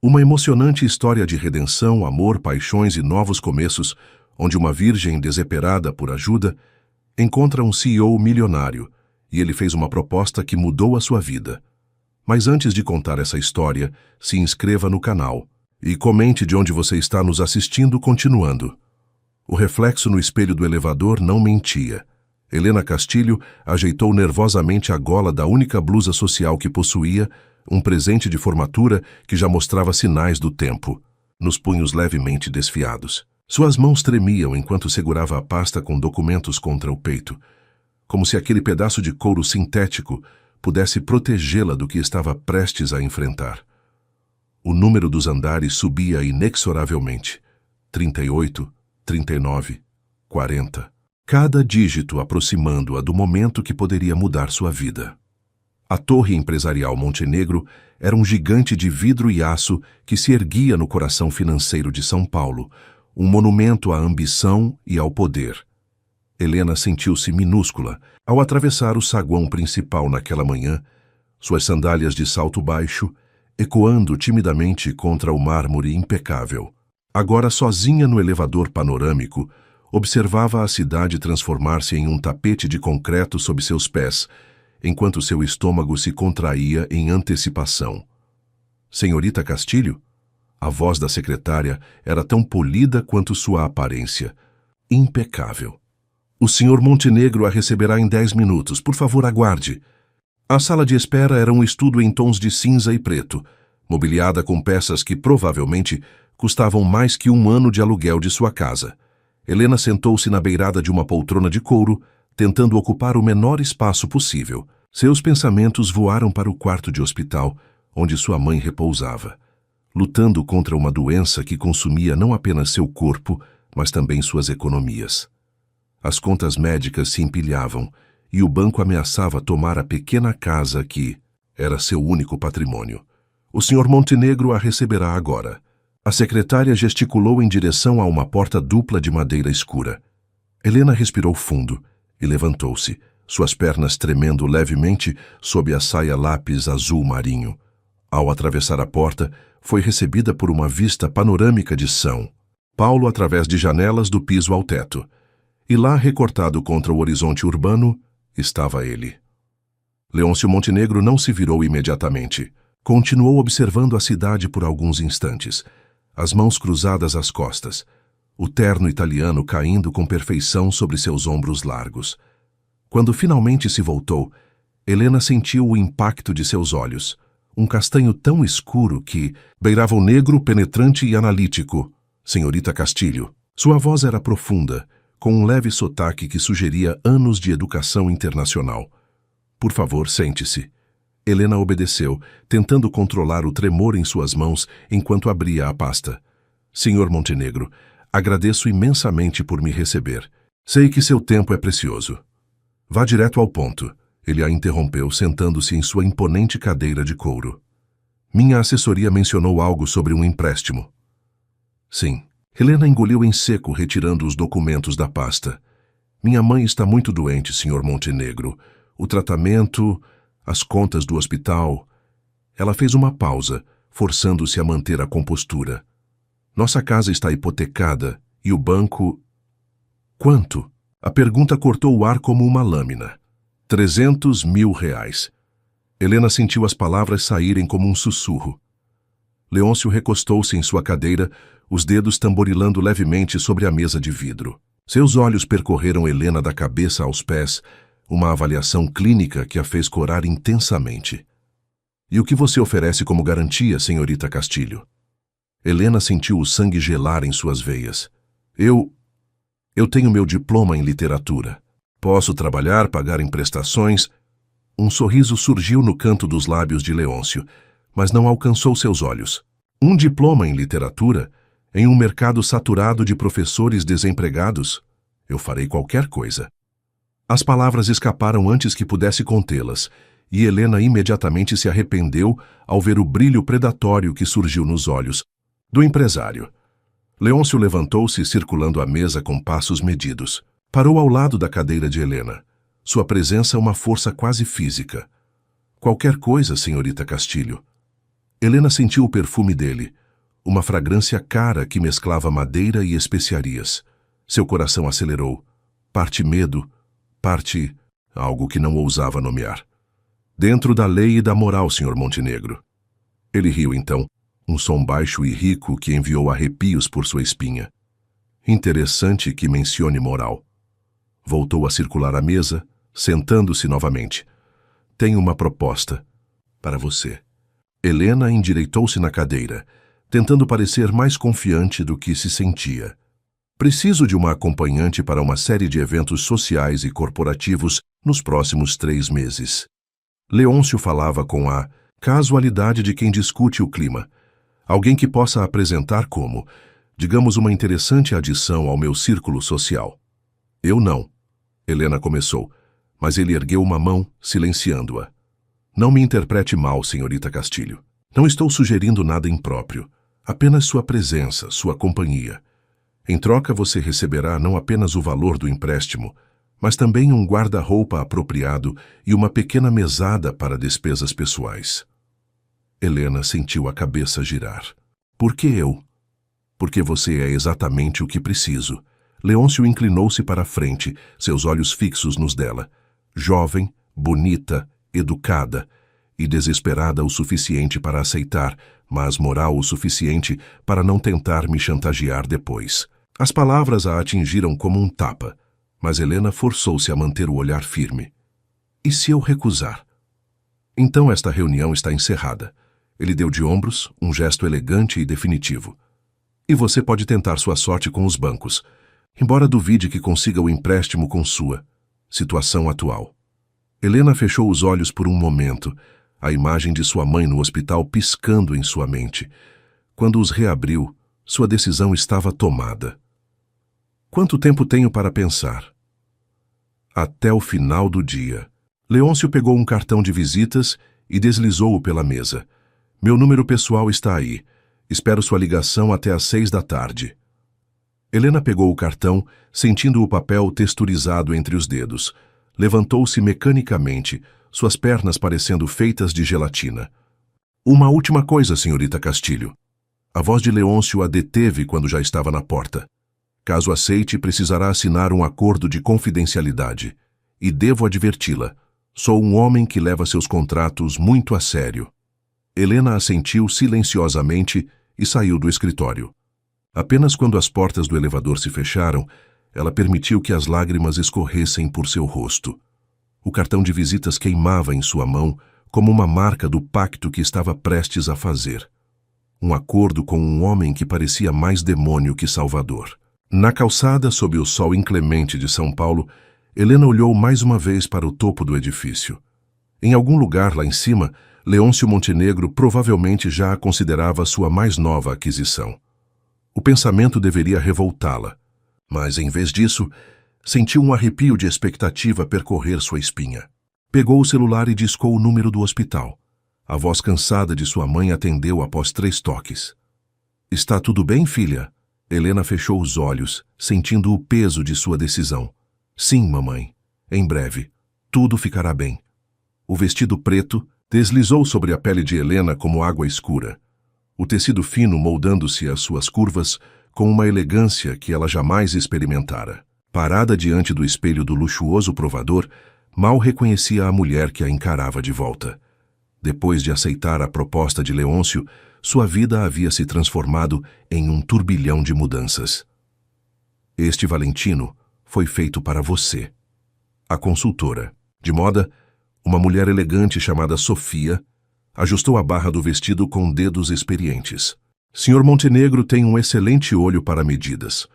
Uma emocionante história de redenção, amor, paixões e novos começos, onde uma virgem desesperada por ajuda encontra um CEO milionário e ele fez uma proposta que mudou a sua vida. Mas antes de contar essa história, se inscreva no canal e comente de onde você está nos assistindo continuando. O reflexo no espelho do elevador não mentia. Helena Castilho ajeitou nervosamente a gola da única blusa social que possuía, um presente de formatura que já mostrava sinais do tempo, nos punhos levemente desfiados. Suas mãos tremiam enquanto segurava a pasta com documentos contra o peito, como se aquele pedaço de couro sintético pudesse protegê-la do que estava prestes a enfrentar. O número dos andares subia inexoravelmente. 38, 39, 40. Cada dígito aproximando-a do momento que poderia mudar sua vida. A Torre Empresarial Montenegro era um gigante de vidro e aço que se erguia no coração financeiro de São Paulo, um monumento à ambição e ao poder. Helena sentiu-se minúscula ao atravessar o saguão principal naquela manhã, suas sandálias de salto baixo ecoando timidamente contra o mármore impecável. Agora sozinha no elevador panorâmico, observava a cidade transformar-se em um tapete de concreto sob seus pés, enquanto seu estômago se contraía em antecipação. Senhorita Castilho? A voz da secretária era tão polida quanto sua aparência. Impecável. O Sr. Montenegro a receberá em 10 minutos. Por favor, aguarde. A sala de espera era um estudo em tons de cinza e preto, mobiliada com peças que provavelmente custavam mais que 1 ano de aluguel de sua casa. Helena sentou-se na beirada de uma poltrona de couro, tentando ocupar o menor espaço possível. Seus pensamentos voaram para o quarto de hospital, onde sua mãe repousava, lutando contra uma doença que consumia não apenas seu corpo, mas também suas economias. As contas médicas se empilhavam e o banco ameaçava tomar a pequena casa que era seu único patrimônio. O Sr. Montenegro a receberá agora. A secretária gesticulou em direção a uma porta dupla de madeira escura. Helena respirou fundo e levantou-se, suas pernas tremendo levemente sob a saia lápis azul marinho. Ao atravessar a porta, foi recebida por uma vista panorâmica de São Paulo através de janelas do piso ao teto. E lá, recortado contra o horizonte urbano, estava ele. Leôncio Montenegro não se virou imediatamente. Continuou observando a cidade por alguns instantes, as mãos cruzadas às costas, o terno italiano caindo com perfeição sobre seus ombros largos. Quando finalmente se voltou, Helena sentiu o impacto de seus olhos, um castanho tão escuro que beirava o negro, penetrante e analítico. Senhorita Castilho. Sua voz era profunda, com um leve sotaque que sugeria anos de educação internacional. Por favor, sente-se. Helena obedeceu, tentando controlar o tremor em suas mãos enquanto abria a pasta. Senhor Montenegro, agradeço imensamente por me receber. Sei que seu tempo é precioso. Vá direto ao ponto. Ele a interrompeu, sentando-se em sua imponente cadeira de couro. Minha assessoria mencionou algo sobre um empréstimo. Sim. Helena engoliu em seco, retirando os documentos da pasta. Minha mãe está muito doente, Sr. Montenegro. O tratamento, as contas do hospital... Ela fez uma pausa, forçando-se a manter a compostura. Nossa casa está hipotecada e o banco... Quanto? A pergunta cortou o ar como uma lâmina. 300 mil reais. Helena sentiu as palavras saírem como um sussurro. Leôncio recostou-se em sua cadeira, os dedos tamborilando levemente sobre a mesa de vidro. Seus olhos percorreram Helena da cabeça aos pés, uma avaliação clínica que a fez corar intensamente. E o que você oferece como garantia, senhorita Castilho? Helena sentiu o sangue gelar em suas veias. Eu tenho meu diploma em literatura. Posso trabalhar, pagar emprestações... Um sorriso surgiu no canto dos lábios de Leôncio, mas não alcançou seus olhos. Um diploma em literatura? Em um mercado saturado de professores desempregados? Eu farei qualquer coisa. As palavras escaparam antes que pudesse contê-las, e Helena imediatamente se arrependeu ao ver o brilho predatório que surgiu nos olhos do empresário. Leôncio levantou-se, circulando a mesa com passos medidos. Parou ao lado da cadeira de Helena. Sua presença uma força quase física. Qualquer coisa, senhorita Castilho. Helena sentiu o perfume dele, uma fragrância cara que mesclava madeira e especiarias. Seu coração acelerou. Parte medo, parte algo que não ousava nomear. Dentro da lei e da moral, Sr. Montenegro. Ele riu então, um som baixo e rico que enviou arrepios por sua espinha. Interessante que mencione moral. Voltou a circular a mesa, sentando-se novamente. Tenho uma proposta para você. Helena endireitou-se na cadeira, tentando parecer mais confiante do que se sentia. Preciso de uma acompanhante para uma série de eventos sociais e corporativos nos próximos 3 meses. Leôncio falava com a casualidade de quem discute o clima. Alguém que possa apresentar como, digamos, uma interessante adição ao meu círculo social. Eu não. Helena começou, mas ele ergueu uma mão, silenciando-a. Não me interprete mal, senhorita Castilho. Não estou sugerindo nada impróprio. Apenas sua presença, sua companhia. Em troca, você receberá não apenas o valor do empréstimo, mas também um guarda-roupa apropriado e uma pequena mesada para despesas pessoais. Helena sentiu a cabeça girar. Por que eu? Porque você é exatamente o que preciso. Leôncio inclinou-se para a frente, seus olhos fixos nos dela. Jovem, bonita, educada e desesperada o suficiente para aceitar, mas moral o suficiente para não tentar me chantagear depois. As palavras a atingiram como um tapa, mas Helena forçou-se a manter o olhar firme. E se eu recusar? Então esta reunião está encerrada. Ele deu de ombros, um gesto elegante e definitivo. E você pode tentar sua sorte com os bancos, embora duvide que consiga o empréstimo com sua situação atual. Helena fechou os olhos por um momento, a imagem de sua mãe no hospital piscando em sua mente. Quando os reabriu, sua decisão estava tomada. Quanto tempo tenho para pensar? Até o final do dia. Leôncio pegou um cartão de visitas e deslizou-o pela mesa. Meu número pessoal está aí. Espero sua ligação até às 6 da tarde. Helena pegou o cartão, sentindo o papel texturizado entre os dedos. Levantou-se mecanicamente, suas pernas parecendo feitas de gelatina. Uma última coisa, senhorita Castilho. A voz de Leôncio a deteve quando já estava na porta. Caso aceite, precisará assinar um acordo de confidencialidade. E devo adverti-la. Sou um homem que leva seus contratos muito a sério. Helena assentiu silenciosamente e saiu do escritório. Apenas quando as portas do elevador se fecharam, ela permitiu que as lágrimas escorressem por seu rosto. O cartão de visitas queimava em sua mão como uma marca do pacto que estava prestes a fazer. Um acordo com um homem que parecia mais demônio que salvador. Na calçada, sob o sol inclemente de São Paulo, Helena olhou mais uma vez para o topo do edifício. Em algum lugar lá em cima, Leôncio Montenegro provavelmente já a considerava sua mais nova aquisição. O pensamento deveria revoltá-la, mas, em vez disso, sentiu um arrepio de expectativa percorrer sua espinha. Pegou o celular e discou o número do hospital. A voz cansada de sua mãe atendeu após 3 toques. Está tudo bem, filha? Helena fechou os olhos, sentindo o peso de sua decisão. Sim, mamãe. Em breve. Tudo ficará bem. O vestido preto deslizou sobre a pele de Helena como água escura. O tecido fino moldando-se às suas curvas com uma elegância que ela jamais experimentara. Parada diante do espelho do luxuoso provador, mal reconhecia a mulher que a encarava de volta. Depois de aceitar a proposta de Leôncio, sua vida havia se transformado em um turbilhão de mudanças. Este Valentino foi feito para você. A consultora, de moda, uma mulher elegante chamada Sofia, ajustou a barra do vestido com dedos experientes. Sr. Montenegro tem um excelente olho para medidas.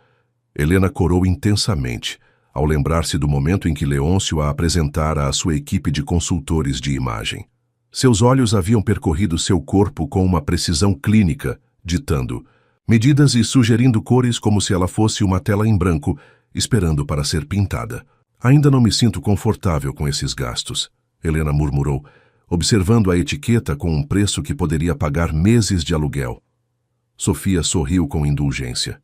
Helena corou intensamente, ao lembrar-se do momento em que Leôncio a apresentara à sua equipe de consultores de imagem. Seus olhos haviam percorrido seu corpo com uma precisão clínica, ditando medidas e sugerindo cores como se ela fosse uma tela em branco, esperando para ser pintada. Ainda não me sinto confortável com esses gastos, Helena murmurou, observando a etiqueta com um preço que poderia pagar meses de aluguel. Sofia sorriu com indulgência.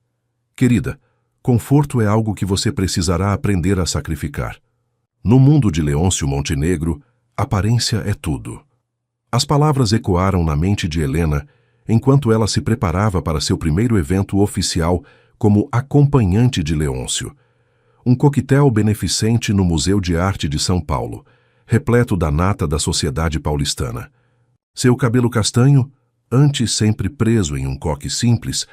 Querida, conforto é algo que você precisará aprender a sacrificar. No mundo de Leôncio Montenegro, aparência é tudo. As palavras ecoaram na mente de Helena enquanto ela se preparava para seu primeiro evento oficial como acompanhante de Leôncio. Um coquetel beneficente no Museu de Arte de São Paulo, repleto da nata da sociedade paulistana. Seu cabelo castanho, antes sempre preso em um coque simples,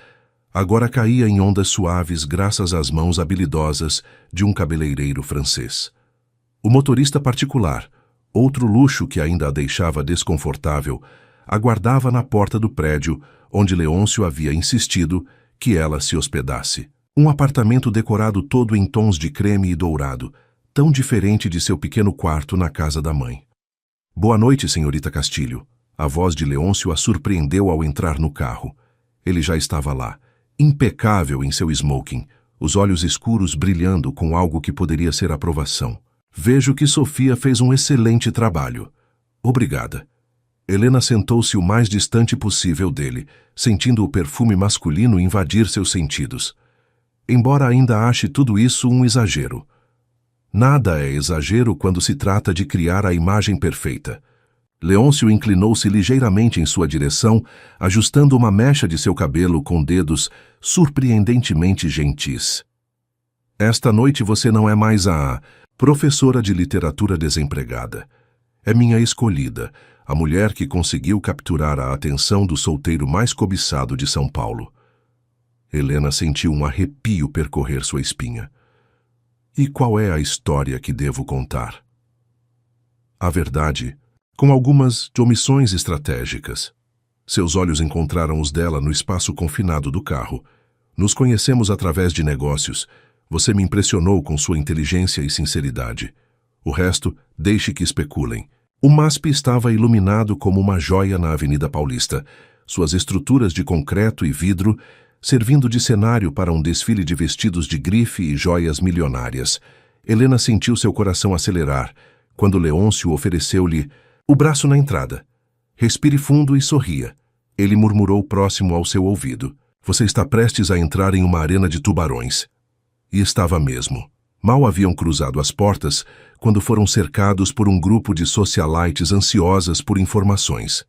agora caía em ondas suaves graças às mãos habilidosas de um cabeleireiro francês. O motorista particular, outro luxo que ainda a deixava desconfortável, aguardava na porta do prédio onde Leôncio havia insistido que ela se hospedasse. Um apartamento decorado todo em tons de creme e dourado, tão diferente de seu pequeno quarto na casa da mãe. Boa noite, senhorita Castilho. A voz de Leôncio a surpreendeu ao entrar no carro. Ele já estava lá, impecável em seu smoking, os olhos escuros brilhando com algo que poderia ser aprovação. Vejo que Sofia fez um excelente trabalho. Obrigada. Helena sentou-se o mais distante possível dele, sentindo o perfume masculino invadir seus sentidos. Embora ainda ache tudo isso um exagero. Nada é exagero quando se trata de criar a imagem perfeita. Leôncio inclinou-se ligeiramente em sua direção, ajustando uma mecha de seu cabelo com dedos surpreendentemente gentis. Esta noite você não é mais a professora de literatura desempregada. É minha escolhida, a mulher que conseguiu capturar a atenção do solteiro mais cobiçado de São Paulo. Helena sentiu um arrepio percorrer sua espinha. E qual é a história que devo contar? A verdade, com algumas omissões estratégicas. Seus olhos encontraram os dela no espaço confinado do carro. Nos conhecemos através de negócios. Você me impressionou com sua inteligência e sinceridade. O resto, deixe que especulem. O MASP estava iluminado como uma joia na Avenida Paulista, suas estruturas de concreto e vidro servindo de cenário para um desfile de vestidos de grife e joias milionárias. Helena sentiu seu coração acelerar quando Leôncio ofereceu-lhe o braço na entrada. Respire fundo e sorria. Ele murmurou próximo ao seu ouvido. Você está prestes a entrar em uma arena de tubarões. E estava mesmo. Mal haviam cruzado as portas quando foram cercados por um grupo de socialites ansiosas por informações.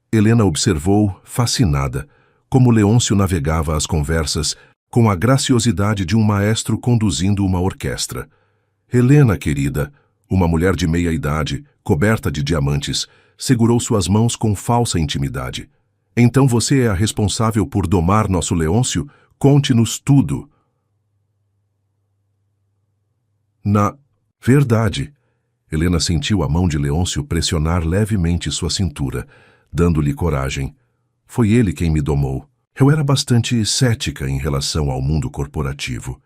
Helena observou, fascinada, como Leôncio navegava as conversas com a graciosidade de um maestro conduzindo uma orquestra. Helena, querida, uma mulher de meia-idade, coberta de diamantes, segurou suas mãos com falsa intimidade. Então você é a responsável por domar nosso Leôncio? Conte-nos tudo. Na verdade, Helena sentiu a mão de Leôncio pressionar levemente sua cintura, dando-lhe coragem. Foi ele quem me domou. Eu era bastante cética em relação ao mundo corporativo.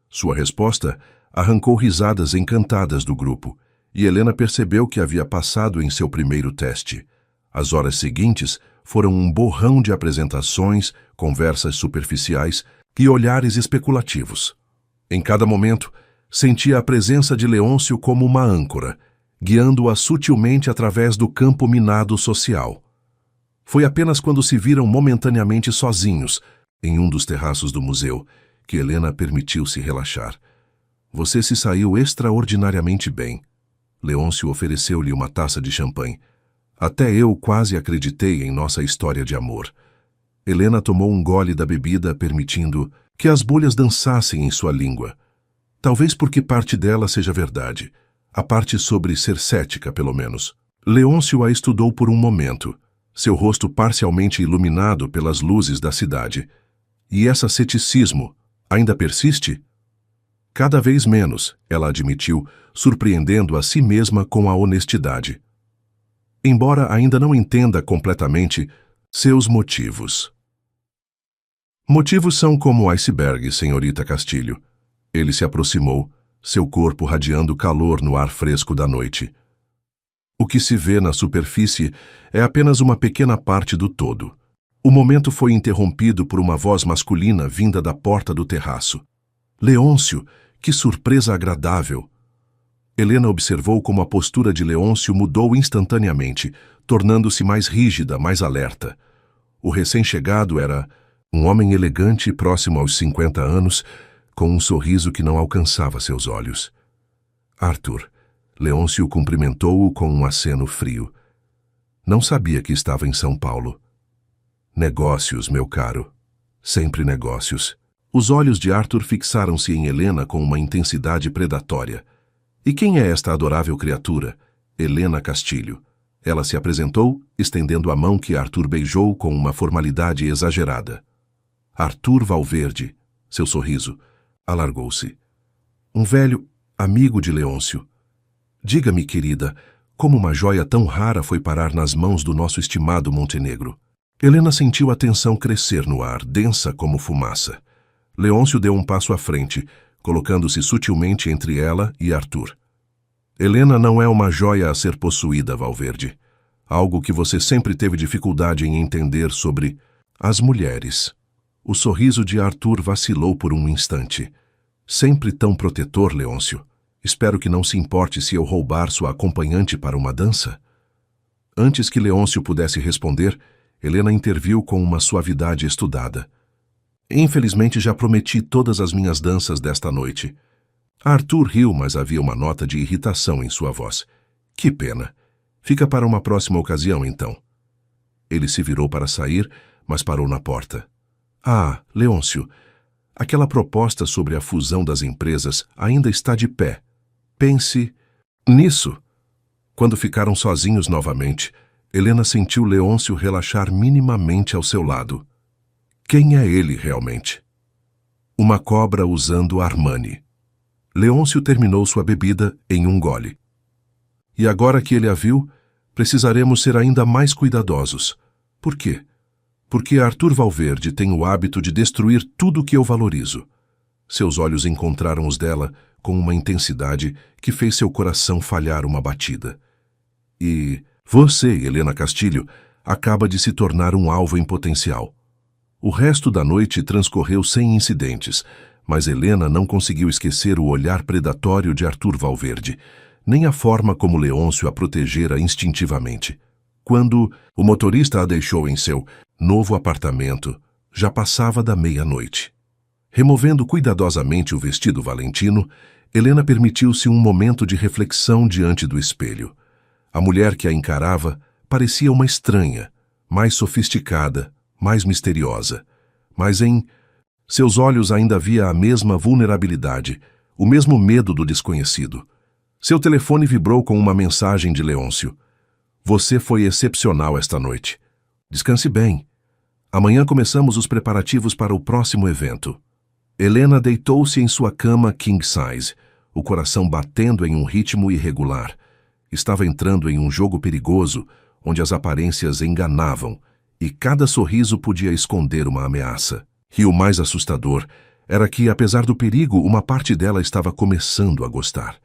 Sua resposta arrancou risadas encantadas do grupo, e Helena percebeu que havia passado em seu primeiro teste. As horas seguintes foram um borrão de apresentações, conversas superficiais e olhares especulativos. Em cada momento, sentia a presença de Leôncio como uma âncora, guiando-a sutilmente através do campo minado social. Foi apenas quando se viram momentaneamente sozinhos, em um dos terraços do museu, que Helena permitiu-se relaxar. Você se saiu extraordinariamente bem. Leôncio ofereceu-lhe uma taça de champanhe. Até eu quase acreditei em nossa história de amor. Helena tomou um gole da bebida, permitindo que as bolhas dançassem em sua língua. Talvez porque parte dela seja verdade. A parte sobre ser cética, pelo menos. Leôncio a estudou por um momento, seu rosto parcialmente iluminado pelas luzes da cidade. E esse ceticismo ainda persiste? Cada vez menos, ela admitiu, surpreendendo a si mesma com a honestidade. Embora ainda não entenda completamente seus motivos. Motivos são como icebergs, senhorita Castilho. Ele se aproximou, seu corpo radiando calor no ar fresco da noite. O que se vê na superfície é apenas uma pequena parte do todo. O momento foi interrompido por uma voz masculina vinda da porta do terraço. Leôncio, que surpresa agradável! Helena observou como a postura de Leôncio mudou instantaneamente, tornando-se mais rígida, mais alerta. O recém-chegado era um homem elegante próximo aos 50 anos, com um sorriso que não alcançava seus olhos. Arthur. Leôncio cumprimentou-o com um aceno frio. Não sabia que estava em São Paulo. Negócios, meu caro. Sempre negócios. Os olhos de Arthur fixaram-se em Helena com uma intensidade predatória. E quem é esta adorável criatura? Helena Castilho. Ela se apresentou, estendendo a mão que Arthur beijou com uma formalidade exagerada. Arthur Valverde, seu sorriso, alargou-se. Um velho amigo de Leôncio. Diga-me, querida, como uma joia tão rara foi parar nas mãos do nosso estimado Montenegro. Helena sentiu a tensão crescer no ar, densa como fumaça. Leôncio deu um passo à frente, colocando-se sutilmente entre ela e Arthur. Helena não é uma joia a ser possuída, Valverde. Algo que você sempre teve dificuldade em entender sobre as mulheres. O sorriso de Arthur vacilou por um instante. Sempre tão protetor, Leôncio. Espero que não se importe se eu roubar sua acompanhante para uma dança. Antes que Leôncio pudesse responder, Helena interviu com uma suavidade estudada. Infelizmente já prometi todas as minhas danças desta noite. Arthur riu, mas havia uma nota de irritação em sua voz. Que pena. Fica para uma próxima ocasião, então. Ele se virou para sair, mas parou na porta. Ah, Leôncio, aquela proposta sobre a fusão das empresas ainda está de pé. Pense nisso. Quando ficaram sozinhos novamente, Helena sentiu Leôncio relaxar minimamente ao seu lado. Quem é ele realmente? Uma cobra usando Armani. Leôncio terminou sua bebida em um gole. E agora que ele a viu, precisaremos ser ainda mais cuidadosos. Por quê? Porque Arthur Valverde tem o hábito de destruir tudo que eu valorizo. Seus olhos encontraram os dela com uma intensidade que fez seu coração falhar uma batida. E você, Helena Castilho, acaba de se tornar um alvo em potencial. O resto da noite transcorreu sem incidentes, mas Helena não conseguiu esquecer o olhar predatório de Arthur Valverde, nem a forma como Leôncio a protegera instintivamente. Quando o motorista a deixou em seu novo apartamento, já passava da meia-noite. Removendo cuidadosamente o vestido valentino, Helena permitiu-se um momento de reflexão diante do espelho. A mulher que a encarava parecia uma estranha, mais sofisticada, mais misteriosa. Mas em seus olhos ainda havia a mesma vulnerabilidade, o mesmo medo do desconhecido. Seu telefone vibrou com uma mensagem de Leôncio. Você foi excepcional esta noite. Descanse bem. Amanhã começamos os preparativos para o próximo evento. Helena deitou-se em sua cama king size, o coração batendo em um ritmo irregular. Estava entrando em um jogo perigoso, onde as aparências enganavam, e cada sorriso podia esconder uma ameaça. E o mais assustador era que, apesar do perigo, uma parte dela estava começando a gostar.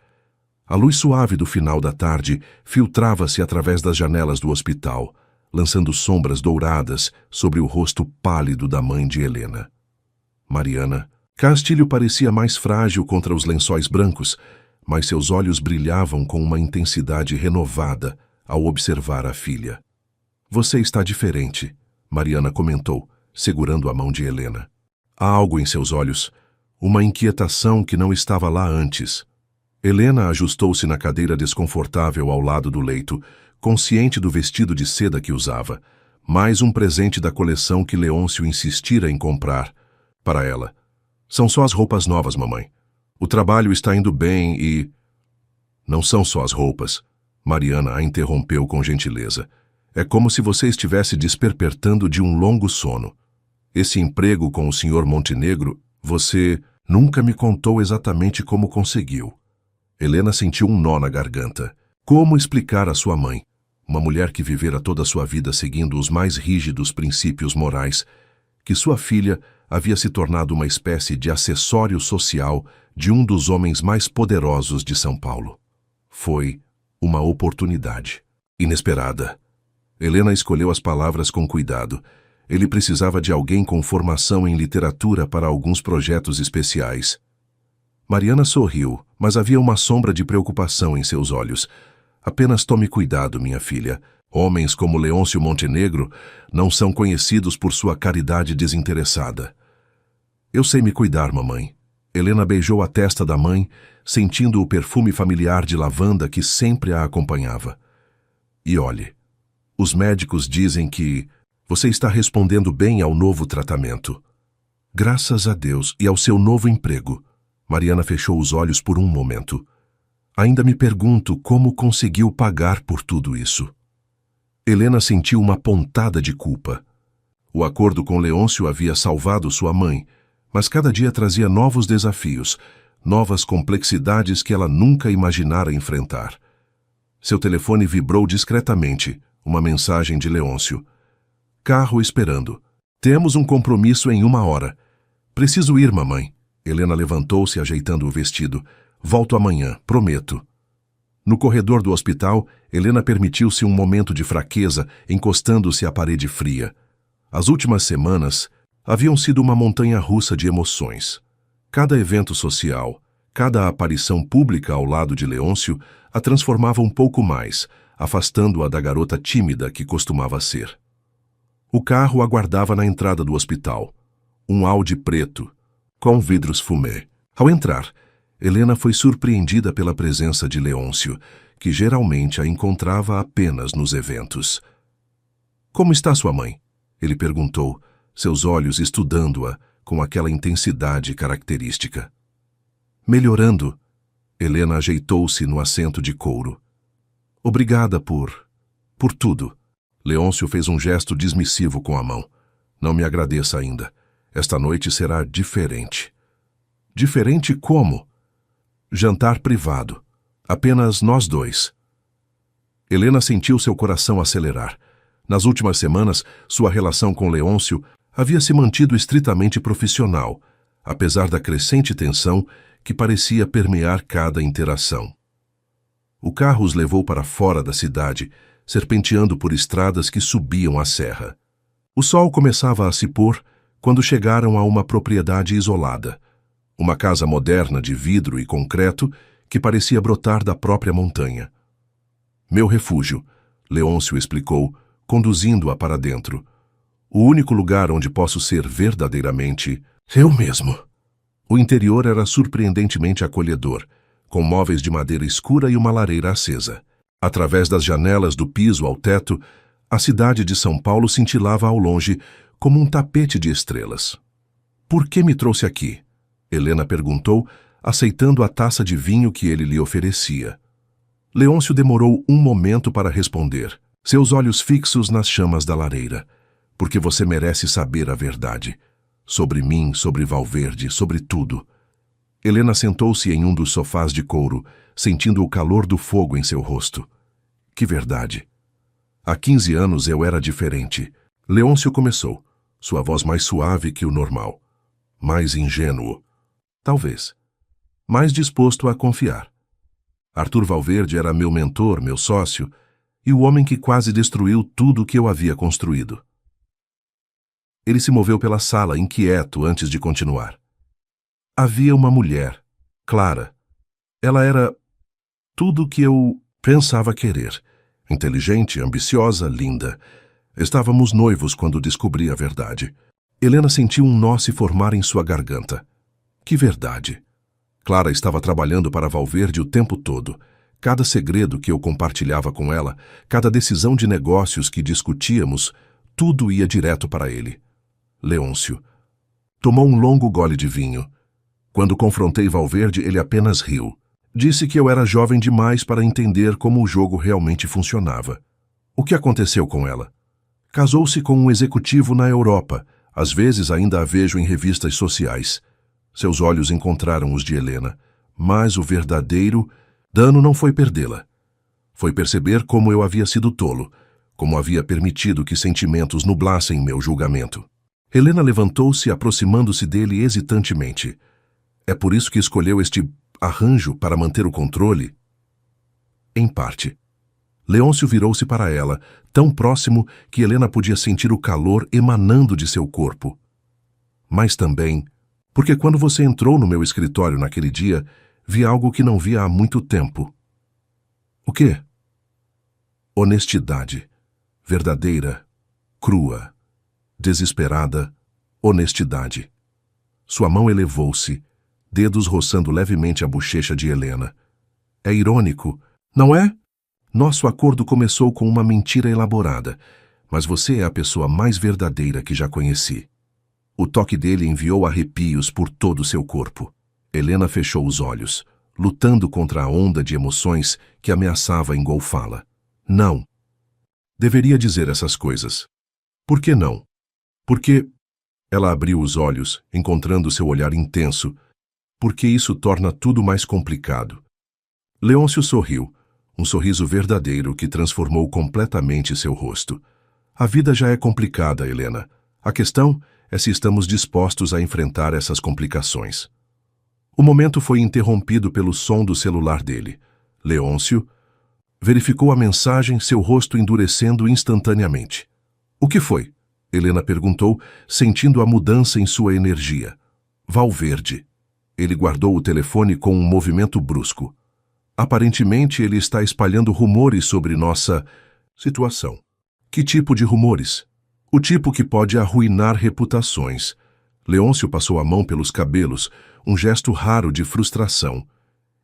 A luz suave do final da tarde filtrava-se através das janelas do hospital, lançando sombras douradas sobre o rosto pálido da mãe de Helena. Mariana Castilho parecia mais frágil contra os lençóis brancos, mas seus olhos brilhavam com uma intensidade renovada ao observar a filha. Você está diferente, Mariana comentou, segurando a mão de Helena. Há algo em seus olhos, uma inquietação que não estava lá antes. Helena ajustou-se na cadeira desconfortável ao lado do leito, consciente do vestido de seda que usava, mais um presente da coleção que Leôncio insistira em comprar para ela. São só as roupas novas, mamãe. O trabalho está indo bem e... Não são só as roupas. Mariana a interrompeu com gentileza. É como se você estivesse desperpertando de um longo sono. Esse emprego com o Sr. Montenegro, você nunca me contou exatamente como conseguiu. Helena sentiu um nó na garganta. Como explicar à sua mãe, uma mulher que vivera toda a sua vida seguindo os mais rígidos princípios morais, que sua filha havia se tornado uma espécie de acessório social de um dos homens mais poderosos de São Paulo? Foi uma oportunidade inesperada. Helena escolheu as palavras com cuidado. Ele precisava de alguém com formação em literatura para alguns projetos especiais. Mariana sorriu, mas havia uma sombra de preocupação em seus olhos. Apenas tome cuidado, minha filha. Homens como Leôncio Montenegro não são conhecidos por sua caridade desinteressada. Eu sei me cuidar, mamãe. Helena beijou a testa da mãe, sentindo o perfume familiar de lavanda que sempre a acompanhava. E olhe, Os médicos dizem que você está respondendo bem ao novo tratamento. Graças a Deus e ao seu novo emprego. Mariana fechou os olhos por um momento. Ainda me pergunto como conseguiu pagar por tudo isso. Helena sentiu uma pontada de culpa. O acordo com Leôncio havia salvado sua mãe, mas cada dia trazia novos desafios, novas complexidades que ela nunca imaginara enfrentar. Seu telefone vibrou discretamente, uma mensagem de Leôncio. Carro esperando. Temos um compromisso em 1 hora. Preciso ir, mamãe. Helena levantou-se ajeitando o vestido. Volto amanhã, prometo. No corredor do hospital, Helena permitiu-se um momento de fraqueza, encostando-se à parede fria. As últimas semanas haviam sido uma montanha-russa de emoções. Cada evento social, cada aparição pública ao lado de Leôncio a transformava um pouco mais, afastando-a da garota tímida que costumava ser. O carro aguardava na entrada do hospital. Um Audi preto, com vidros fumê. Ao entrar, Helena foi surpreendida pela presença de Leôncio, que geralmente a encontrava apenas nos eventos. Como está sua mãe? Ele perguntou, seus olhos estudando-a com aquela intensidade característica. Melhorando. Helena ajeitou-se no assento de couro. Obrigada por tudo. Leôncio fez um gesto dismissivo com a mão. Não me agradeça ainda. Esta noite será diferente. Diferente como? Jantar privado. Apenas nós dois. Helena sentiu seu coração acelerar. Nas últimas semanas, sua relação com Leôncio havia se mantido estritamente profissional, apesar da crescente tensão que parecia permear cada interação. O carro os levou para fora da cidade, serpenteando por estradas que subiam a serra. O sol começava a se pôr quando chegaram a uma propriedade isolada. Uma casa moderna de vidro e concreto que parecia brotar da própria montanha. Meu refúgio, Leôncio explicou, conduzindo-a para dentro. O único lugar onde posso ser verdadeiramente eu mesmo. O interior era surpreendentemente acolhedor, com móveis de madeira escura e uma lareira acesa. Através das janelas do piso ao teto, a cidade de São Paulo cintilava ao longe como um tapete de estrelas. Por que me trouxe aqui? Helena perguntou, aceitando a taça de vinho que ele lhe oferecia. Leôncio demorou um momento para responder, seus olhos fixos nas chamas da lareira. Porque você merece saber a verdade. Sobre mim, sobre Valverde, sobre tudo. Helena sentou-se em um dos sofás de couro, sentindo o calor do fogo em seu rosto. Que verdade. Há 15 anos eu era diferente. Leôncio começou, sua voz mais suave que o normal. Mais ingênuo. Talvez. Mais disposto a confiar. Arthur Valverde era meu mentor, meu sócio, e o homem que quase destruiu tudo o que eu havia construído. Ele se moveu pela sala, inquieto, antes de continuar. Havia uma mulher, Clara. Ela era tudo o que eu pensava querer. Inteligente, ambiciosa, linda. Estávamos noivos quando descobri a verdade. Helena sentiu um nó se formar em sua garganta. Que verdade! Clara estava trabalhando para Valverde o tempo todo. Cada segredo que eu compartilhava com ela, cada decisão de negócios que discutíamos, tudo ia direto para ele. Leôncio. Tomou um longo gole de vinho. Quando confrontei Valverde, ele apenas riu. Disse que eu era jovem demais para entender como o jogo realmente funcionava. O que aconteceu com ela? Casou-se com um executivo na Europa. Às vezes ainda a vejo em revistas sociais. Seus olhos encontraram os de Helena. Mas o verdadeiro dano não foi perdê-la. Foi perceber como eu havia sido tolo, como havia permitido que sentimentos nublassem meu julgamento. Helena levantou-se, aproximando-se dele hesitantemente. É por isso que escolheu este arranjo para manter o controle? Em parte. Leôncio virou-se para ela, tão próximo que Helena podia sentir o calor emanando de seu corpo. Mas também, porque quando você entrou no meu escritório naquele dia, vi algo que não via há muito tempo. O quê? Honestidade. Verdadeira. Crua. Desesperada. Honestidade. Sua mão elevou-se, dedos roçando levemente a bochecha de Helena. É irônico, não é? Nosso acordo começou com uma mentira elaborada, mas você é a pessoa mais verdadeira que já conheci. O toque dele enviou arrepios por todo o seu corpo. Helena fechou os olhos, lutando contra a onda de emoções que ameaçava engolfá-la. Não. Deveria dizer essas coisas. Por que não? Porque... Ela abriu os olhos, encontrando seu olhar intenso, porque isso torna tudo mais complicado. Leôncio sorriu, um sorriso verdadeiro que transformou completamente seu rosto. A vida já é complicada, Helena. A questão é se estamos dispostos a enfrentar essas complicações. O momento foi interrompido pelo som do celular dele. Leôncio verificou a mensagem, seu rosto endurecendo instantaneamente. O que foi? Helena perguntou, sentindo a mudança em sua energia. Valverde. Ele guardou o telefone com um movimento brusco. Aparentemente, ele está espalhando rumores sobre nossa situação. Que tipo de rumores? O tipo que pode arruinar reputações. Leôncio passou a mão pelos cabelos, um gesto raro de frustração.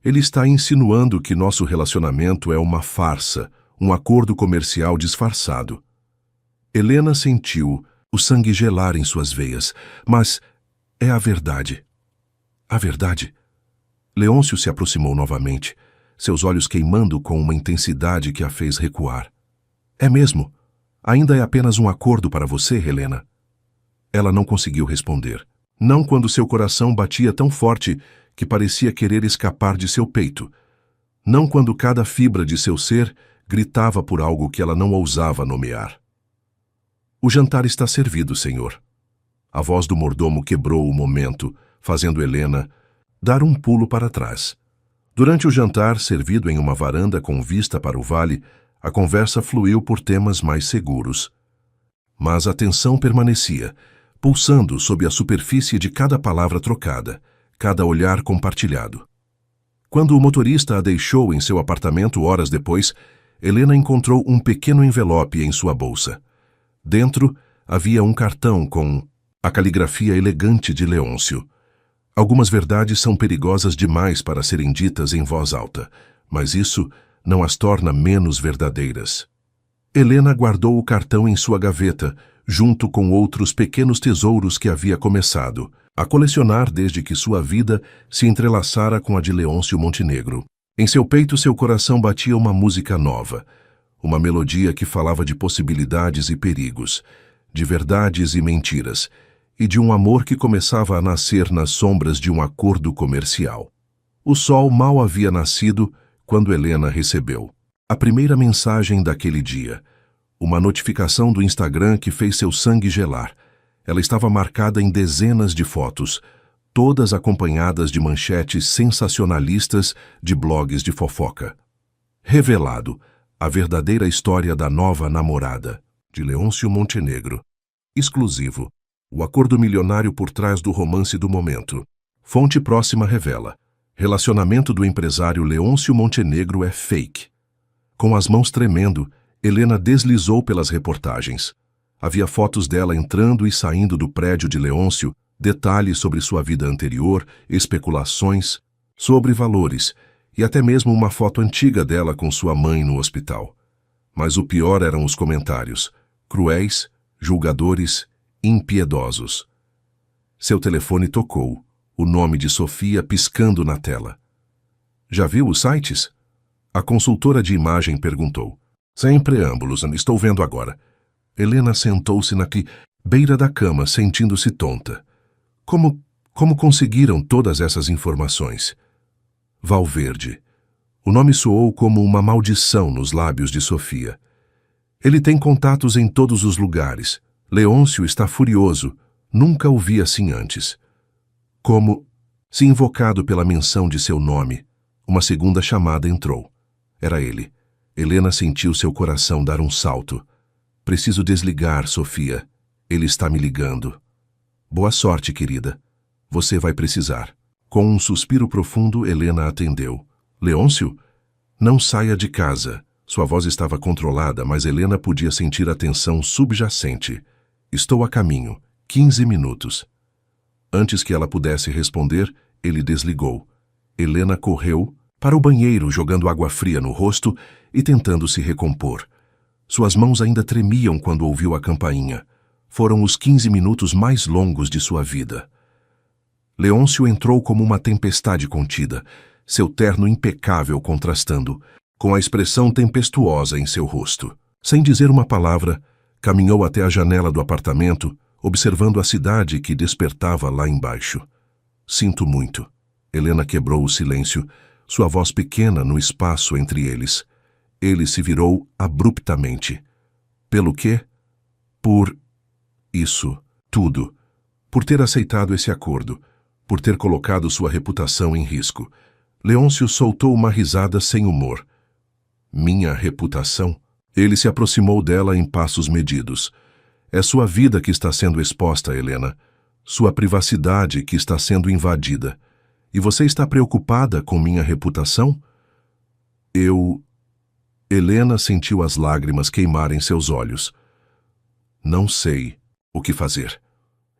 Ele está insinuando que nosso relacionamento é uma farsa, um acordo comercial disfarçado. Helena sentiu o sangue gelar em suas veias, mas é a verdade. A verdade? Leôncio se aproximou novamente, seus olhos queimando com uma intensidade que a fez recuar. É mesmo? Ainda é apenas um acordo para você, Helena? Ela não conseguiu responder. Não quando seu coração batia tão forte que parecia querer escapar de seu peito. Não quando cada fibra de seu ser gritava por algo que ela não ousava nomear. O jantar está servido, senhor. A voz do mordomo quebrou o momento, fazendo Helena dar um pulo para trás. Durante o jantar, servido em uma varanda com vista para o vale, a conversa fluiu por temas mais seguros. Mas a tensão permanecia, pulsando sob a superfície de cada palavra trocada, cada olhar compartilhado. Quando o motorista a deixou em seu apartamento horas depois, Helena encontrou um pequeno envelope em sua bolsa. Dentro havia um cartão com a caligrafia elegante de Leôncio. Algumas verdades são perigosas demais para serem ditas em voz alta, mas isso não as torna menos verdadeiras. Helena guardou o cartão em sua gaveta, junto com outros pequenos tesouros que havia começado a colecionar desde que sua vida se entrelaçara com a de Leôncio Montenegro. Em seu peito, seu coração batia uma música nova, uma melodia que falava de possibilidades e perigos, de verdades e mentiras, e de um amor que começava a nascer nas sombras de um acordo comercial. O sol mal havia nascido quando Helena recebeu a primeira mensagem daquele dia, uma notificação do Instagram que fez seu sangue gelar. Ela estava marcada em dezenas de fotos, todas acompanhadas de manchetes sensacionalistas de blogs de fofoca. Revelado, a verdadeira história da nova namorada, de Leôncio Montenegro. Exclusivo. O acordo milionário por trás do romance do momento. Fonte próxima revela. Relacionamento do empresário Leôncio Montenegro é fake. Com as mãos tremendo, Helena deslizou pelas reportagens. Havia fotos dela entrando e saindo do prédio de Leôncio, detalhes sobre sua vida anterior, especulações sobre valores, e até mesmo uma foto antiga dela com sua mãe no hospital. Mas o pior eram os comentários, cruéis, julgadores, impiedosos. Seu telefone tocou, o nome de Sofia piscando na tela. Já viu os sites? A consultora de imagem perguntou. Sem preâmbulos, estou vendo agora. Helena sentou-se na beira da cama, sentindo-se tonta. Como conseguiram todas essas informações? Valverde. O nome soou como uma maldição nos lábios de Sofia. Ele tem contatos em todos os lugares. Leôncio está furioso. Nunca o vi assim antes. Como, se invocado pela menção de seu nome, uma segunda chamada entrou. Era ele. Helena sentiu seu coração dar um salto. Preciso desligar, Sofia. Ele está me ligando. Boa sorte, querida. Você vai precisar. Com um suspiro profundo, Helena atendeu. Leôncio? Não saia de casa. Sua voz estava controlada, mas Helena podia sentir a tensão subjacente. Estou a caminho. 15 minutos. Antes que ela pudesse responder, ele desligou. Helena correu, para o banheiro, jogando água fria no rosto e tentando se recompor. Suas mãos ainda tremiam quando ouviu a campainha. Foram os 15 minutos mais longos de sua vida. Leôncio entrou como uma tempestade contida, seu terno impecável contrastando, com a expressão tempestuosa em seu rosto. Sem dizer uma palavra, caminhou até a janela do apartamento, observando a cidade que despertava lá embaixo. Sinto muito. Helena quebrou o silêncio, sua voz pequena no espaço entre eles. Ele se virou abruptamente. Pelo quê? Por isso, tudo. Por ter aceitado esse acordo, por ter colocado sua reputação em risco. Leôncio soltou uma risada sem humor. Minha reputação? Ele se aproximou dela em passos medidos. É sua vida que está sendo exposta, Helena. Sua privacidade que está sendo invadida. E você está preocupada com minha reputação? Helena sentiu as lágrimas queimarem seus olhos. Não sei o que fazer.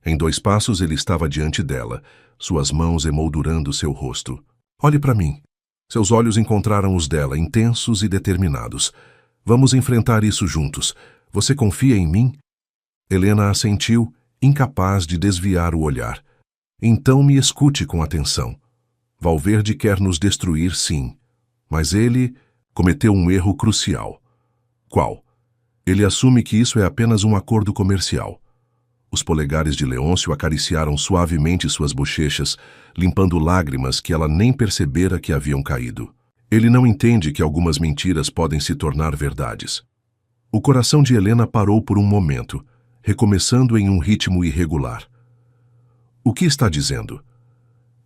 Em 2 passos ele estava diante dela, suas mãos emoldurando seu rosto. Olhe para mim. Seus olhos encontraram os dela, intensos e determinados. Vamos enfrentar isso juntos. Você confia em mim? Helena assentiu, incapaz de desviar o olhar. Então me escute com atenção. Valverde quer nos destruir, sim. Mas ele cometeu um erro crucial. Qual? Ele assume que isso é apenas um acordo comercial. Os polegares de Leôncio acariciaram suavemente suas bochechas, limpando lágrimas que ela nem percebera que haviam caído. Ele não entende que algumas mentiras podem se tornar verdades. O coração de Helena parou por um momento, recomeçando em um ritmo irregular. O que está dizendo?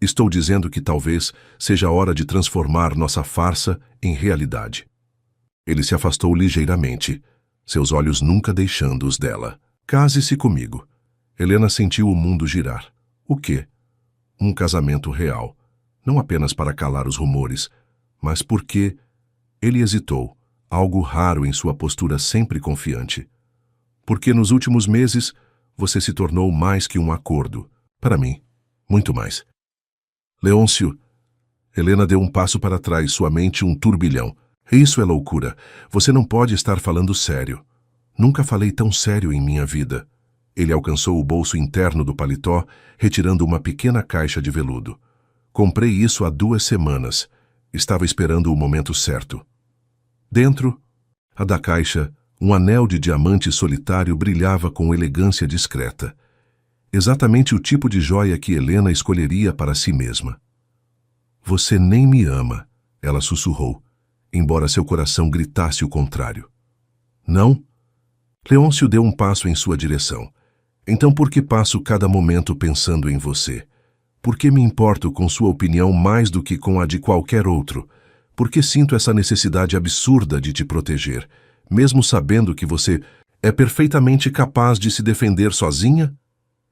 Estou dizendo que talvez seja a hora de transformar nossa farsa em realidade. Ele se afastou ligeiramente, seus olhos nunca deixando os dela. Case-se comigo. Helena sentiu o mundo girar. O quê? Um casamento real. Não apenas para calar os rumores, mas porque... Ele hesitou, algo raro em sua postura sempre confiante. Porque nos últimos meses você se tornou mais que um acordo. Para mim, muito mais. Leôncio. Helena deu um passo para trás, sua mente um turbilhão. Isso é loucura. Você não pode estar falando sério. Nunca falei tão sério em minha vida. Ele alcançou o bolso interno do paletó, retirando uma pequena caixa de veludo. Comprei isso há 2 semanas. Estava esperando o momento certo. Dentro, a da caixa, um anel de diamante solitário brilhava com elegância discreta. Exatamente o tipo de joia que Helena escolheria para si mesma. Você nem me ama, ela sussurrou, embora seu coração gritasse o contrário. Não? Leôncio deu um passo em sua direção. Então por que passo cada momento pensando em você? Por que me importo com sua opinião mais do que com a de qualquer outro? Por que sinto essa necessidade absurda de te proteger, mesmo sabendo que você é perfeitamente capaz de se defender sozinha?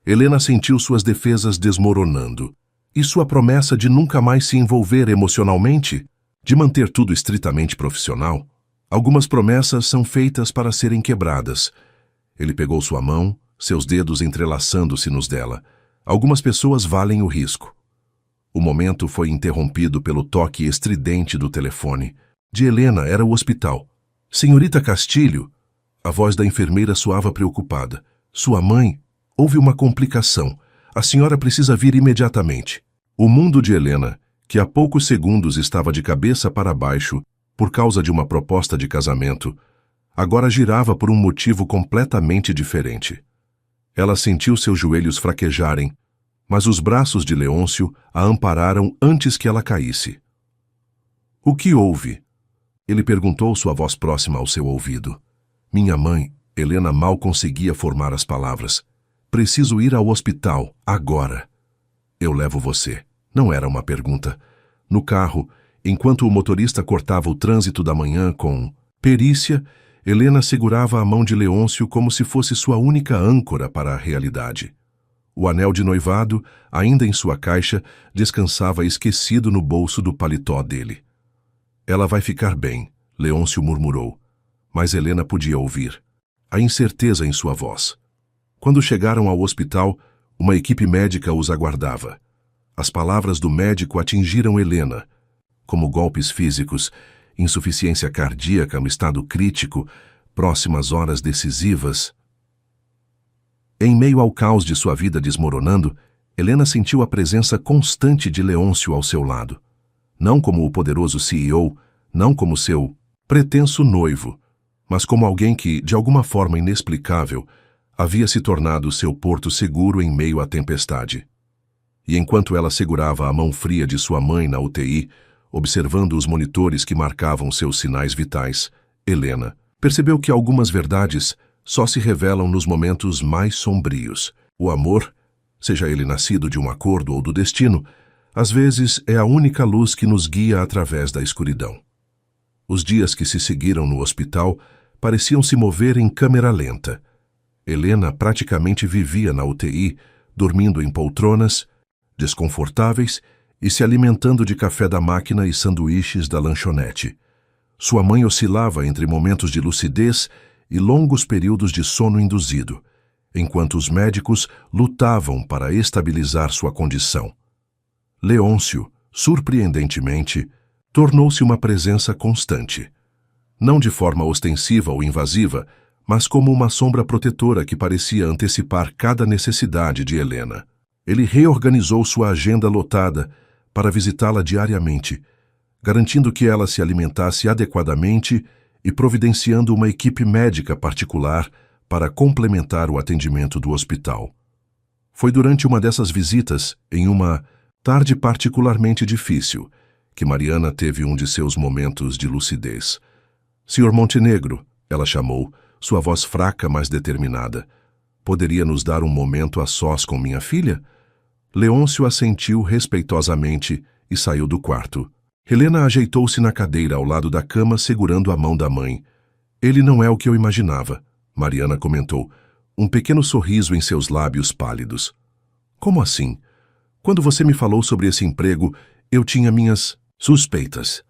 Helena sentiu suas defesas desmoronando. E sua promessa de nunca mais se envolver emocionalmente? De manter tudo estritamente profissional? Algumas promessas são feitas para serem quebradas. Ele pegou sua mão, seus dedos entrelaçando-se nos dela. Algumas pessoas valem o risco. O momento foi interrompido pelo toque estridente do telefone. De Helena era o hospital. Senhorita Castilho? A voz da enfermeira soava preocupada. Sua mãe? Houve uma complicação. A senhora precisa vir imediatamente. O mundo de Helena, que há poucos segundos estava de cabeça para baixo por causa de uma proposta de casamento, agora girava por um motivo completamente diferente. Ela sentiu seus joelhos fraquejarem, mas os braços de Leôncio a ampararam antes que ela caísse. O que houve? Ele perguntou, sua voz próxima ao seu ouvido. Minha mãe, Helena mal conseguia formar as palavras. Preciso ir ao hospital, agora. Eu levo você. Não era uma pergunta. No carro, enquanto o motorista cortava o trânsito da manhã com perícia, Helena segurava a mão de Leôncio como se fosse sua única âncora para a realidade. O anel de noivado, ainda em sua caixa, descansava esquecido no bolso do paletó dele. Ela vai ficar bem, Leôncio murmurou, mas Helena podia ouvir. A incerteza em sua voz. Quando chegaram ao hospital, uma equipe médica os aguardava. As palavras do médico atingiram Helena. como golpes físicos, insuficiência cardíaca no estado crítico, próximas horas decisivas. Em meio ao caos de sua vida desmoronando, Helena sentiu a presença constante de Leôncio ao seu lado. Não como o poderoso CEO, não como seu pretenso noivo, mas como alguém que, de alguma forma inexplicável, havia se tornado seu porto seguro em meio à tempestade. E enquanto ela segurava a mão fria de sua mãe na UTI, observando os monitores que marcavam seus sinais vitais, Helena percebeu que algumas verdades só se revelam nos momentos mais sombrios. O amor, seja ele nascido de um acordo ou do destino, às vezes é a única luz que nos guia através da escuridão. Os dias que se seguiram no hospital pareciam se mover em câmera lenta. Helena praticamente vivia na UTI, dormindo em poltronas, desconfortáveis e se alimentando de café da máquina e sanduíches da lanchonete. Sua mãe oscilava entre momentos de lucidez e longos períodos de sono induzido, enquanto os médicos lutavam para estabilizar sua condição. Leôncio, surpreendentemente, tornou-se uma presença constante. Não de forma ostensiva ou invasiva, mas como uma sombra protetora que parecia antecipar cada necessidade de Helena. Ele reorganizou sua agenda lotada para visitá-la diariamente, garantindo que ela se alimentasse adequadamente e providenciando uma equipe médica particular para complementar o atendimento do hospital. Foi durante uma dessas visitas, em uma tarde particularmente difícil, que Mariana teve um de seus momentos de lucidez. Sr. Montenegro, ela chamou, sua voz fraca, mas determinada. Poderia nos dar um momento a sós com minha filha? Leôncio assentiu respeitosamente e saiu do quarto. Helena ajeitou-se na cadeira ao lado da cama, segurando a mão da mãe. Ele não é o que eu imaginava, Mariana comentou, um pequeno sorriso em seus lábios pálidos. Como assim? Quando você me falou sobre esse emprego, eu tinha minhas suspeitas.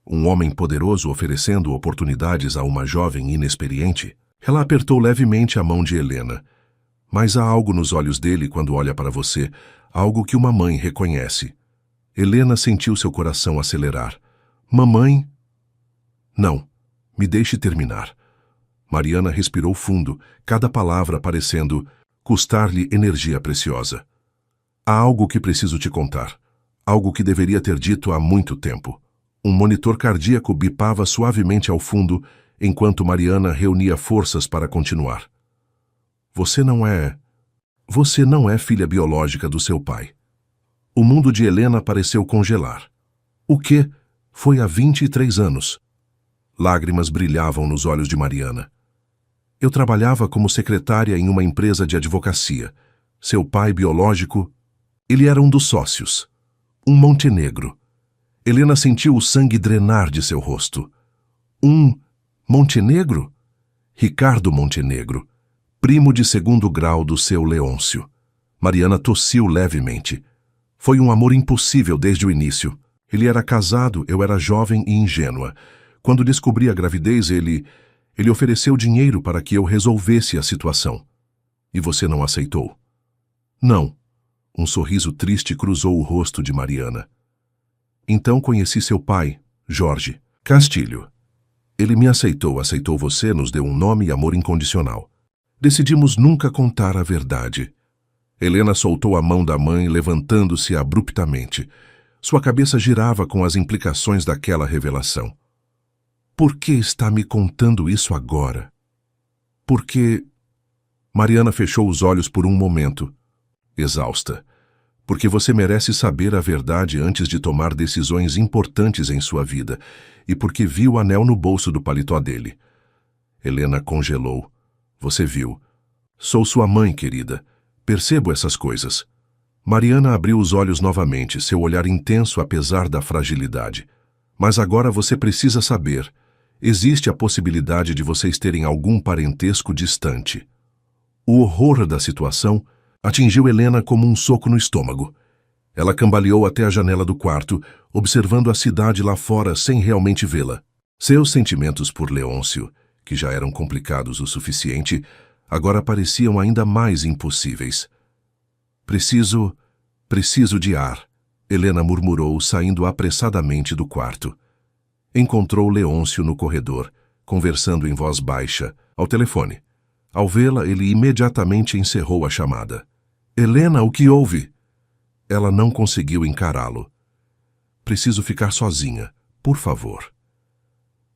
Um homem poderoso oferecendo oportunidades a uma jovem inexperiente? Ela apertou levemente a mão de Helena. Mas há algo nos olhos dele quando olha para você, algo que uma mãe reconhece. Helena sentiu seu coração acelerar. Mamãe? Não, me deixe terminar. Mariana respirou fundo, cada palavra parecendo custar-lhe energia preciosa. Há algo que preciso te contar. Algo que deveria ter dito há muito tempo. Um monitor cardíaco bipava suavemente ao fundo, enquanto Mariana reunia forças para continuar. Você não é filha biológica do seu pai. O mundo de Helena pareceu congelar. O quê? Foi há 23 anos. Lágrimas brilhavam nos olhos de Mariana. Eu trabalhava como secretária em uma empresa de advocacia. Seu pai biológico, ele era um dos sócios. Um Montenegro. Helena sentiu o sangue drenar de seu rosto. Um Montenegro? Ricardo Montenegro, primo de segundo grau do seu Leôncio. Mariana tossiu levemente. Foi um amor impossível desde o início. Ele era casado, eu era jovem e ingênua. Quando descobri a gravidez, ele ofereceu dinheiro para que eu resolvesse a situação. E você não aceitou? Não. Um sorriso triste cruzou o rosto de Mariana. Então conheci seu pai, Jorge Castilho. Ele me aceitou você, nos deu um nome e amor incondicional. Decidimos nunca contar a verdade. Helena soltou a mão da mãe, levantando-se abruptamente. Sua cabeça girava com as implicações daquela revelação. Por que está me contando isso agora? Porque... Mariana fechou os olhos por um momento, exausta. Porque você merece saber a verdade antes de tomar decisões importantes em sua vida, e porque viu o anel no bolso do paletó dele. Helena congelou. Você viu. Sou sua mãe, querida. Percebo essas coisas. Mariana abriu os olhos novamente, seu olhar intenso apesar da fragilidade. Mas agora você precisa saber. Existe a possibilidade de vocês terem algum parentesco distante. O horror da situação atingiu Helena como um soco no estômago. Ela cambaleou até a janela do quarto, observando a cidade lá fora sem realmente vê-la. Seus sentimentos por Leôncio, que já eram complicados o suficiente, agora pareciam ainda mais impossíveis. Preciso de ar, Helena murmurou, saindo apressadamente do quarto. Encontrou Leôncio no corredor, conversando em voz baixa, ao telefone. Ao vê-la, ele imediatamente encerrou a chamada. Helena, o que houve? Ela não conseguiu encará-lo. Preciso ficar sozinha, por favor.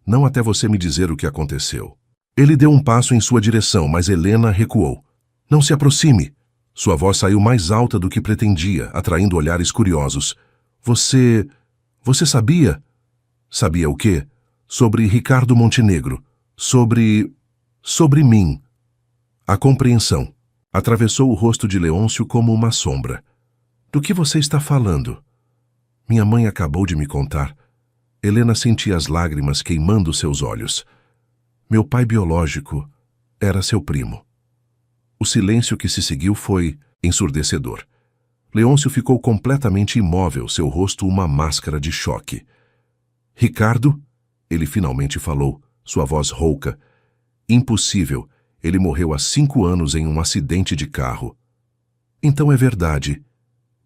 Não até você me dizer o que aconteceu. Ele deu um passo em sua direção, mas Helena recuou. Não se aproxime. Sua voz saiu mais alta do que pretendia, atraindo olhares curiosos. Você sabia? Sabia o quê? Sobre Ricardo Montenegro. Sobre mim. A compreensão atravessou o rosto de Leôncio como uma sombra. Do que você está falando? Minha mãe acabou de me contar. Helena sentia as lágrimas queimando seus olhos. Meu pai biológico era seu primo. O silêncio que se seguiu foi ensurdecedor. Leôncio ficou completamente imóvel, seu rosto uma máscara de choque. Ricardo? Ele finalmente falou, sua voz rouca. Impossível. Ele morreu há 5 anos em um acidente de carro. Então é verdade.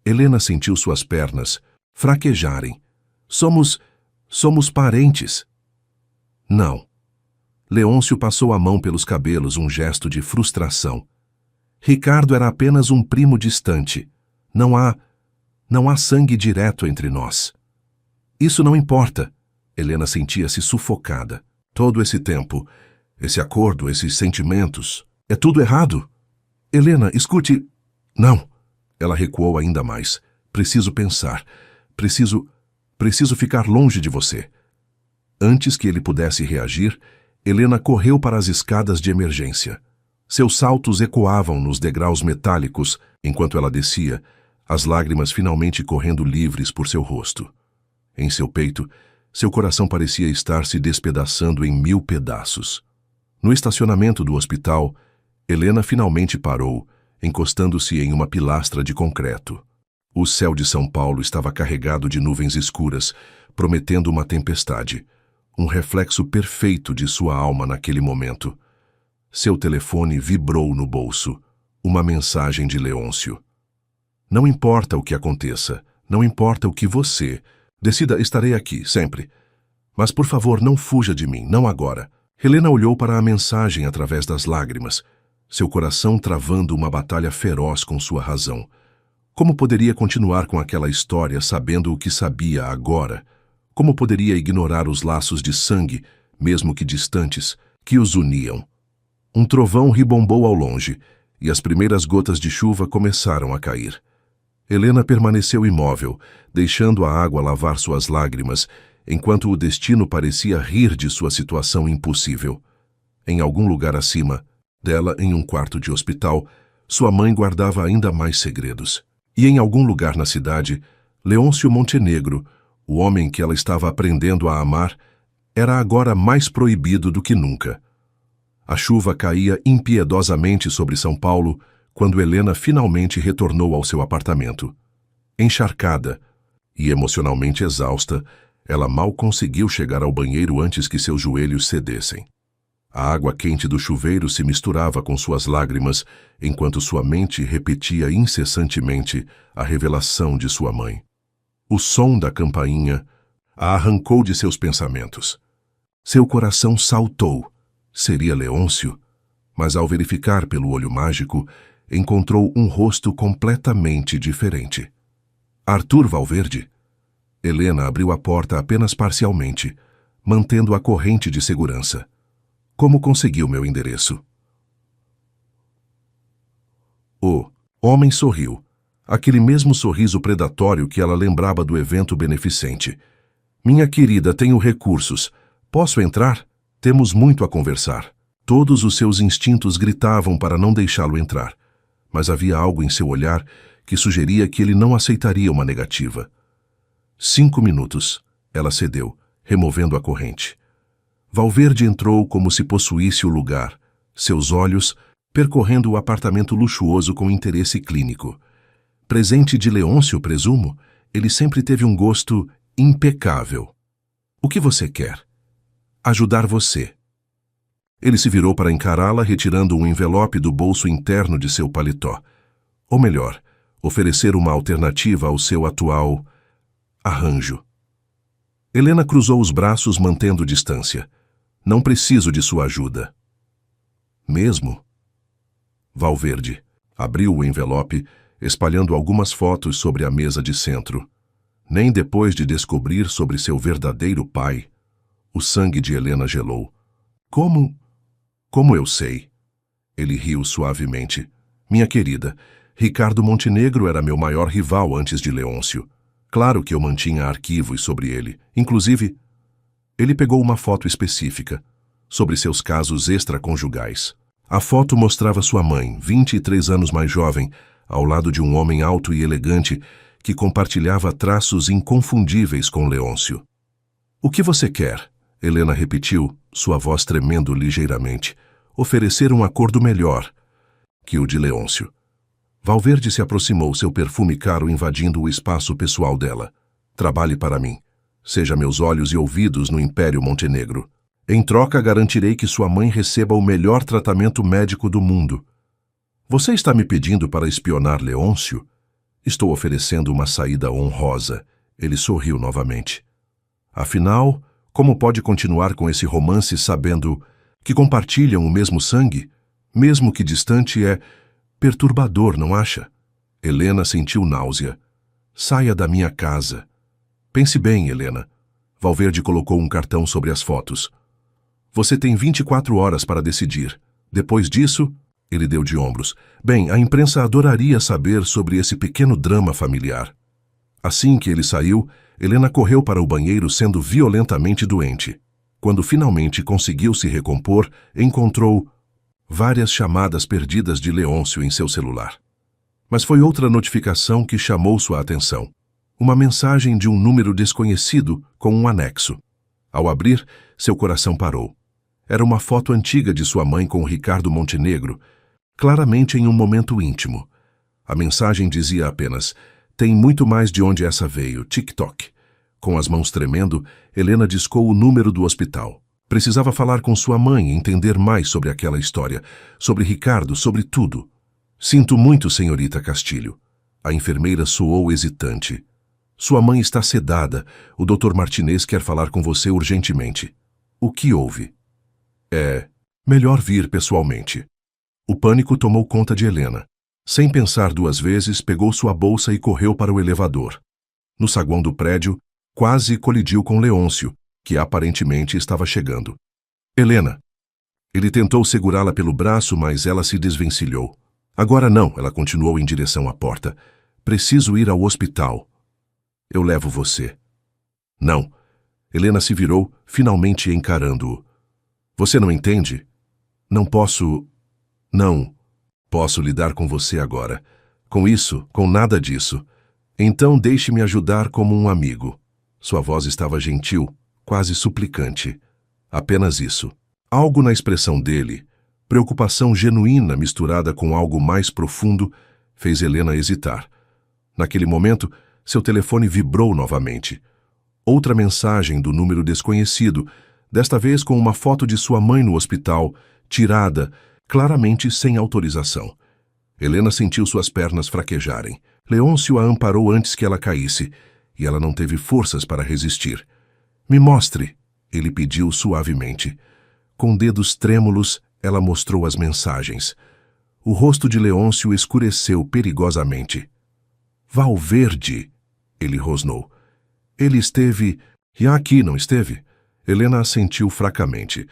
Helena sentiu suas pernas fraquejarem. Somos parentes. Não. Leôncio passou a mão pelos cabelos, um gesto de frustração. Ricardo era apenas um primo distante. Não há sangue direto entre nós. Isso não importa. Helena sentia-se sufocada. Todo esse tempo, esse acordo, esses sentimentos, é tudo errado. Helena, escute. Não. Ela recuou ainda mais. Preciso pensar. Preciso ficar longe de você. Antes que ele pudesse reagir, Helena correu para as escadas de emergência. Seus saltos ecoavam nos degraus metálicos enquanto ela descia, as lágrimas finalmente correndo livres por seu rosto. Em seu peito, seu coração parecia estar se despedaçando em 1000 pedaços. No estacionamento do hospital, Helena finalmente parou, encostando-se em uma pilastra de concreto. O céu de São Paulo estava carregado de nuvens escuras, prometendo uma tempestade, um reflexo perfeito de sua alma naquele momento. Seu telefone vibrou no bolso, uma mensagem de Leôncio. Não importa o que aconteça, não importa o que você decida, estarei aqui, sempre. Mas, por favor, não fuja de mim, não agora. Helena olhou para a mensagem através das lágrimas, seu coração travando uma batalha feroz com sua razão. Como poderia continuar com aquela história sabendo o que sabia agora? Como poderia ignorar os laços de sangue, mesmo que distantes, que os uniam? Um trovão ribombou ao longe, e as primeiras gotas de chuva começaram a cair. Helena permaneceu imóvel, deixando a água lavar suas lágrimas, enquanto o destino parecia rir de sua situação impossível. Em algum lugar acima dela, em um quarto de hospital, sua mãe guardava ainda mais segredos. E em algum lugar na cidade, Leôncio Montenegro, o homem que ela estava aprendendo a amar, era agora mais proibido do que nunca. A chuva caía impiedosamente sobre São Paulo quando Helena finalmente retornou ao seu apartamento. Encharcada e emocionalmente exausta, ela mal conseguiu chegar ao banheiro antes que seus joelhos cedessem. A água quente do chuveiro se misturava com suas lágrimas, enquanto sua mente repetia incessantemente a revelação de sua mãe. O som da campainha a arrancou de seus pensamentos. Seu coração saltou. Seria Leôncio? Mas ao verificar pelo olho mágico, encontrou um rosto completamente diferente. Arthur Valverde? Helena abriu a porta apenas parcialmente, mantendo a corrente de segurança. Como conseguiu meu endereço? O homem sorriu, aquele mesmo sorriso predatório que ela lembrava do evento beneficente. Minha querida, tenho recursos. Posso entrar? Temos muito a conversar. Todos os seus instintos gritavam para não deixá-lo entrar, mas havia algo em seu olhar que sugeria que ele não aceitaria uma negativa. 5 minutos. Ela cedeu, removendo a corrente. Valverde entrou como se possuísse o lugar, seus olhos percorrendo o apartamento luxuoso com interesse clínico. Presente de Leôncio, presumo, ele sempre teve um gosto impecável. O que você quer? Ajudar você. Ele se virou para encará-la, retirando um envelope do bolso interno de seu paletó. Ou melhor, oferecer uma alternativa ao seu atual Arranjo. Helena cruzou os braços mantendo distância. Não preciso de sua ajuda. Mesmo? Valverde abriu o envelope, espalhando algumas fotos sobre a mesa de centro. Nem depois de descobrir sobre seu verdadeiro pai, o sangue de Helena gelou. Como? Como eu sei? Ele riu suavemente. Minha querida, Ricardo Montenegro era meu maior rival antes de Leôncio. Claro que eu mantinha arquivos sobre ele. Inclusive, ele pegou uma foto específica sobre seus casos extraconjugais. A foto mostrava sua mãe, 23 anos mais jovem, ao lado de um homem alto e elegante que compartilhava traços inconfundíveis com Leôncio. O que você quer? Helena repetiu, sua voz tremendo ligeiramente. Oferecer um acordo melhor que o de Leôncio. Valverde se aproximou, seu perfume caro invadindo o espaço pessoal dela. Trabalhe para mim. Seja meus olhos e ouvidos no Império Montenegro. Em troca, garantirei que sua mãe receba o melhor tratamento médico do mundo. Você está me pedindo para espionar Leôncio? Estou oferecendo uma saída honrosa. Ele sorriu novamente. Afinal, como pode continuar com esse romance sabendo que compartilham o mesmo sangue? Mesmo que distante, é perturbador, não acha? Helena sentiu náusea. Saia da minha casa. Pense bem, Helena. Valverde colocou um cartão sobre as fotos. Você tem 24 horas para decidir. Depois disso, ele deu de ombros. Bem, a imprensa adoraria saber sobre esse pequeno drama familiar. Assim que ele saiu, Helena correu para o banheiro sendo violentamente doente. Quando finalmente conseguiu se recompor, encontrou várias chamadas perdidas de Leôncio em seu celular. Mas foi outra notificação que chamou sua atenção. Uma mensagem de um número desconhecido com um anexo. Ao abrir, seu coração parou. Era uma foto antiga de sua mãe com Ricardo Montenegro, claramente em um momento íntimo. A mensagem dizia apenas: tem muito mais de onde essa veio, TikTok. Com as mãos tremendo, Helena discou o número do hospital. Precisava falar com sua mãe e entender mais sobre aquela história, sobre Ricardo, sobre tudo. Sinto muito, senhorita Castilho. A enfermeira soou hesitante. Sua mãe está sedada. O Dr. Martinez quer falar com você urgentemente. O que houve? É melhor vir pessoalmente. O pânico tomou conta de Helena. Sem pensar duas vezes, pegou sua bolsa e correu para o elevador. No saguão do prédio, quase colidiu com Leôncio, que aparentemente estava chegando. Helena. Ele tentou segurá-la pelo braço, mas ela se desvencilhou. Agora não, ela continuou em direção à porta. Preciso ir ao hospital. Eu levo você. Não. Helena se virou, finalmente encarando-o. Você não entende? Não posso... Não. Posso lidar com você agora. Com isso, com nada disso. Então deixe-me ajudar como um amigo. Sua voz estava gentil, quase suplicante. Apenas isso. Algo na expressão dele, preocupação genuína misturada com algo mais profundo, fez Helena hesitar. Naquele momento, seu telefone vibrou novamente. Outra mensagem do número desconhecido, desta vez com uma foto de sua mãe no hospital, tirada, claramente sem autorização. Helena sentiu suas pernas fraquejarem. Leôncio a amparou antes que ela caísse, e ela não teve forças para resistir. Me mostre, ele pediu suavemente. Com dedos trêmulos, ela mostrou as mensagens. O rosto de Leôncio escureceu perigosamente. Valverde, ele rosnou. Ele esteve... E aqui, não esteve? Helena assentiu fracamente.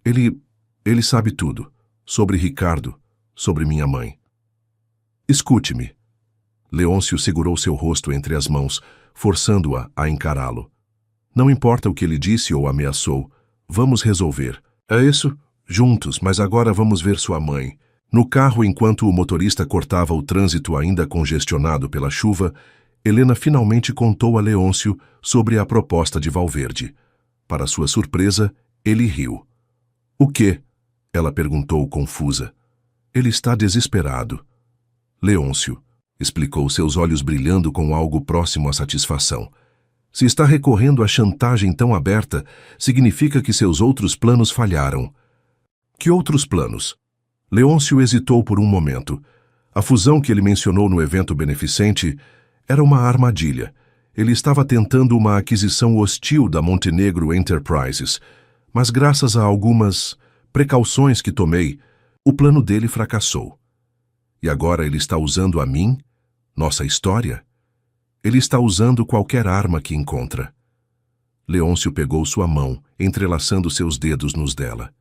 Ele sabe tudo. Sobre Ricardo, sobre minha mãe. Escute-me. Leôncio segurou seu rosto entre as mãos, forçando-a a encará-lo. Não importa o que ele disse ou ameaçou, vamos resolver. É isso? Juntos, mas agora vamos ver sua mãe. No carro, enquanto o motorista cortava o trânsito ainda congestionado pela chuva, Helena finalmente contou a Leôncio sobre a proposta de Valverde. Para sua surpresa, ele riu. O quê? Ela perguntou confusa. Ele está desesperado. Leôncio, explicou, seus olhos brilhando com algo próximo à satisfação. Se está recorrendo à chantagem tão aberta, significa que seus outros planos falharam. Que outros planos? Leôncio hesitou por um momento. A fusão que ele mencionou no evento beneficente era uma armadilha. Ele estava tentando uma aquisição hostil da Montenegro Enterprises, mas graças a algumas precauções que tomei, o plano dele fracassou. E agora ele está usando a mim, nossa história? Ele está usando qualquer arma que encontra. Leôncio pegou sua mão, entrelaçando seus dedos nos dela.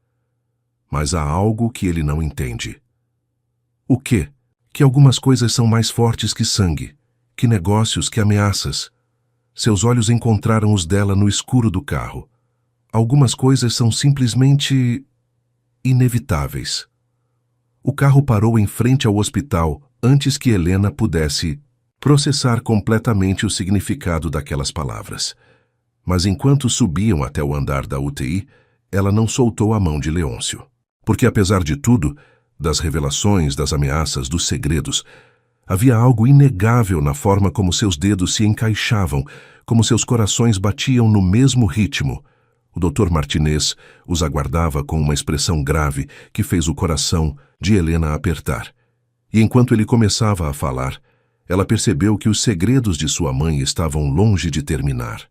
Mas há algo que ele não entende. O quê? Que algumas coisas são mais fortes que sangue, que negócios, que ameaças. Seus olhos encontraram os dela no escuro do carro. Algumas coisas são simplesmente inevitáveis. O carro parou em frente ao hospital antes que Helena pudesse processar completamente o significado daquelas palavras. Mas enquanto subiam até o andar da UTI, ela não soltou a mão de Leôncio. Porque apesar de tudo, das revelações, das ameaças, dos segredos, havia algo inegável na forma como seus dedos se encaixavam, como seus corações batiam no mesmo ritmo. O Dr. Martinez os aguardava com uma expressão grave que fez o coração de Helena apertar. E enquanto ele começava a falar, ela percebeu que os segredos de sua mãe estavam longe de terminar.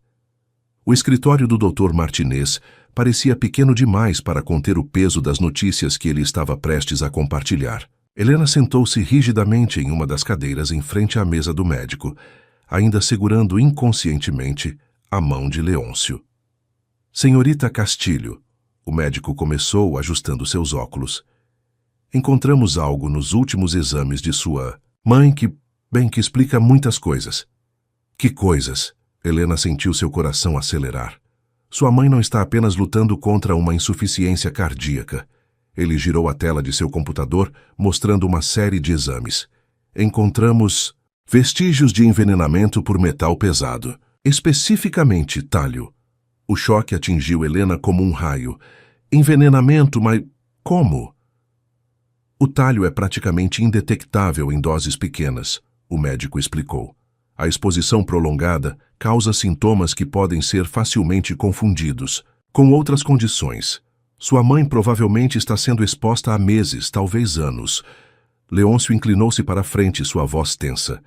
O escritório do Dr. Martinez parecia pequeno demais para conter o peso das notícias que ele estava prestes a compartilhar. Helena sentou-se rigidamente em uma das cadeiras em frente à mesa do médico, ainda segurando inconscientemente a mão de Leôncio. Senhorita Castilho, o médico começou ajustando seus óculos. Encontramos algo nos últimos exames de sua mãe que explica muitas coisas. Que coisas? Helena sentiu seu coração acelerar. Sua mãe não está apenas lutando contra uma insuficiência cardíaca. Ele girou a tela de seu computador, mostrando uma série de exames. Encontramos vestígios de envenenamento por metal pesado. Especificamente, talho. O choque atingiu Helena como um raio. Envenenamento, mas como? O talho é praticamente indetectável em doses pequenas, o médico explicou. A exposição prolongada causa sintomas que podem ser facilmente confundidos com outras condições. Sua mãe provavelmente está sendo exposta há meses, talvez anos. Leôncio inclinou-se para a frente, sua voz tensa.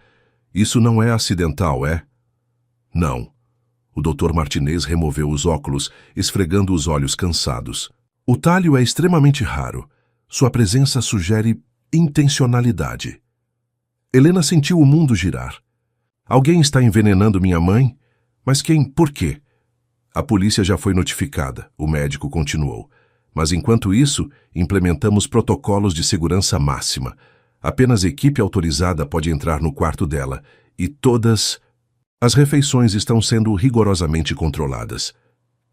Isso não é acidental, é? Não. O Dr. Martinez removeu os óculos, esfregando os olhos cansados. O talho é extremamente raro. Sua presença sugere intencionalidade. Helena sentiu o mundo girar. Alguém está envenenando minha mãe? Mas quem? Por quê? A polícia já foi notificada, o médico continuou. Mas enquanto isso, implementamos protocolos de segurança máxima. Apenas equipe autorizada pode entrar no quarto dela, e todas as refeições estão sendo rigorosamente controladas.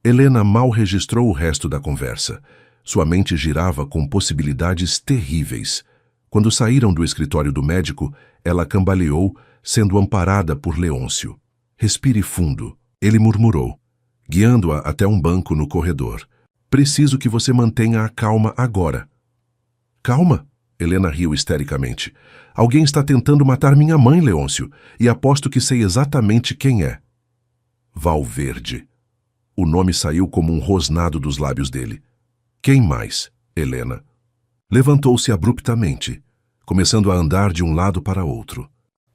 Helena mal registrou o resto da conversa. Sua mente girava com possibilidades terríveis. Quando saíram do escritório do médico, ela cambaleou, sendo amparada por Leôncio. Respire fundo, ele murmurou, guiando-a até um banco no corredor. Preciso que você mantenha a calma agora. Calma? Helena riu histericamente. Alguém está tentando matar minha mãe, Leôncio, e aposto que sei exatamente quem é. Valverde. O nome saiu como um rosnado dos lábios dele. Quem mais, Helena? Levantou-se abruptamente, começando a andar de um lado para outro.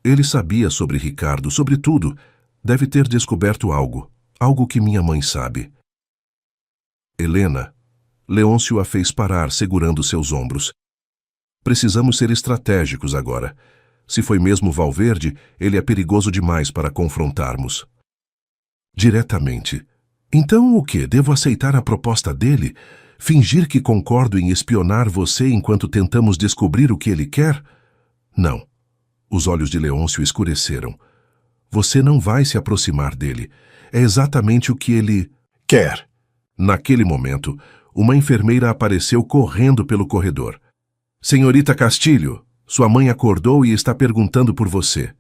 Ele sabia sobre Ricardo, sobre tudo. Deve ter descoberto algo, algo que minha mãe sabe. Helena. Leôncio a fez parar, segurando seus ombros. Precisamos ser estratégicos agora. Se foi mesmo Valverde, ele é perigoso demais para confrontarmos. Diretamente. Então o quê? Devo aceitar a proposta dele? Fingir que concordo em espionar você enquanto tentamos descobrir o que ele quer? Não. Os olhos de Leôncio escureceram. Você não vai se aproximar dele. É exatamente o que ele quer. Naquele momento, uma enfermeira apareceu correndo pelo corredor. Senhorita Castilho, sua mãe acordou e está perguntando por você.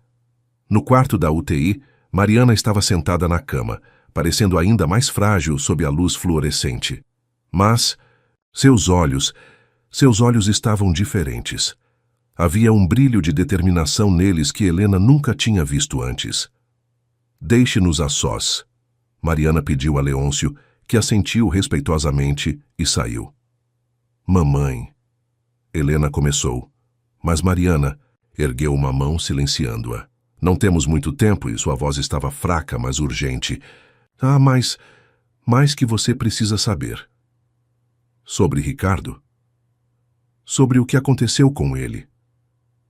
No quarto da UTI, Mariana estava sentada na cama, parecendo ainda mais frágil sob a luz fluorescente. Mas seus olhos estavam diferentes. Havia um brilho de determinação neles que Helena nunca tinha visto antes. Deixe-nos a sós. Mariana pediu a Leôncio, que assentiu respeitosamente e saiu. Mamãe. Helena começou, mas Mariana ergueu uma mão silenciando-a. Não temos muito tempo e sua voz estava fraca, mas urgente. Ah, mas... mais que você precisa saber. Sobre Ricardo? Sobre o que aconteceu com ele.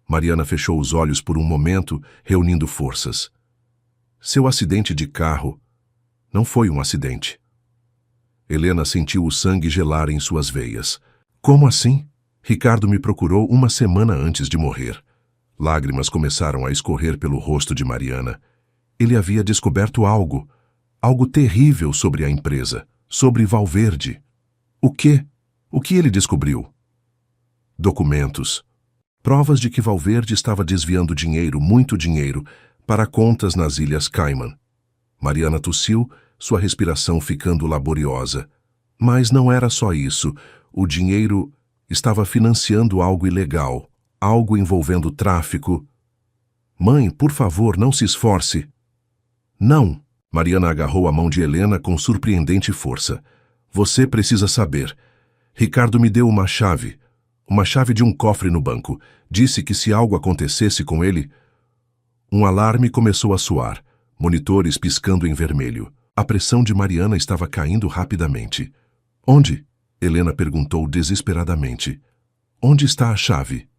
Mariana fechou os olhos por um momento, reunindo forças. Seu acidente de carro não foi um acidente. Helena sentiu o sangue gelar em suas veias. Como assim? Ricardo me procurou uma semana antes de morrer. Lágrimas começaram a escorrer pelo rosto de Mariana. Ele havia descoberto algo terrível sobre a empresa, sobre Valverde. O quê? O que ele descobriu? Documentos. Provas de que Valverde estava desviando dinheiro, muito dinheiro, para contas nas Ilhas Cayman. Mariana tossiu, sua respiração ficando laboriosa. Mas não era só isso. O dinheiro estava financiando algo ilegal, algo envolvendo tráfico. Mãe, por favor, não se esforce. Não. Mariana agarrou a mão de Helena com surpreendente força. Você precisa saber. Ricardo me deu uma chave de um cofre no banco. Disse que se algo acontecesse com ele... Um alarme começou a soar, monitores piscando em vermelho. A pressão de Mariana estava caindo rapidamente. Onde? Helena perguntou desesperadamente. Onde está a chave?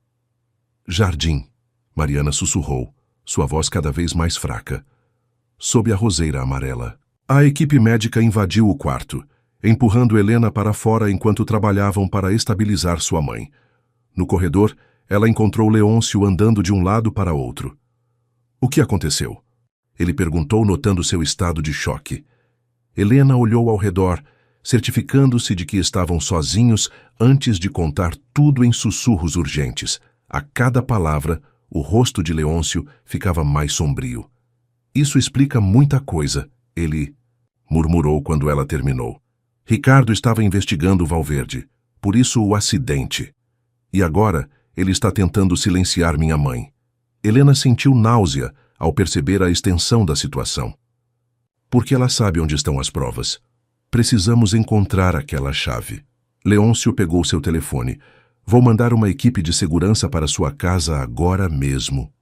Jardim. Mariana sussurrou, sua voz cada vez mais fraca. Sob a roseira amarela. A equipe médica invadiu o quarto, empurrando Helena para fora enquanto trabalhavam para estabilizar sua mãe. No corredor, ela encontrou Leôncio andando de um lado para outro. O que aconteceu? Ele perguntou, notando seu estado de choque. Helena olhou ao redor, certificando-se de que estavam sozinhos antes de contar tudo em sussurros urgentes. A cada palavra, o rosto de Leôncio ficava mais sombrio. Isso explica muita coisa, ele murmurou quando ela terminou. Ricardo estava investigando Valverde, por isso o acidente. E agora ele está tentando silenciar minha mãe. Helena sentiu náusea ao perceber a extensão da situação. Porque ela sabe onde estão as provas. Precisamos encontrar aquela chave. Leôncio pegou seu telefone. Vou mandar uma equipe de segurança para sua casa agora mesmo.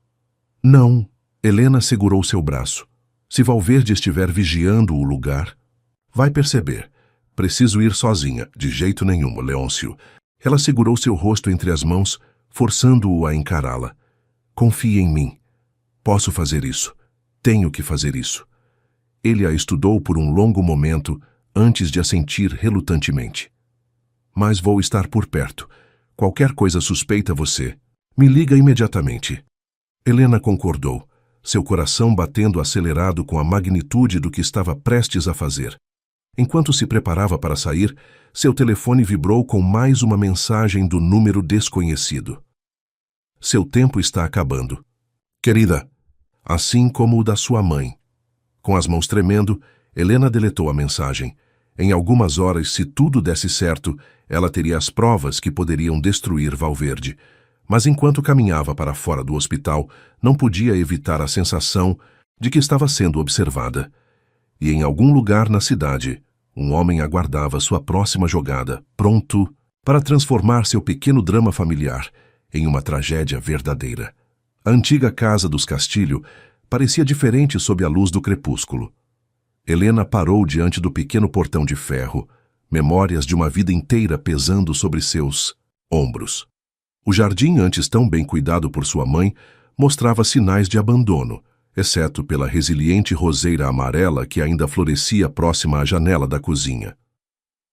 Não. Helena segurou seu braço. Se Valverde estiver vigiando o lugar, vai perceber. Preciso ir sozinha, de jeito nenhum, Leôncio. Ela segurou seu rosto entre as mãos, forçando-o a encará-la. Confie em mim. Posso fazer isso. Tenho que fazer isso. Ele a estudou por um longo momento antes de assentir relutantemente. Mas vou estar por perto. Qualquer coisa suspeita você. Me liga imediatamente. Helena concordou, seu coração batendo acelerado com a magnitude do que estava prestes a fazer. Enquanto se preparava para sair, seu telefone vibrou com mais uma mensagem do número desconhecido. Seu tempo está acabando. Querida, assim como o da sua mãe. Com as mãos tremendo, Helena deletou a mensagem. Em algumas horas, se tudo desse certo, ela teria as provas que poderiam destruir Valverde. Mas enquanto caminhava para fora do hospital, não podia evitar a sensação de que estava sendo observada. E em algum lugar na cidade, um homem aguardava sua próxima jogada, pronto para transformar seu pequeno drama familiar em uma tragédia verdadeira. A antiga casa dos Castilho parecia diferente sob a luz do crepúsculo. Helena parou diante do pequeno portão de ferro, memórias de uma vida inteira pesando sobre seus ombros. O jardim, antes tão bem cuidado por sua mãe, mostrava sinais de abandono, exceto pela resiliente roseira amarela que ainda florescia próxima à janela da cozinha.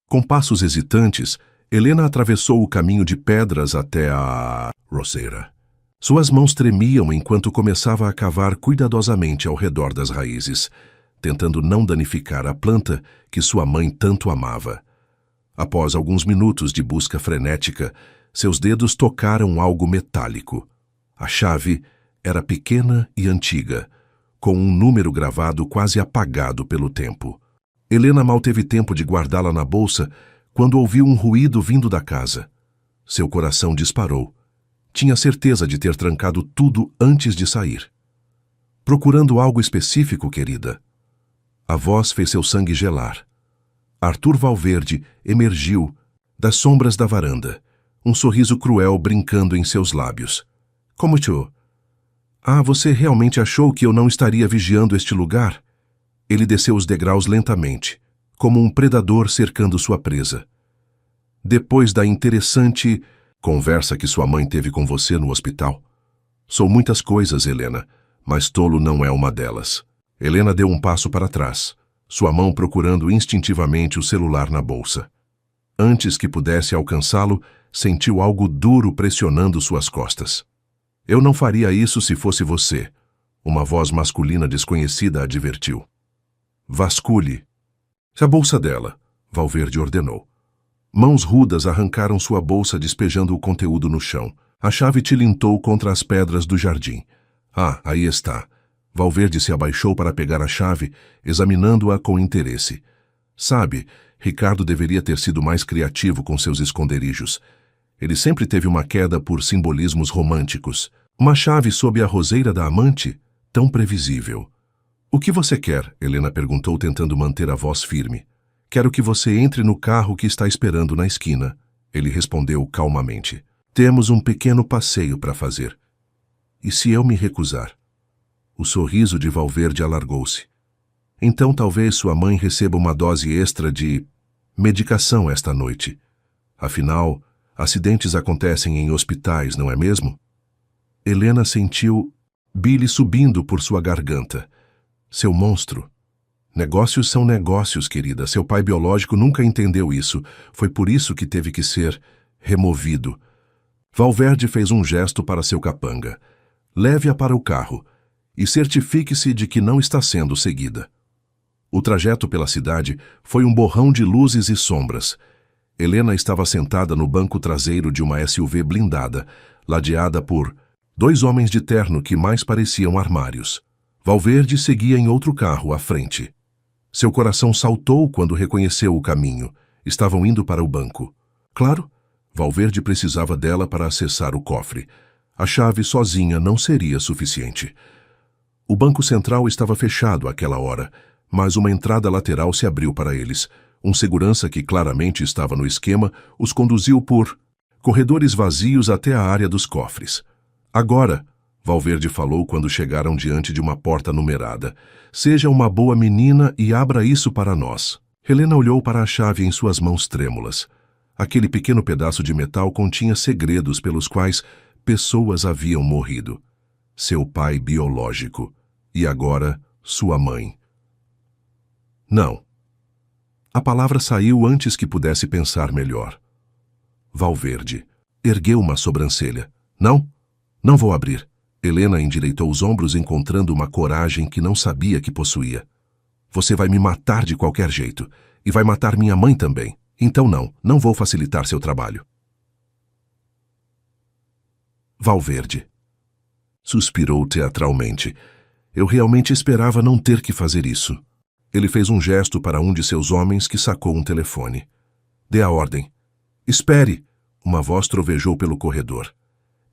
Com passos hesitantes, Helena atravessou o caminho de pedras até a roseira. Suas mãos tremiam enquanto começava a cavar cuidadosamente ao redor das raízes, tentando não danificar a planta que sua mãe tanto amava. Após alguns minutos de busca frenética, seus dedos tocaram algo metálico. A chave era pequena e antiga, com um número gravado quase apagado pelo tempo. Helena mal teve tempo de guardá-la na bolsa quando ouviu um ruído vindo da casa. Seu coração disparou. Tinha certeza de ter trancado tudo antes de sair. Procurando algo específico, querida? A voz fez seu sangue gelar. Arthur Valverde emergiu das sombras da varanda, um sorriso cruel brincando em seus lábios. Como tu? Ah, você realmente achou que eu não estaria vigiando este lugar? Ele desceu os degraus lentamente, como um predador cercando sua presa. Depois da interessante conversa que sua mãe teve com você no hospital. Sou muitas coisas, Helena, mas tolo não é uma delas. Helena deu um passo para trás, sua mão procurando instintivamente o celular na bolsa. Antes que pudesse alcançá-lo, sentiu algo duro pressionando suas costas. Eu não faria isso se fosse você, uma voz masculina desconhecida advertiu. Vasculhe. A bolsa dela, Valverde ordenou. Mãos rudas arrancaram sua bolsa despejando o conteúdo no chão. A chave tilintou contra as pedras do jardim. Ah, aí está. Valverde se abaixou para pegar a chave, examinando-a com interesse. Sabe, Ricardo deveria ter sido mais criativo com seus esconderijos. Ele sempre teve uma queda por simbolismos românticos. Uma chave sob a roseira da amante? Tão previsível. O que você quer? Helena perguntou, tentando manter a voz firme. Quero que você entre no carro que está esperando na esquina. Ele respondeu calmamente. Temos um pequeno passeio para fazer. E se eu me recusar? O sorriso de Valverde alargou-se. Então talvez sua mãe receba uma dose extra de medicação esta noite. Afinal, acidentes acontecem em hospitais, não é mesmo? Helena sentiu bile subindo por sua garganta. Seu monstro. Negócios são negócios, querida. Seu pai biológico nunca entendeu isso. Foi por isso que teve que ser removido. Valverde fez um gesto para seu capanga. Leve-a para o carro e certifique-se de que não está sendo seguida. O trajeto pela cidade foi um borrão de luzes e sombras. Helena estava sentada no banco traseiro de uma SUV blindada, ladeada por 2 homens de terno que mais pareciam armários. Valverde seguia em outro carro à frente. Seu coração saltou quando reconheceu o caminho. Estavam indo para o banco. Claro, Valverde precisava dela para acessar o cofre. A chave sozinha não seria suficiente. O banco central estava fechado àquela hora, mas uma entrada lateral se abriu para eles. Um segurança que claramente estava no esquema os conduziu por corredores vazios até a área dos cofres. Agora, Valverde falou quando chegaram diante de uma porta numerada. Seja uma boa menina e abra isso para nós. Helena olhou para a chave em suas mãos trêmulas. Aquele pequeno pedaço de metal continha segredos pelos quais pessoas haviam morrido. Seu pai biológico. E agora, sua mãe. Não. A palavra saiu antes que pudesse pensar melhor. Valverde ergueu uma sobrancelha. Não, não vou abrir. Helena endireitou os ombros, encontrando uma coragem que não sabia que possuía. Você vai me matar de qualquer jeito. E vai matar minha mãe também. Então não vou facilitar seu trabalho. Valverde suspirou teatralmente. Eu realmente esperava não ter que fazer isso. Ele fez um gesto para um de seus homens que sacou um telefone. Dê a ordem. Espere! Uma voz trovejou pelo corredor.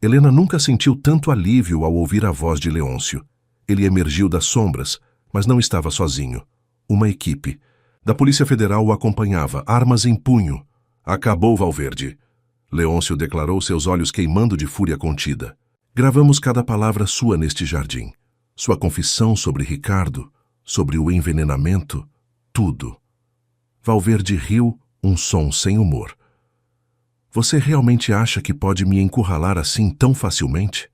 Helena nunca sentiu tanto alívio ao ouvir a voz de Leôncio. Ele emergiu das sombras, mas não estava sozinho. Uma equipe da Polícia Federal o acompanhava, armas em punho. Acabou, Valverde. Leôncio declarou, seus olhos queimando de fúria contida. Gravamos cada palavra sua neste jardim. Sua confissão sobre Ricardo, sobre o envenenamento, tudo. Valverde riu, um som sem humor. Você realmente acha que pode me encurralar assim tão facilmente?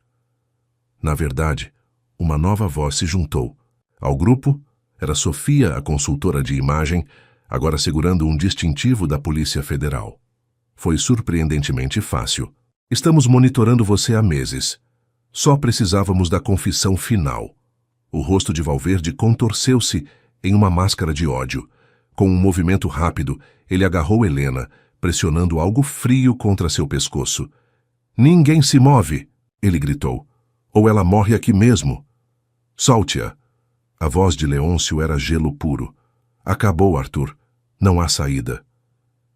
Na verdade, uma nova voz se juntou. Ao grupo, era Sofia, a consultora de imagem, agora segurando um distintivo da Polícia Federal. Foi surpreendentemente fácil. Estamos monitorando você há meses. Só precisávamos da confissão final. O rosto de Valverde contorceu-se em uma máscara de ódio. Com um movimento rápido, ele agarrou Helena, pressionando algo frio contra seu pescoço. Ninguém se move, ele gritou. Ou ela morre aqui mesmo. Solte-a. A voz de Leôncio era gelo puro. Acabou, Arthur. Não há saída.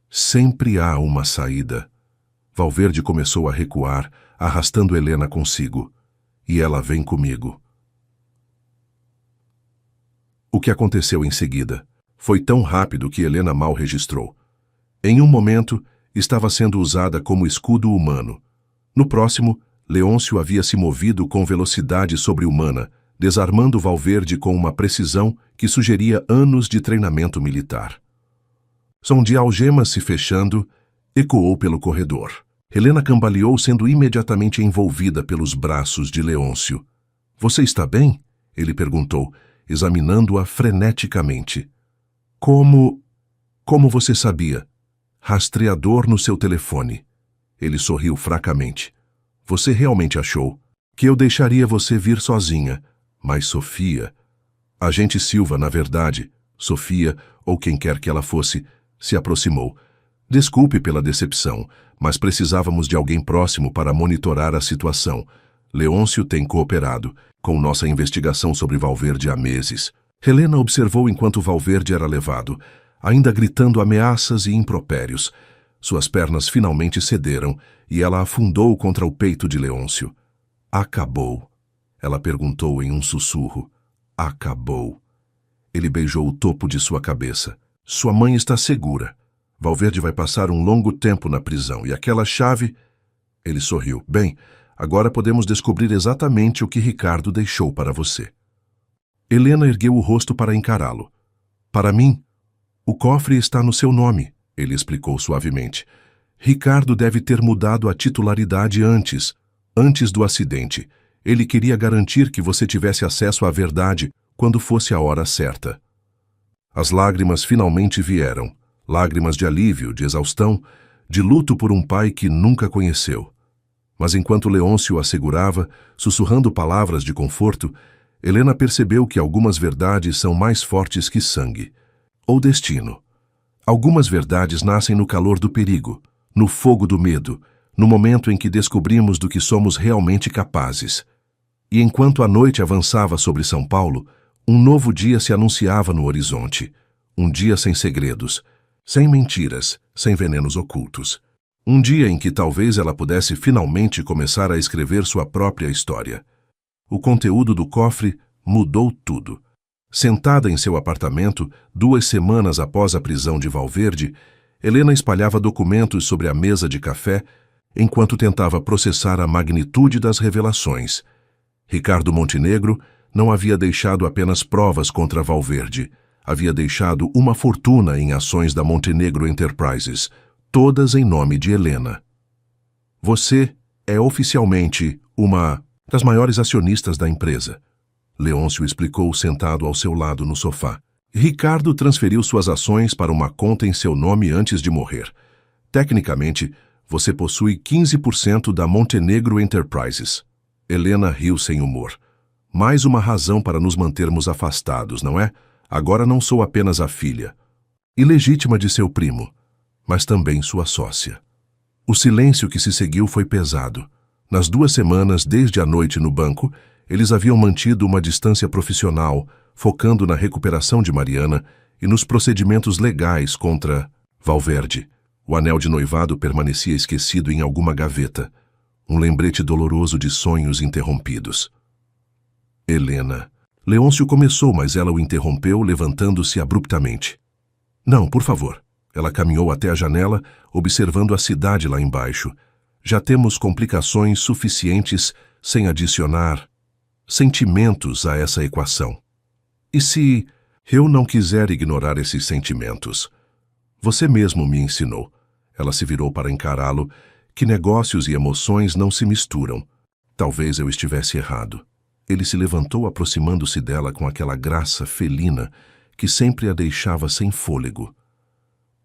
Sempre há uma saída. Valverde começou a recuar, arrastando Helena consigo. E ela vem comigo. O que aconteceu em seguida foi tão rápido que Helena mal registrou. Em um momento, estava sendo usada como escudo humano. No próximo, Leôncio havia se movido com velocidade sobre-humana, desarmando Valverde com uma precisão que sugeria anos de treinamento militar. Som de algemas se fechando ecoou pelo corredor. Helena cambaleou, sendo imediatamente envolvida pelos braços de Leôncio. — Você está bem? Ele perguntou, examinando-a freneticamente. — Como você sabia? Rastreador no seu telefone. Ele sorriu fracamente. — Você realmente achou que eu deixaria você vir sozinha? Mas Sofia... Agente Silva, na verdade, Sofia, ou quem quer que ela fosse, se aproximou. — Desculpe pela decepção, mas precisávamos de alguém próximo para monitorar a situação. Leôncio tem cooperado com nossa investigação sobre Valverde há meses. Helena observou enquanto Valverde era levado, ainda gritando ameaças e impropérios. Suas pernas finalmente cederam e ela afundou contra o peito de Leôncio. — Acabou? Ela perguntou em um sussurro. — Acabou. Ele beijou o topo de sua cabeça. — Sua mãe está segura. Valverde vai passar um longo tempo na prisão e aquela chave... Ele sorriu. — Bem, agora podemos descobrir exatamente o que Ricardo deixou para você. Helena ergueu o rosto para encará-lo. — Para mim, o cofre está no seu nome, ele explicou suavemente. Ricardo deve ter mudado a titularidade antes do acidente. Ele queria garantir que você tivesse acesso à verdade quando fosse a hora certa. As lágrimas finalmente vieram. Lágrimas de alívio, de exaustão, de luto por um pai que nunca conheceu. Mas enquanto Leôncio a segurava, sussurrando palavras de conforto, Helena percebeu que algumas verdades são mais fortes que sangue. Ou destino. Algumas verdades nascem no calor do perigo, no fogo do medo, no momento em que descobrimos do que somos realmente capazes. E enquanto a noite avançava sobre São Paulo, um novo dia se anunciava no horizonte. Um dia sem segredos, sem mentiras, sem venenos ocultos. Um dia em que talvez ela pudesse finalmente começar a escrever sua própria história. O conteúdo do cofre mudou tudo. Sentada em seu apartamento, 2 semanas após a prisão de Valverde, Helena espalhava documentos sobre a mesa de café enquanto tentava processar a magnitude das revelações. Ricardo Montenegro não havia deixado apenas provas contra Valverde, havia deixado uma fortuna em ações da Montenegro Enterprises, todas em nome de Helena. Você é oficialmente uma das maiores acionistas da empresa, Leôncio explicou sentado ao seu lado no sofá. Ricardo transferiu suas ações para uma conta em seu nome antes de morrer. Tecnicamente, você possui 15% da Montenegro Enterprises. Helena riu sem humor. Mais uma razão para nos mantermos afastados, não é? Agora não sou apenas a filha, ilegítima de seu primo, mas também sua sócia. O silêncio que se seguiu foi pesado. Nas 2 semanas, desde a noite no banco, eles haviam mantido uma distância profissional, focando na recuperação de Mariana e nos procedimentos legais contra Valverde. O anel de noivado permanecia esquecido em alguma gaveta, um lembrete doloroso de sonhos interrompidos. Helena. Leôncio começou, mas ela o interrompeu, levantando-se abruptamente. Não, por favor. Ela caminhou até a janela, observando a cidade lá embaixo. Já temos complicações suficientes sem adicionar sentimentos a essa equação. E se eu não quiser ignorar esses sentimentos? Você mesmo me ensinou. Ela se virou para encará-lo, que negócios e emoções não se misturam. Talvez eu estivesse errado. Ele se levantou, aproximando-se dela com aquela graça felina que sempre a deixava sem fôlego.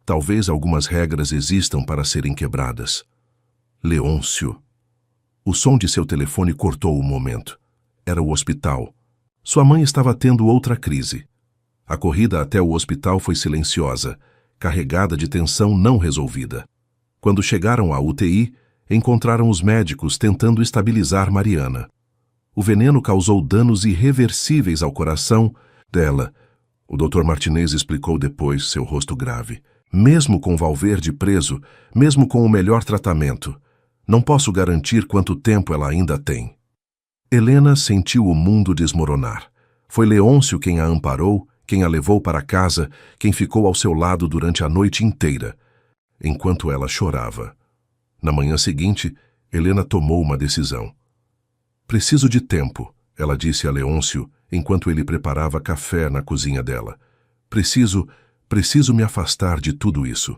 Talvez algumas regras existam para serem quebradas. Leôncio. O som de seu telefone cortou o momento. Era o hospital. Sua mãe estava tendo outra crise. A corrida até o hospital foi silenciosa, carregada de tensão não resolvida. Quando chegaram à UTI, encontraram os médicos tentando estabilizar Mariana. O veneno causou danos irreversíveis ao coração dela. O Dr. Martinez explicou depois, seu rosto grave. Mesmo com Valverde preso, mesmo com o melhor tratamento, não posso garantir quanto tempo ela ainda tem. Helena sentiu o mundo desmoronar. Foi Leôncio quem a amparou, quem a levou para casa, quem ficou ao seu lado durante a noite inteira, enquanto ela chorava. Na manhã seguinte, Helena tomou uma decisão. Preciso de tempo, ela disse a Leôncio enquanto ele preparava café na cozinha dela. Preciso me afastar de tudo isso.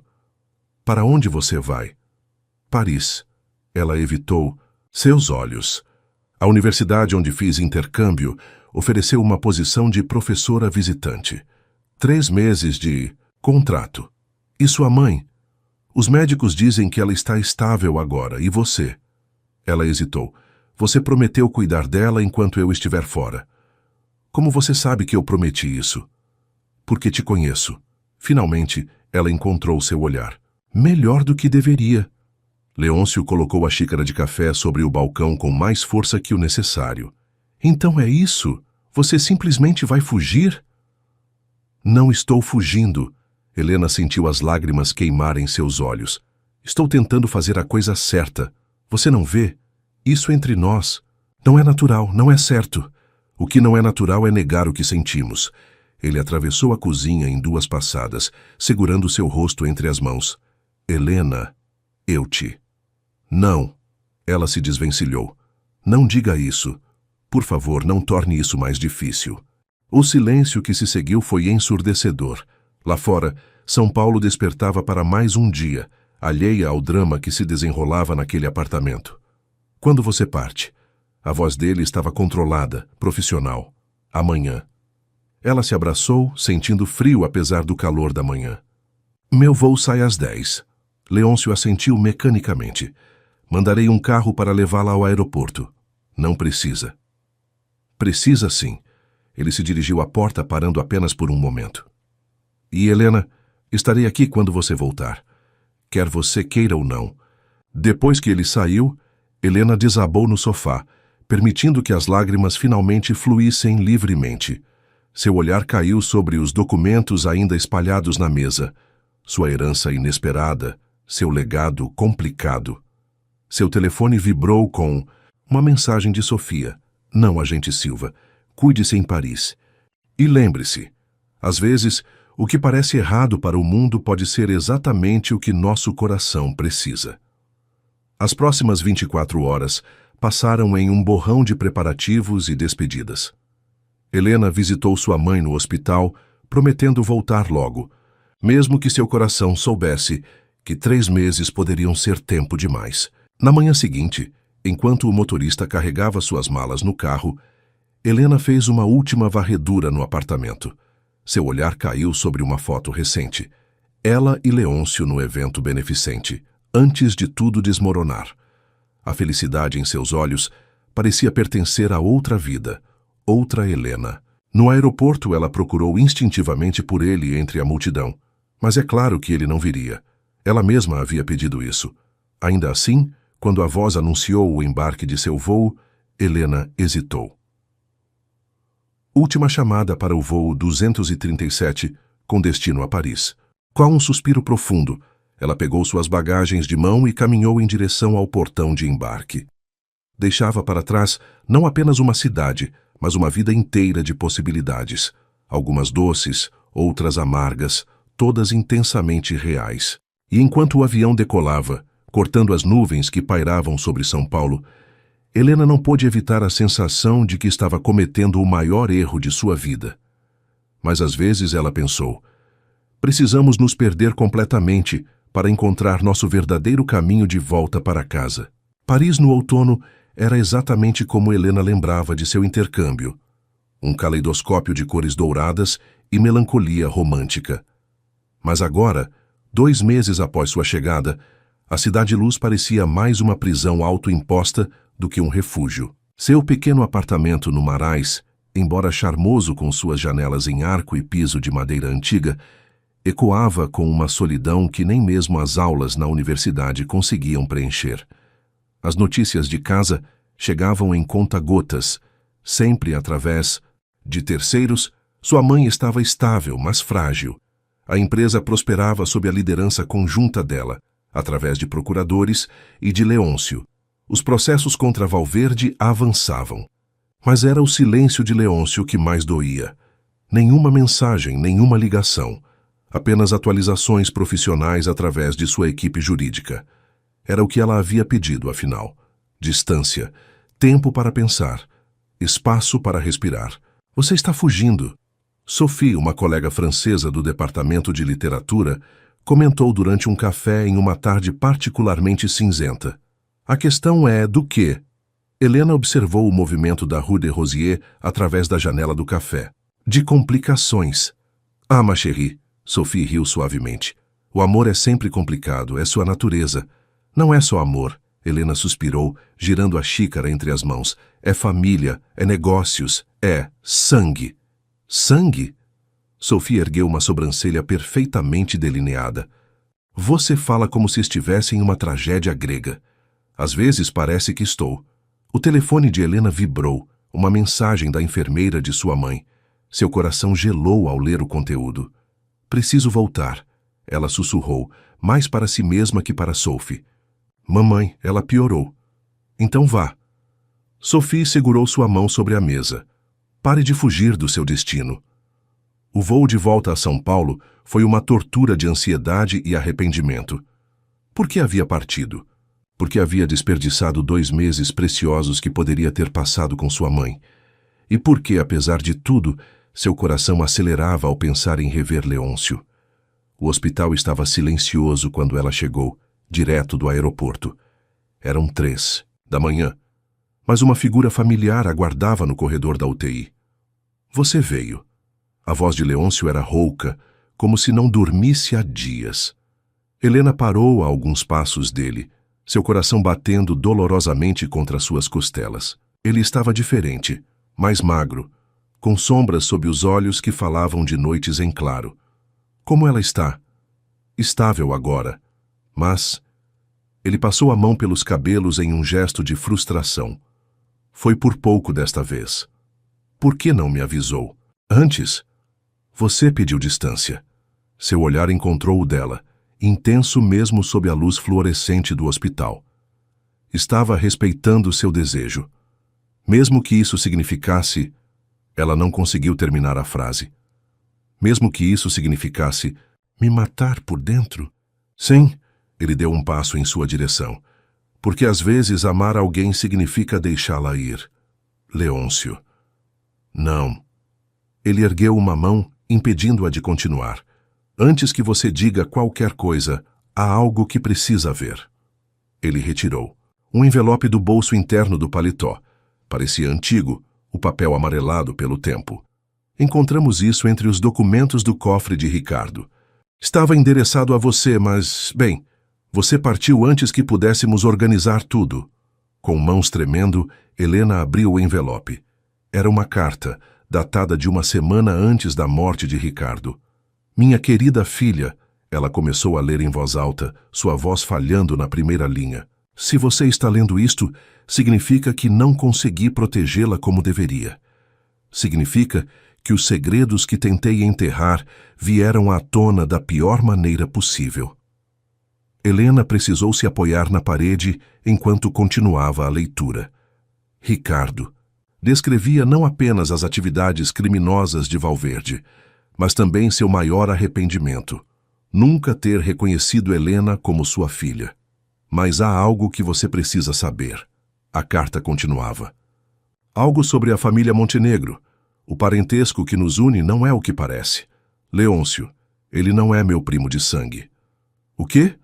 Para onde você vai? Paris. Ela evitou seus olhos. A universidade onde fiz intercâmbio ofereceu uma posição de professora visitante. 3 meses de contrato. E sua mãe? Os médicos dizem que ela está estável agora. E você? Ela hesitou. Você prometeu cuidar dela enquanto eu estiver fora. Como você sabe que eu prometi isso? Porque te conheço. Finalmente, ela encontrou seu olhar. Melhor do que deveria. Leôncio colocou a xícara de café sobre o balcão com mais força que o necessário. Então é isso? Você simplesmente vai fugir? Não estou fugindo. Helena sentiu as lágrimas queimarem seus olhos. Estou tentando fazer a coisa certa. Você não vê? Isso entre nós. Não é natural, não é certo. O que não é natural é negar o que sentimos. Ele atravessou a cozinha em 2 passadas, segurando seu rosto entre as mãos. Helena, eu te... Não. Ela se desvencilhou. Não diga isso. Por favor, não torne isso mais difícil. O silêncio que se seguiu foi ensurdecedor. Lá fora, São Paulo despertava para mais um dia, alheia ao drama que se desenrolava naquele apartamento. Quando você parte? A voz dele estava controlada, profissional. Amanhã. Ela se abraçou, sentindo frio apesar do calor da manhã. Meu voo sai às 10. Leôncio assentiu mecanicamente. Mandarei um carro para levá-la ao aeroporto. Não precisa. Precisa sim. Ele se dirigiu à porta, parando apenas por um momento. E Helena, estarei aqui quando você voltar. Quer você queira ou não. Depois que ele saiu, Helena desabou no sofá, permitindo que as lágrimas finalmente fluíssem livremente. Seu olhar caiu sobre os documentos ainda espalhados na mesa. Sua herança inesperada, seu legado complicado. Seu telefone vibrou com uma mensagem de Sofia. Não, agente Silva. Cuide-se em Paris. E lembre-se, às vezes, o que parece errado para o mundo pode ser exatamente o que nosso coração precisa. As próximas 24 horas passaram em um borrão de preparativos e despedidas. Helena visitou sua mãe no hospital, prometendo voltar logo, mesmo que seu coração soubesse que 3 meses poderiam ser tempo demais. Na manhã seguinte, enquanto o motorista carregava suas malas no carro, Helena fez uma última varredura no apartamento. Seu olhar caiu sobre uma foto recente. Ela e Leôncio no evento beneficente, antes de tudo desmoronar. A felicidade em seus olhos parecia pertencer a outra vida, outra Helena. No aeroporto, ela procurou instintivamente por ele entre a multidão. Mas é claro que ele não viria. Ela mesma havia pedido isso. Ainda assim, quando a voz anunciou o embarque de seu voo, Helena hesitou. Última chamada para o voo 237, com destino a Paris. Com um suspiro profundo, ela pegou suas bagagens de mão e caminhou em direção ao portão de embarque. Deixava para trás não apenas uma cidade, mas uma vida inteira de possibilidades. Algumas doces, outras amargas, todas intensamente reais. E enquanto o avião decolava, cortando as nuvens que pairavam sobre São Paulo, Helena não pôde evitar a sensação de que estava cometendo o maior erro de sua vida. Mas às vezes ela pensou, precisamos nos perder completamente para encontrar nosso verdadeiro caminho de volta para casa. Paris no outono era exatamente como Helena lembrava de seu intercâmbio. Um caleidoscópio de cores douradas e melancolia romântica. Mas agora, 2 meses após sua chegada, a Cidade Luz parecia mais uma prisão autoimposta do que um refúgio. Seu pequeno apartamento no Marais, embora charmoso com suas janelas em arco e piso de madeira antiga, ecoava com uma solidão que nem mesmo as aulas na universidade conseguiam preencher. As notícias de casa chegavam em conta-gotas, sempre através de terceiros. Sua mãe estava estável, mas frágil. A empresa prosperava sob a liderança conjunta dela, através de procuradores e de Leôncio. Os processos contra Valverde avançavam. Mas era o silêncio de Leôncio que mais doía. Nenhuma mensagem, nenhuma ligação. Apenas atualizações profissionais através de sua equipe jurídica. Era o que ela havia pedido, afinal. Distância. Tempo para pensar. Espaço para respirar. Você está fugindo. Sophie, uma colega francesa do departamento de literatura, comentou durante um café em uma tarde particularmente cinzenta. A questão é do quê? Helena observou o movimento da Rue de Rosiers através da janela do café. De complicações. Ah, ma chérie, Sophie riu suavemente. O amor é sempre complicado, é sua natureza. Não é só amor, Helena suspirou, girando a xícara entre as mãos. É família, é negócios, é sangue. Sangue? Sophie ergueu uma sobrancelha perfeitamente delineada. Você fala como se estivesse em uma tragédia grega. Às vezes parece que estou. O telefone de Helena vibrou, uma mensagem da enfermeira de sua mãe. Seu coração gelou ao ler o conteúdo. Preciso voltar, ela sussurrou, mais para si mesma que para Sophie. Mamãe, ela piorou. Então vá. Sophie segurou sua mão sobre a mesa. Pare de fugir do seu destino. O voo de volta a São Paulo foi uma tortura de ansiedade e arrependimento. Por que havia partido? Porque havia desperdiçado 2 meses preciosos que poderia ter passado com sua mãe. E porque, apesar de tudo, seu coração acelerava ao pensar em rever Leôncio. O hospital estava silencioso quando ela chegou, direto do aeroporto. Eram 3 da manhã, mas uma figura familiar aguardava no corredor da UTI. Você veio. A voz de Leôncio era rouca, como se não dormisse há dias. Helena parou a alguns passos dele, seu coração batendo dolorosamente contra suas costelas. Ele estava diferente, mais magro, com sombras sob os olhos que falavam de noites em claro. Como ela está? Estável agora, mas... Ele passou a mão pelos cabelos em um gesto de frustração. Foi por pouco desta vez. Por que não me avisou? Antes, você pediu distância. Seu olhar encontrou o dela, intenso mesmo sob a luz fluorescente do hospital. Estava respeitando seu desejo. Mesmo que isso significasse... Ela não conseguiu terminar a frase. Mesmo que isso significasse me matar por dentro? Sim, ele deu um passo em sua direção. Porque às vezes amar alguém significa deixá-la ir. Leôncio. Não. Ele ergueu uma mão, impedindo-a de continuar. Antes que você diga qualquer coisa, há algo que precisa ver. Ele retirou. Um envelope do bolso interno do paletó. Parecia antigo, o papel amarelado pelo tempo. Encontramos isso entre os documentos do cofre de Ricardo. Estava endereçado a você, mas, bem, você partiu antes que pudéssemos organizar tudo. Com mãos tremendo, Helena abriu o envelope. Era uma carta, datada de uma semana antes da morte de Ricardo. Minha querida filha, ela começou a ler em voz alta, sua voz falhando na primeira linha. Se você está lendo isto, significa que não consegui protegê-la como deveria. Significa que os segredos que tentei enterrar vieram à tona da pior maneira possível. Helena precisou se apoiar na parede enquanto continuava a leitura. Ricardo descrevia não apenas as atividades criminosas de Valverde, mas também seu maior arrependimento, nunca ter reconhecido Helena como sua filha. Mas há algo que você precisa saber. A carta continuava. Algo sobre a família Montenegro. O parentesco que nos une não é o que parece. Leôncio, ele não é meu primo de sangue. O quê?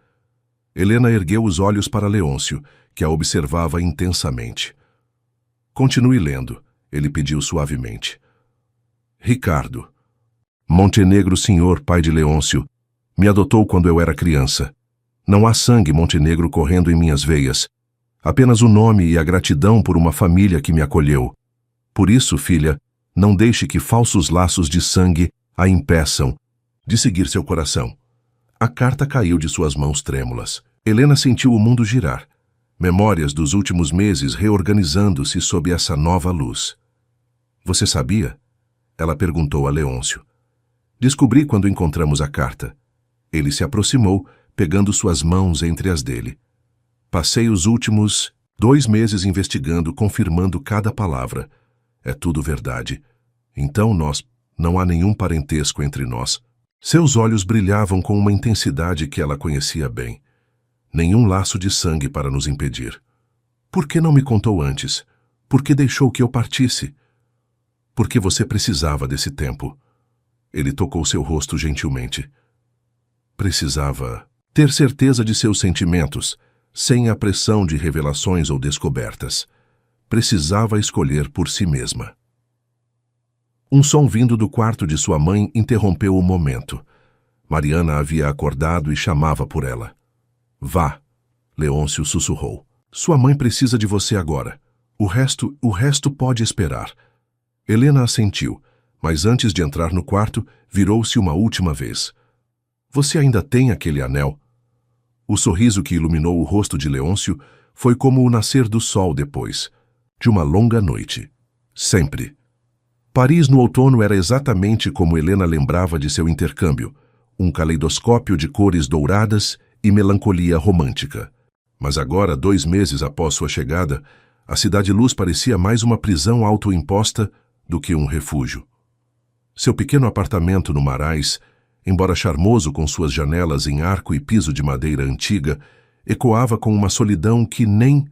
Helena ergueu os olhos para Leôncio, que a observava intensamente. Continue lendo, ele pediu suavemente. Ricardo. Montenegro, senhor, pai de Leôncio, me adotou quando eu era criança. Não há sangue Montenegro correndo em minhas veias. Apenas o nome e a gratidão por uma família que me acolheu. Por isso, filha, não deixe que falsos laços de sangue a impeçam de seguir seu coração. A carta caiu de suas mãos trêmulas. Helena sentiu o mundo girar. Memórias dos últimos meses reorganizando-se sob essa nova luz. Você sabia? Ela perguntou a Leôncio. Descobri quando encontramos a carta. Ele se aproximou, pegando suas mãos entre as dele. Passei os últimos 2 meses investigando, confirmando cada palavra. É tudo verdade. Então não há nenhum parentesco entre nós. Seus olhos brilhavam com uma intensidade que ela conhecia bem. Nenhum laço de sangue para nos impedir. Por que não me contou antes? Por que deixou que eu partisse? Porque você precisava desse tempo. Ele tocou seu rosto gentilmente. Precisava ter certeza de seus sentimentos, sem a pressão de revelações ou descobertas. Precisava escolher por si mesma. Um som vindo do quarto de sua mãe interrompeu o momento. Mariana havia acordado e chamava por ela. Vá, Leôncio sussurrou. Sua mãe precisa de você agora. O resto pode esperar. Helena assentiu, mas antes de entrar no quarto, virou-se uma última vez. Você ainda tem aquele anel? O sorriso que iluminou o rosto de Leôncio foi como o nascer do sol depois de uma longa noite. Sempre. Paris no outono era exatamente como Helena lembrava de seu intercâmbio, um caleidoscópio de cores douradas e melancolia romântica. Mas agora, 2 meses após sua chegada, a Cidade Luz parecia mais uma prisão autoimposta do que um refúgio. Seu pequeno apartamento no Marais, embora charmoso com suas janelas em arco e piso de madeira antiga, ecoava com uma solidão que nem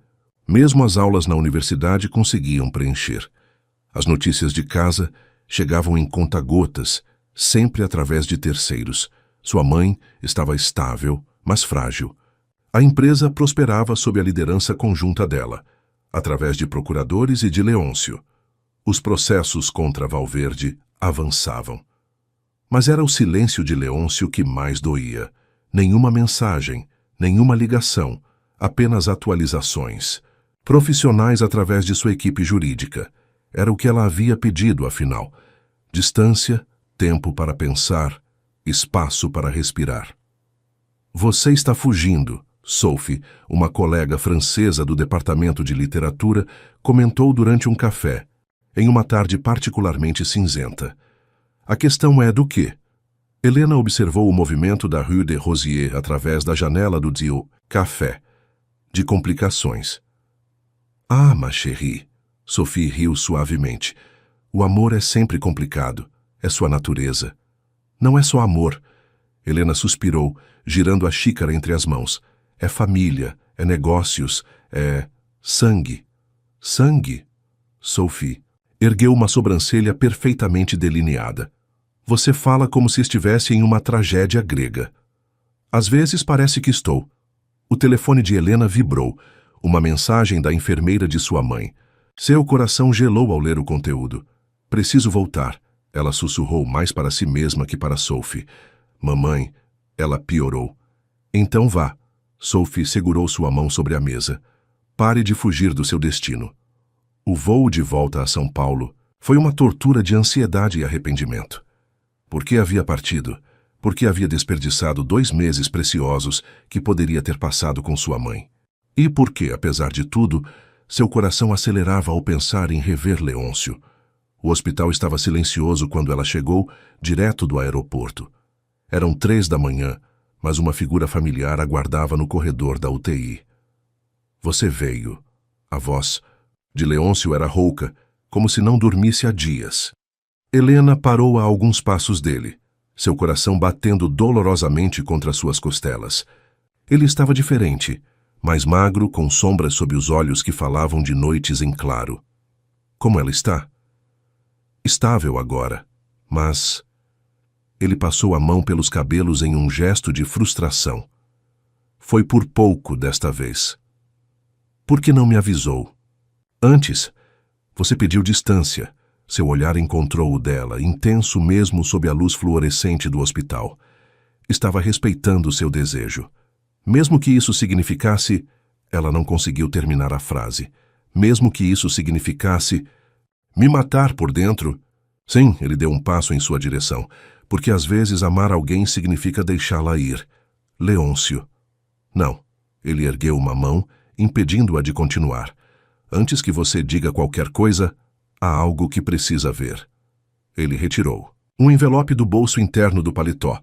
mesmo as aulas na universidade conseguiam preencher. As notícias de casa chegavam em conta-gotas, sempre através de terceiros. Sua mãe estava estável, mas frágil. A empresa prosperava sob a liderança conjunta dela, através de procuradores e de Leôncio. Os processos contra Valverde avançavam. Mas era o silêncio de Leôncio que mais doía. Nenhuma mensagem, nenhuma ligação, apenas atualizações. Profissionais através de sua equipe jurídica. Era o que ela havia pedido, afinal. Distância, tempo para pensar, espaço para respirar. Você está fugindo, Sophie, uma colega francesa do departamento de literatura, comentou durante um café, em uma tarde particularmente cinzenta. A questão é do quê? Helena observou o movimento da Rue de Rosiers através da janela do Dio Café. De complicações. Ah, ma chérie, Sophie riu suavemente. O amor é sempre complicado. É sua natureza. Não é só amor. Helena suspirou, girando a xícara entre as mãos. É família, é negócios, é sangue. Sangue? Sophie ergueu uma sobrancelha perfeitamente delineada. Você fala como se estivesse em uma tragédia grega. Às vezes parece que estou. O telefone de Helena vibrou. Uma mensagem da enfermeira de sua mãe. Seu coração gelou ao ler o conteúdo. Preciso voltar. Ela sussurrou mais para si mesma que para Sophie. Mamãe, ela piorou. Então vá. Sophie segurou sua mão sobre a mesa. Pare de fugir do seu destino. O voo de volta a São Paulo foi uma tortura de ansiedade e arrependimento. Por que havia partido? Por que havia desperdiçado 2 meses preciosos que poderia ter passado com sua mãe? E por que, apesar de tudo, seu coração acelerava ao pensar em rever Leôncio? O hospital estava silencioso quando ela chegou, direto do aeroporto. Eram 3 da manhã, mas uma figura familiar aguardava no corredor da UTI. Você veio. A voz de Leôncio era rouca, como se não dormisse há dias. Helena parou a alguns passos dele, seu coração batendo dolorosamente contra suas costelas. Ele estava diferente, mais magro, com sombras sob os olhos que falavam de noites em claro. Como ela está? Estável agora, mas... Ele passou a mão pelos cabelos em um gesto de frustração. Foi por pouco desta vez. Por que não me avisou? Antes, você pediu distância. Seu olhar encontrou o dela, intenso mesmo sob a luz fluorescente do hospital. Estava respeitando seu desejo. Mesmo que isso significasse... Ela não conseguiu terminar a frase. Mesmo que isso significasse... Me matar por dentro? Sim, ele deu um passo em sua direção, porque às vezes amar alguém significa deixá-la ir. Leôncio. Não. Ele ergueu uma mão, impedindo-a de continuar. Antes que você diga qualquer coisa, há algo que precisa ver. Ele retirou um envelope do bolso interno do paletó.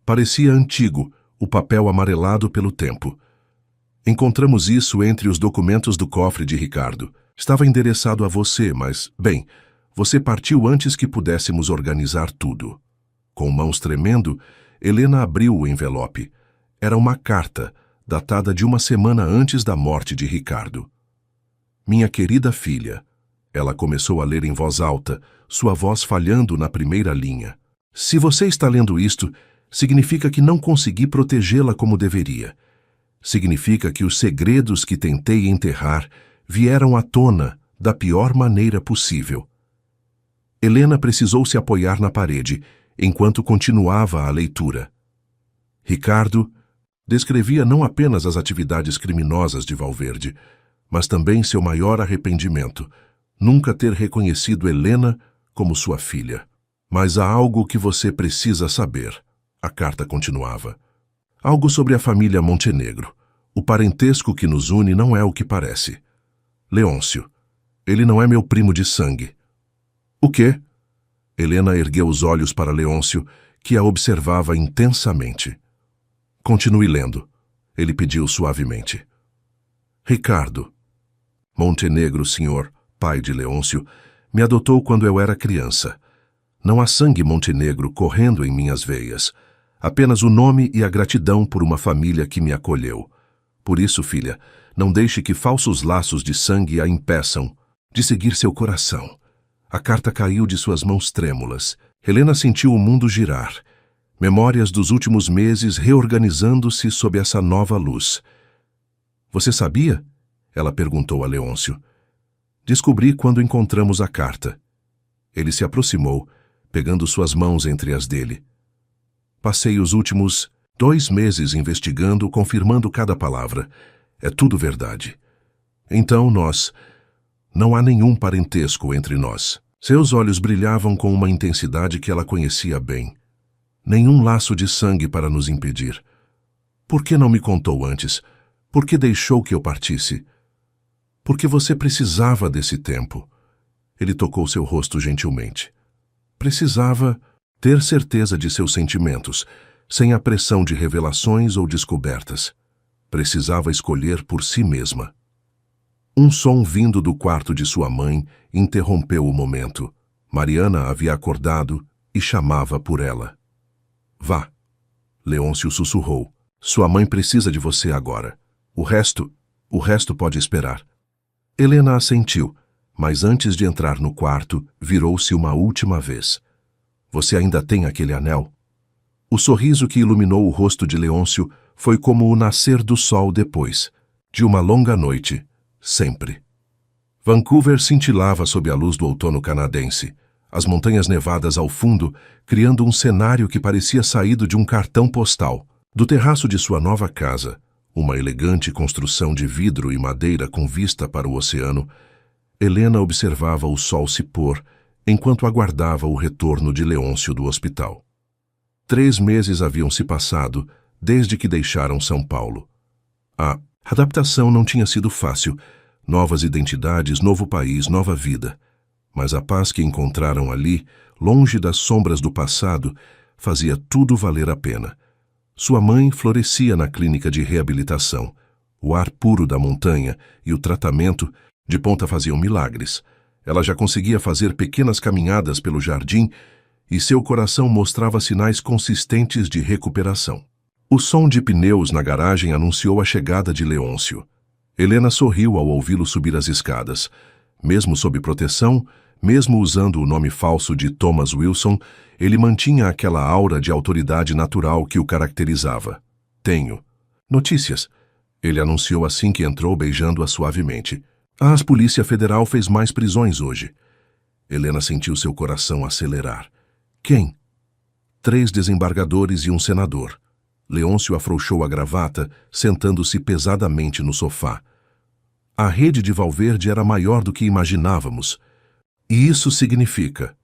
Parecia antigo, o papel amarelado pelo tempo. Encontramos isso entre os documentos do cofre de Ricardo. Estava endereçado a você, mas, bem, você partiu antes que pudéssemos organizar tudo. Com mãos tremendo, Helena abriu o envelope. Era uma carta, datada de 1 semana antes da morte de Ricardo. Minha querida filha, Ela começou a ler em voz alta, sua voz falhando na primeira linha. Se você está lendo isto, significa que não consegui protegê-la como deveria. Significa que os segredos que tentei enterrar vieram à tona da pior maneira possível. Helena precisou se apoiar na parede, enquanto continuava a leitura. Ricardo descrevia não apenas as atividades criminosas de Valverde, mas também seu maior arrependimento, nunca ter reconhecido Helena como sua filha. Mas há algo que você precisa saber, a carta continuava. Algo sobre a família Montenegro. O parentesco que nos une não é o que parece. Leôncio, ele não é meu primo de sangue. O quê? Helena ergueu os olhos para Leôncio, que a observava intensamente. Continue lendo, ele pediu suavemente. Ricardo. Montenegro, senhor, pai de Leôncio, me adotou quando eu era criança. Não há sangue montenegro correndo em minhas veias, apenas o nome e a gratidão por uma família que me acolheu. Por isso, filha, não deixe que falsos laços de sangue a impeçam de seguir seu coração. A carta caiu de suas mãos trêmulas. Helena sentiu o mundo girar. Memórias dos últimos meses reorganizando-se sob essa nova luz. Você sabia? Ela perguntou a Leôncio. Descobri quando encontramos a carta. Ele se aproximou, pegando suas mãos entre as dele. Passei os últimos 2 meses investigando, confirmando cada palavra. É tudo verdade. Então não há nenhum parentesco entre nós. Seus olhos brilhavam com uma intensidade que ela conhecia bem. Nenhum laço de sangue para nos impedir. Por que não me contou antes? Por que deixou que eu partisse? Porque você precisava desse tempo. Ele tocou seu rosto gentilmente. Precisava ter certeza de seus sentimentos, sem a pressão de revelações ou descobertas. Precisava escolher por si mesma. Um som vindo do quarto de sua mãe interrompeu o momento. Mariana havia acordado e chamava por ela. Vá. Leôncio sussurrou. Sua mãe precisa de você agora. O resto pode esperar. Helena assentiu, mas antes de entrar no quarto, virou-se uma última vez. Você ainda tem aquele anel? O sorriso que iluminou o rosto de Leôncio foi como o nascer do sol depois, de uma longa noite, sempre. Vancouver cintilava sob a luz do outono canadense, as montanhas nevadas ao fundo, criando um cenário que parecia saído de um cartão postal. Do terraço de sua nova casa, uma elegante construção de vidro e madeira com vista para o oceano, Helena observava o sol se pôr enquanto aguardava o retorno de Leôncio do hospital. 3 meses haviam se passado desde que deixaram São Paulo. A adaptação não tinha sido fácil. Novas identidades, novo país, nova vida. Mas a paz que encontraram ali, longe das sombras do passado, fazia tudo valer a pena. Sua mãe florescia na clínica de reabilitação. O ar puro da montanha e o tratamento de ponta faziam milagres. Ela já conseguia fazer pequenas caminhadas pelo jardim e seu coração mostrava sinais consistentes de recuperação. O som de pneus na garagem anunciou a chegada de Leôncio. Helena sorriu ao ouvi-lo subir as escadas. Mesmo sob proteção, mesmo usando o nome falso de Thomas Wilson, ele mantinha aquela aura de autoridade natural que o caracterizava. Tenho notícias, ele anunciou assim que entrou, beijando-a suavemente. A Polícia Federal fez mais prisões hoje. Helena sentiu seu coração acelerar. Quem? 3 desembargadores e um senador. Leôncio afrouxou a gravata, sentando-se pesadamente no sofá. A rede de Valverde era maior do que imaginávamos. E isso significa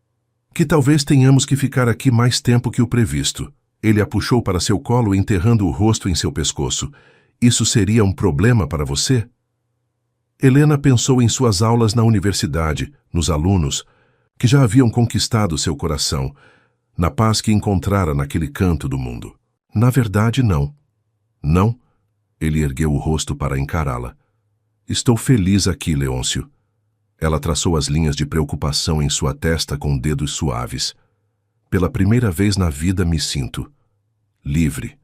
que talvez tenhamos que ficar aqui mais tempo que o previsto. Ele a puxou para seu colo, enterrando o rosto em seu pescoço. Isso seria um problema para você? Helena pensou em suas aulas na universidade, nos alunos, que já haviam conquistado seu coração, na paz que encontrara naquele canto do mundo. Na verdade, não. Não? Ele ergueu o rosto para encará-la. Estou feliz aqui, Leôncio. Ela traçou as linhas de preocupação em sua testa com dedos suaves. Pela primeira vez na vida me sinto livre.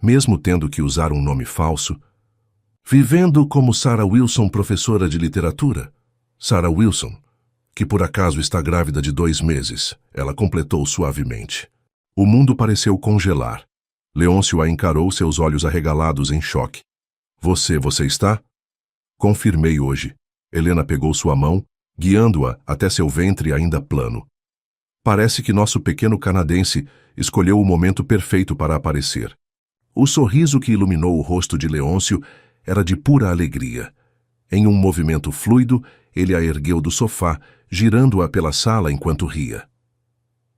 Mesmo tendo que usar um nome falso, vivendo como Sarah Wilson, professora de literatura. Sarah Wilson, que por acaso está grávida de 2 meses, ela completou suavemente. O mundo pareceu congelar. Leôncio a encarou, seus olhos arregalados em choque. Você está? Confirmei hoje. Helena pegou sua mão, guiando-a até seu ventre ainda plano. Parece que nosso pequeno canadense escolheu o momento perfeito para aparecer. O sorriso que iluminou o rosto de Leôncio era de pura alegria. Em um movimento fluido, ele a ergueu do sofá, girando-a pela sala enquanto ria.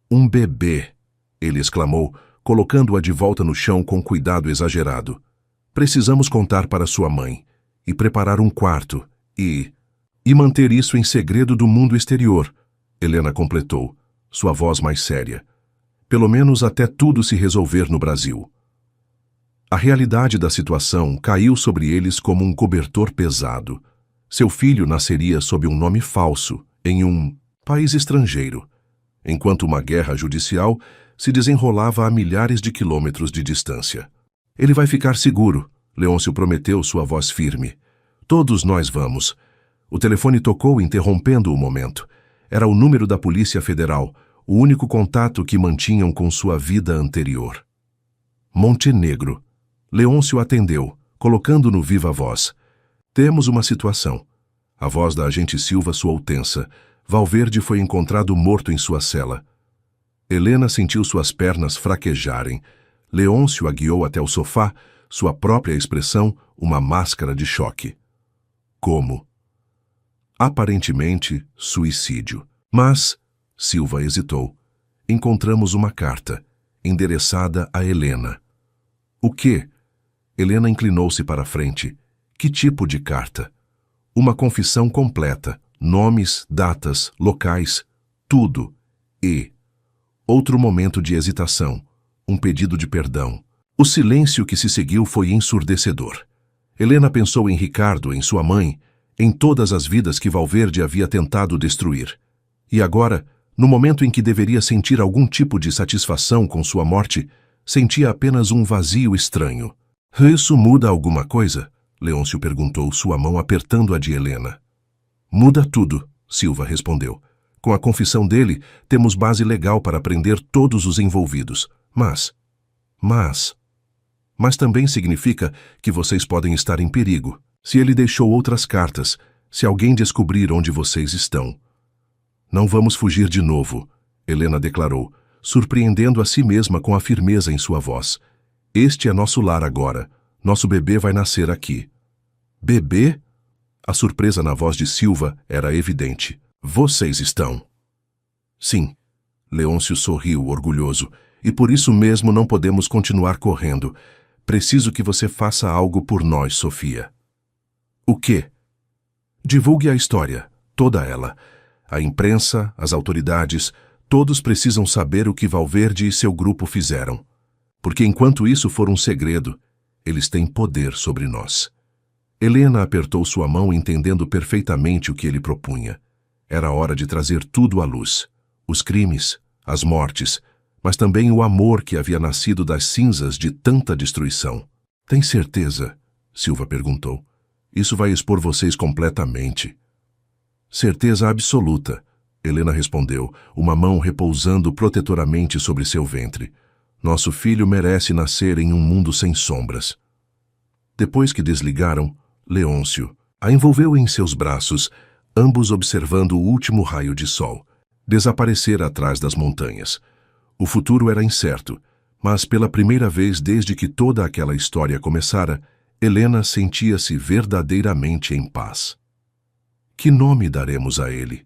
Um bebê, ele exclamou, colocando-a de volta no chão com cuidado exagerado. Precisamos contar para sua mãe, e preparar um quarto, e manter isso em segredo do mundo exterior, Helena completou, sua voz mais séria. Pelo menos até tudo se resolver no Brasil. A realidade da situação caiu sobre eles como um cobertor pesado. Seu filho nasceria sob um nome falso, em um país estrangeiro, enquanto uma guerra judicial se desenrolava a milhares de quilômetros de distância. Ele vai ficar seguro, Leôncio prometeu, sua voz firme. Todos nós vamos. O telefone tocou, interrompendo o momento. Era o número da Polícia Federal, o único contato que mantinham com sua vida anterior. Montenegro. Leôncio atendeu, colocando no viva voz. Temos uma situação. A voz da agente Silva soou tensa. Valverde foi encontrado morto em sua cela. Helena sentiu suas pernas fraquejarem. Leôncio a guiou até o sofá, sua própria expressão, uma máscara de choque. Como? Aparentemente, suicídio. Mas, Silva hesitou, encontramos uma carta, endereçada a Helena. O quê? Helena inclinou-se para a frente. Que tipo de carta? Uma confissão completa, nomes, datas, locais, tudo. E outro momento de hesitação, um pedido de perdão. O silêncio que se seguiu foi ensurdecedor. Helena pensou em Ricardo, em sua mãe, em todas as vidas que Valverde havia tentado destruir. E agora, no momento em que deveria sentir algum tipo de satisfação com sua morte, sentia apenas um vazio estranho. Isso muda alguma coisa? Leôncio perguntou, sua mão apertando a de Helena. Muda tudo, Silva respondeu. Com a confissão dele, temos base legal para prender todos os envolvidos. Mas também significa que vocês podem estar em perigo. Se ele deixou outras cartas, se alguém descobrir onde vocês estão. Não vamos fugir de novo, Helena declarou, surpreendendo a si mesma com a firmeza em sua voz. Este é nosso lar agora. Nosso bebê vai nascer aqui. Bebê? A surpresa na voz de Silva era evidente. Vocês estão? Sim. Leôncio sorriu, orgulhoso. E por isso mesmo não podemos continuar correndo. Preciso que você faça algo por nós, Sofia. O quê? Divulgue a história, toda ela. A imprensa, as autoridades, todos precisam saber o que Valverde e seu grupo fizeram. Porque enquanto isso for um segredo, eles têm poder sobre nós. Helena apertou sua mão, entendendo perfeitamente o que ele propunha. Era hora de trazer tudo à luz. Os crimes, as mortes, mas também o amor que havia nascido das cinzas de tanta destruição. Tem certeza? Silva perguntou. Isso vai expor vocês completamente. Certeza absoluta, Helena respondeu, uma mão repousando protetoramente sobre seu ventre. Nosso filho merece nascer em um mundo sem sombras. Depois que desligaram, Leôncio a envolveu em seus braços, ambos observando o último raio de sol desaparecer atrás das montanhas. O futuro era incerto, mas pela primeira vez desde que toda aquela história começara, Helena sentia-se verdadeiramente em paz. Que nome daremos a ele?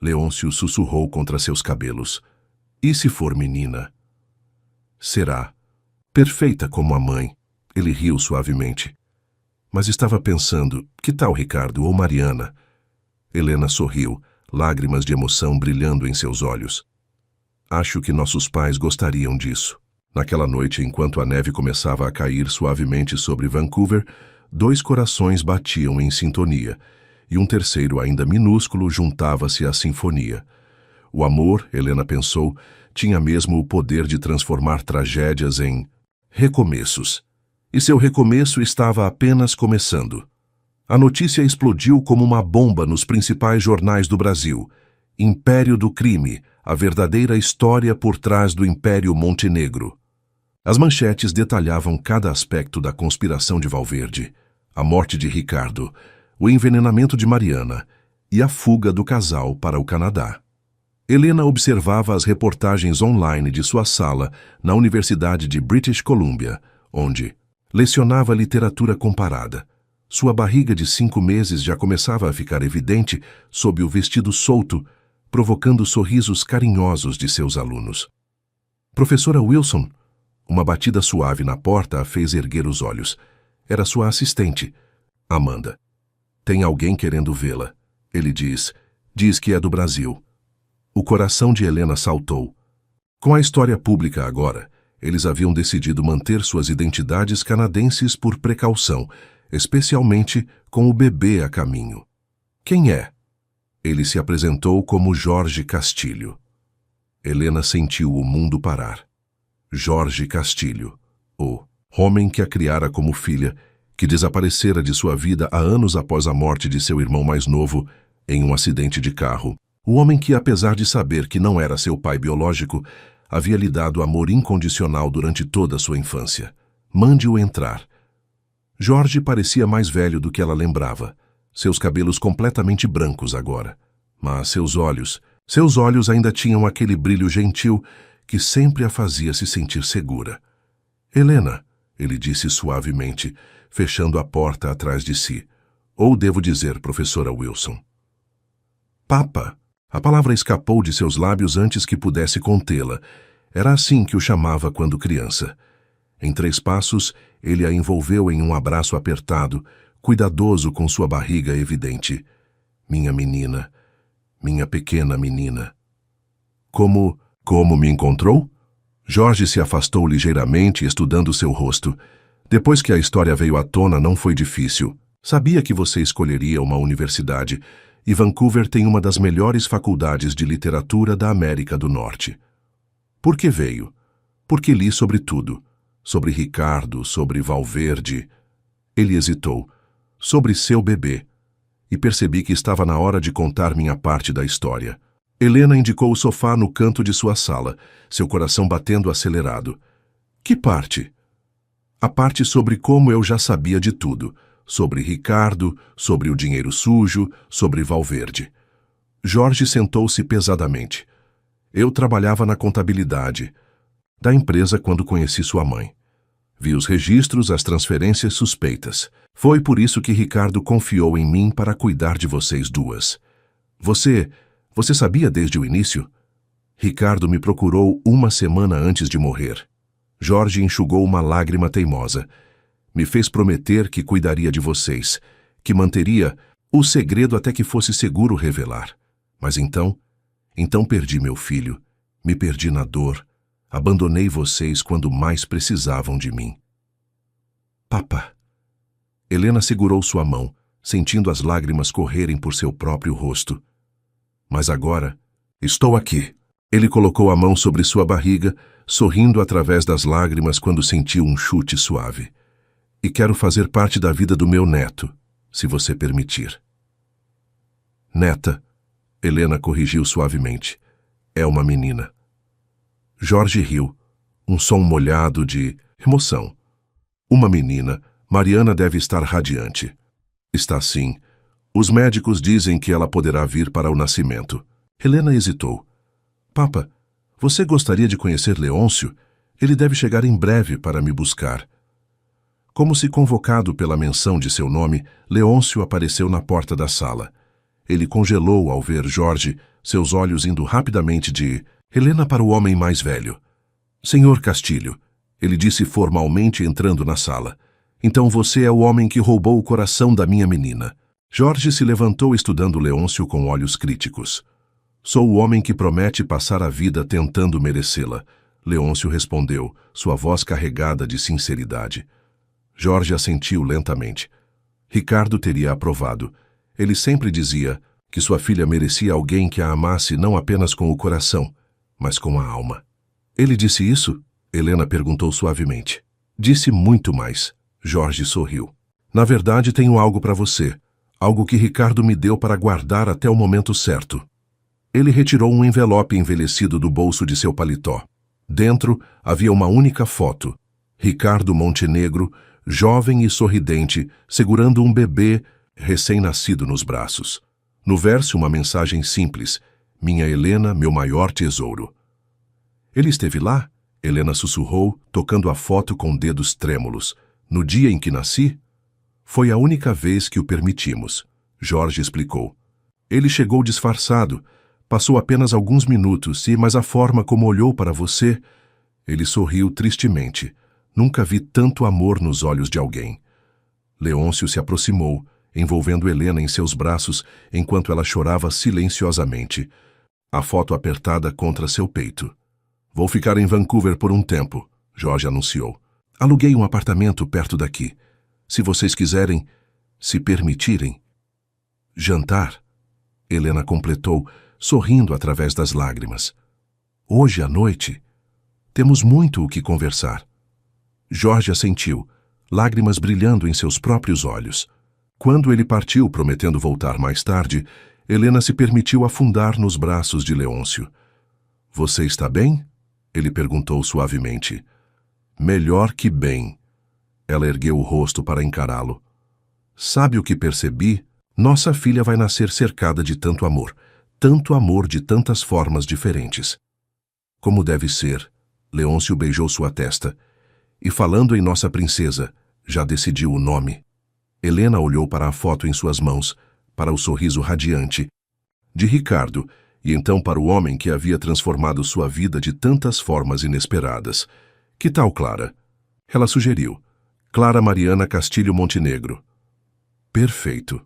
Leôncio sussurrou contra seus cabelos. E se for menina? Será. Perfeita como a mãe. Ele riu suavemente. Mas estava pensando, que tal Ricardo ou Mariana? Helena sorriu, lágrimas de emoção brilhando em seus olhos. Acho que nossos pais gostariam disso. Naquela noite, enquanto a neve começava a cair suavemente sobre Vancouver, 2 corações batiam em sintonia, e um terceiro, ainda minúsculo, juntava-se à sinfonia. O amor, Helena pensou, tinha mesmo o poder de transformar tragédias em recomeços. E seu recomeço estava apenas começando. A notícia explodiu como uma bomba nos principais jornais do Brasil. Império do crime, a verdadeira história por trás do Império Montenegro. As manchetes detalhavam cada aspecto da conspiração de Valverde, a morte de Ricardo, o envenenamento de Mariana e a fuga do casal para o Canadá. Helena observava as reportagens online de sua sala na Universidade de British Columbia, onde lecionava literatura comparada. Sua barriga de 5 meses já começava a ficar evidente sob o vestido solto, provocando sorrisos carinhosos de seus alunos. Professora Wilson, uma batida suave na porta a fez erguer os olhos. Era sua assistente, Amanda. Tem alguém querendo vê-la. Ele diz que é do Brasil. O coração de Helena saltou. Com a história pública agora, eles haviam decidido manter suas identidades canadenses por precaução, especialmente com o bebê a caminho. Quem é? Ele se apresentou como Jorge Castilho. Helena sentiu o mundo parar. Jorge Castilho, o homem que a criara como filha, que desaparecera de sua vida há anos após a morte de seu irmão mais novo em um acidente de carro. O homem que, apesar de saber que não era seu pai biológico, havia lhe dado amor incondicional durante toda a sua infância. Mande-o entrar. Jorge parecia mais velho do que ela lembrava, seus cabelos completamente brancos agora. Mas seus olhos ainda tinham aquele brilho gentil que sempre a fazia se sentir segura. Helena, ele disse suavemente, fechando a porta atrás de si. Ou devo dizer, professora Wilson. Papa. A palavra escapou de seus lábios antes que pudesse contê-la. Era assim que o chamava quando criança. Em 3 passos, ele a envolveu em um abraço apertado, cuidadoso com sua barriga evidente. Minha menina, minha pequena menina. Como me encontrou? Jorge se afastou ligeiramente, estudando seu rosto. Depois que a história veio à tona, não foi difícil. Sabia que você escolheria uma universidade, e Vancouver tem uma das melhores faculdades de literatura da América do Norte. Por que veio? Porque li sobre tudo. Sobre Ricardo, sobre Valverde. Ele hesitou. Sobre seu bebê. E percebi que estava na hora de contar minha parte da história. Helena indicou o sofá no canto de sua sala, seu coração batendo acelerado. Que parte? A parte sobre como eu já sabia de tudo. Sobre Ricardo, sobre o dinheiro sujo, sobre Valverde. Jorge sentou-se pesadamente. Eu trabalhava na contabilidade da empresa quando conheci sua mãe. Vi os registros, as transferências suspeitas. Foi por isso que Ricardo confiou em mim para cuidar de vocês duas. Você sabia desde o início? Ricardo me procurou 1 semana antes de morrer. Jorge enxugou uma lágrima teimosa. Me fez prometer que cuidaria de vocês, que manteria o segredo até que fosse seguro revelar. Mas então perdi meu filho, me perdi na dor, abandonei vocês quando mais precisavam de mim. Papa. Helena segurou sua mão, sentindo as lágrimas correrem por seu próprio rosto. Mas agora, estou aqui. Ele colocou a mão sobre sua barriga, sorrindo através das lágrimas quando sentiu um chute suave. E quero fazer parte da vida do meu neto, se você permitir. Neta, Helena corrigiu suavemente. É uma menina. Jorge riu, um som molhado de emoção. Uma menina, Mariana deve estar radiante. Está sim. Os médicos dizem que ela poderá vir para o nascimento. Helena hesitou. Papa, você gostaria de conhecer Leôncio? Ele deve chegar em breve para me buscar. Como se convocado pela menção de seu nome, Leôncio apareceu na porta da sala. Ele congelou ao ver Jorge, seus olhos indo rapidamente de Helena para o homem mais velho. Senhor Castilho, ele disse formalmente entrando na sala. Então você é o homem que roubou o coração da minha menina. Jorge se levantou estudando Leôncio com olhos críticos. Sou o homem que promete passar a vida tentando merecê-la. Leôncio respondeu, sua voz carregada de sinceridade. Jorge assentiu lentamente. Ricardo teria aprovado. Ele sempre dizia que sua filha merecia alguém que a amasse não apenas com o coração, mas com a alma. Ele disse isso? Helena perguntou suavemente. Disse muito mais. Jorge sorriu. Na verdade, tenho algo para você. Algo que Ricardo me deu para guardar até o momento certo. Ele retirou um envelope envelhecido do bolso de seu paletó. Dentro havia uma única foto. Ricardo Montenegro, jovem e sorridente, segurando um bebê recém-nascido nos braços. No verso, uma mensagem simples: Minha Helena, meu maior tesouro. Ele esteve lá? Helena sussurrou, tocando a foto com dedos trêmulos. No dia em que nasci? Foi a única vez que o permitimos, Jorge explicou. Ele chegou disfarçado. Passou apenas alguns minutos, mas a forma como olhou para você... Ele sorriu tristemente. Nunca vi tanto amor nos olhos de alguém. Leôncio se aproximou, envolvendo Helena em seus braços, enquanto ela chorava silenciosamente, a foto apertada contra seu peito. Vou ficar em Vancouver por um tempo, Jorge anunciou. Aluguei um apartamento perto daqui. Se vocês quiserem, se permitirem. Jantar, Helena completou, sorrindo através das lágrimas. Hoje à noite, temos muito o que conversar. Jorge assentiu, lágrimas brilhando em seus próprios olhos. Quando ele partiu, prometendo voltar mais tarde, Helena se permitiu afundar nos braços de Leôncio. Você está bem? Ele perguntou suavemente. Melhor que bem. Ela ergueu o rosto para encará-lo. Sabe o que percebi? Nossa filha vai nascer cercada de tanto amor de tantas formas diferentes. Como deve ser, Leôncio beijou sua testa. E falando em nossa princesa, já decidiu o nome. Helena olhou para a foto em suas mãos, para o sorriso radiante de Ricardo, e então para o homem que havia transformado sua vida de tantas formas inesperadas. Que tal, Clara? Ela sugeriu. Clara Mariana Castilho Montenegro. Perfeito.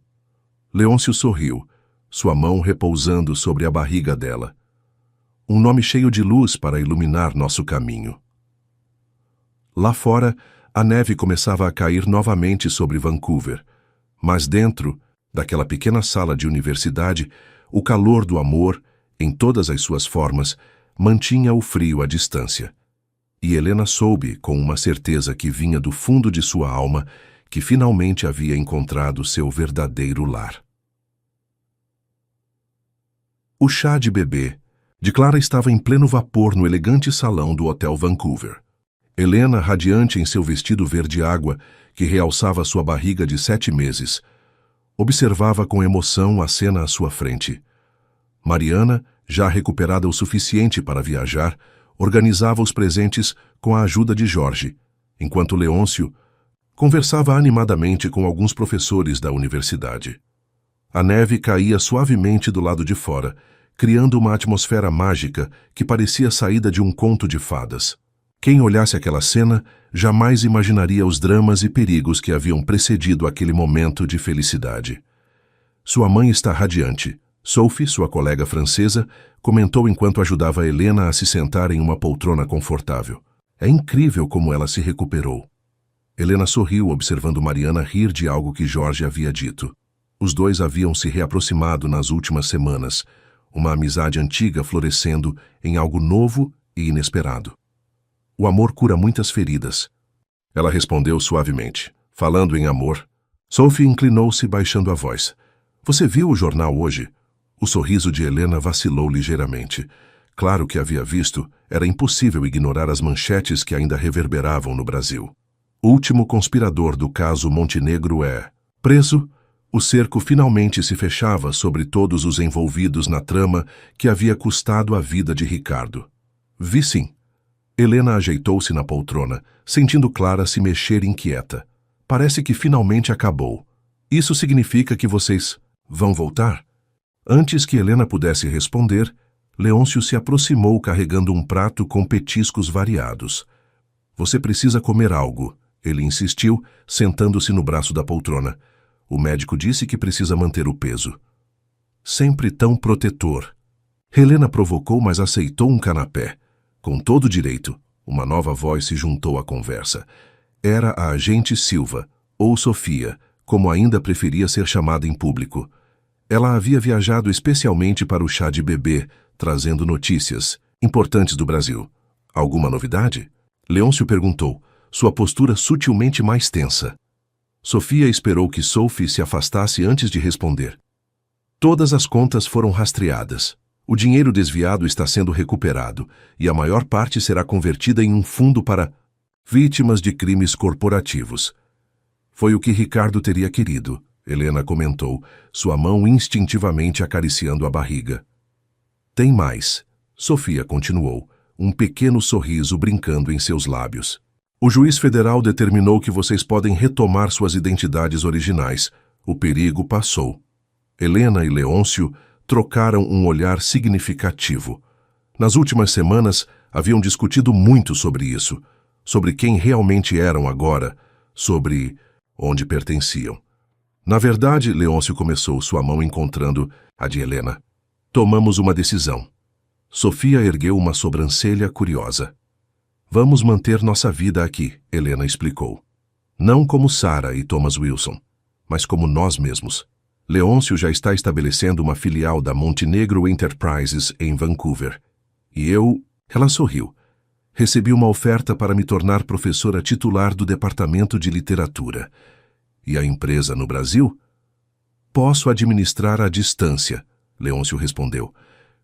Leôncio sorriu, sua mão repousando sobre a barriga dela. Um nome cheio de luz para iluminar nosso caminho. Lá fora, a neve começava a cair novamente sobre Vancouver, mas dentro daquela pequena sala de universidade, o calor do amor, em todas as suas formas, mantinha o frio à distância. E Helena soube, com uma certeza que vinha do fundo de sua alma, que finalmente havia encontrado seu verdadeiro lar. O chá de bebê de Clara estava em pleno vapor no elegante salão do Hotel Vancouver. Helena, radiante em seu vestido verde-água, que realçava sua barriga de 7 meses, observava com emoção a cena à sua frente. Mariana, já recuperada o suficiente para viajar, organizava os presentes com a ajuda de Jorge, enquanto Leôncio conversava animadamente com alguns professores da universidade. A neve caía suavemente do lado de fora, criando uma atmosfera mágica que parecia saída de um conto de fadas. Quem olhasse aquela cena jamais imaginaria os dramas e perigos que haviam precedido aquele momento de felicidade. Sua mãe está radiante. Sophie, sua colega francesa, comentou enquanto ajudava Helena a se sentar em uma poltrona confortável. É incrível como ela se recuperou. Helena sorriu observando Mariana rir de algo que Jorge havia dito. Os dois haviam se reaproximado nas últimas semanas, uma amizade antiga florescendo em algo novo e inesperado. O amor cura muitas feridas. Ela respondeu suavemente. Falando em amor, Sophie inclinou-se baixando a voz. Você viu o jornal hoje? O sorriso de Helena vacilou ligeiramente. Claro que havia visto, era impossível ignorar as manchetes que ainda reverberavam no Brasil. Último conspirador do caso Montenegro é preso. O cerco finalmente se fechava sobre todos os envolvidos na trama que havia custado a vida de Ricardo. Vi sim. Helena ajeitou-se na poltrona, sentindo Clara se mexer inquieta. Parece que finalmente acabou. Isso significa que vocês vão voltar? Antes que Helena pudesse responder, Leôncio se aproximou carregando um prato com petiscos variados. Você precisa comer algo, ele insistiu, sentando-se no braço da poltrona. O médico disse que precisa manter o peso. Sempre tão protetor. Helena provocou, mas aceitou um canapé. Com todo direito, uma nova voz se juntou à conversa. Era a agente Silva, ou Sofia, como ainda preferia ser chamada em público. Ela havia viajado especialmente para o chá de bebê, trazendo notícias importantes do Brasil. Alguma novidade? Leôncio perguntou, sua postura sutilmente mais tensa. Sofia esperou que Sophie se afastasse antes de responder. Todas as contas foram rastreadas. O dinheiro desviado está sendo recuperado e a maior parte será convertida em um fundo para vítimas de crimes corporativos. Foi o que Ricardo teria querido, Helena comentou, sua mão instintivamente acariciando a barriga. Tem mais, Sofia continuou, um pequeno sorriso brincando em seus lábios. O juiz federal determinou que vocês podem retomar suas identidades originais. O perigo passou. Helena e Leôncio trocaram um olhar significativo. Nas últimas semanas, haviam discutido muito sobre isso, sobre quem realmente eram agora, sobre onde pertenciam. Na verdade, Leôncio começou, sua mão encontrando a de Helena. Tomamos uma decisão. Sofia ergueu uma sobrancelha curiosa. Vamos manter nossa vida aqui, Helena explicou. Não como Sarah e Thomas Wilson, mas como nós mesmos. Leôncio já está estabelecendo uma filial da Montenegro Enterprises em Vancouver. E ela sorriu. Recebi uma oferta para me tornar professora titular do Departamento de Literatura. E a empresa no Brasil? Posso administrar à distância, Leôncio respondeu.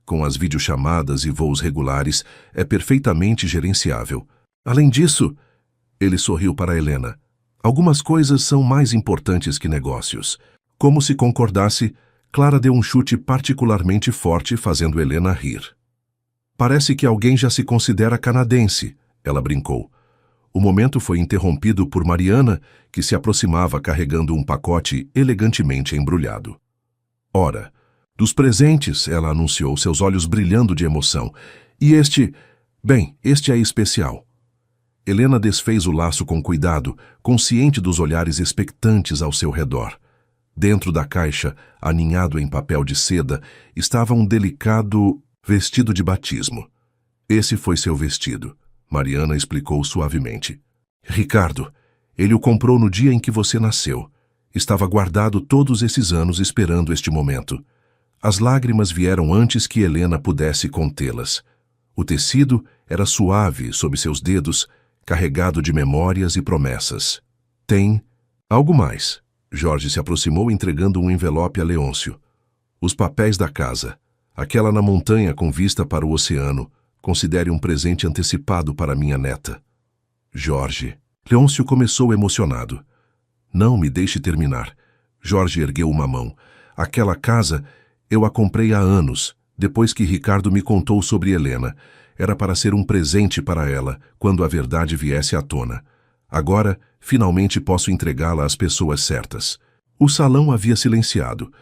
Com as videochamadas e voos regulares, é perfeitamente gerenciável. Além disso, ele sorriu para Helena. Algumas coisas são mais importantes que negócios. Como se concordasse, Clara deu um chute particularmente forte, fazendo Helena rir. Parece que alguém já se considera canadense, ela brincou. O momento foi interrompido por Mariana, que se aproximava carregando um pacote elegantemente embrulhado. Ora, dos presentes, ela anunciou, seus olhos brilhando de emoção. E este é especial. Helena desfez o laço com cuidado, consciente dos olhares expectantes ao seu redor. Dentro da caixa, aninhado em papel de seda, estava um delicado vestido de batismo. Esse foi seu vestido, Mariana explicou suavemente. Ricardo, ele o comprou no dia em que você nasceu. Estava guardado todos esses anos esperando este momento. As lágrimas vieram antes que Helena pudesse contê-las. O tecido era suave sob seus dedos, carregado de memórias e promessas. Tem algo mais. Jorge se aproximou entregando um envelope a Leôncio. Os papéis da casa. Aquela na montanha com vista para o oceano. Considere um presente antecipado para minha neta. Jorge. Leôncio começou emocionado. Não me deixe terminar. Jorge ergueu uma mão. Aquela casa, eu a comprei há anos, depois que Ricardo me contou sobre Helena. Era para ser um presente para ela, quando a verdade viesse à tona. Agora, finalmente posso entregá-la às pessoas certas. O salão havia silenciado,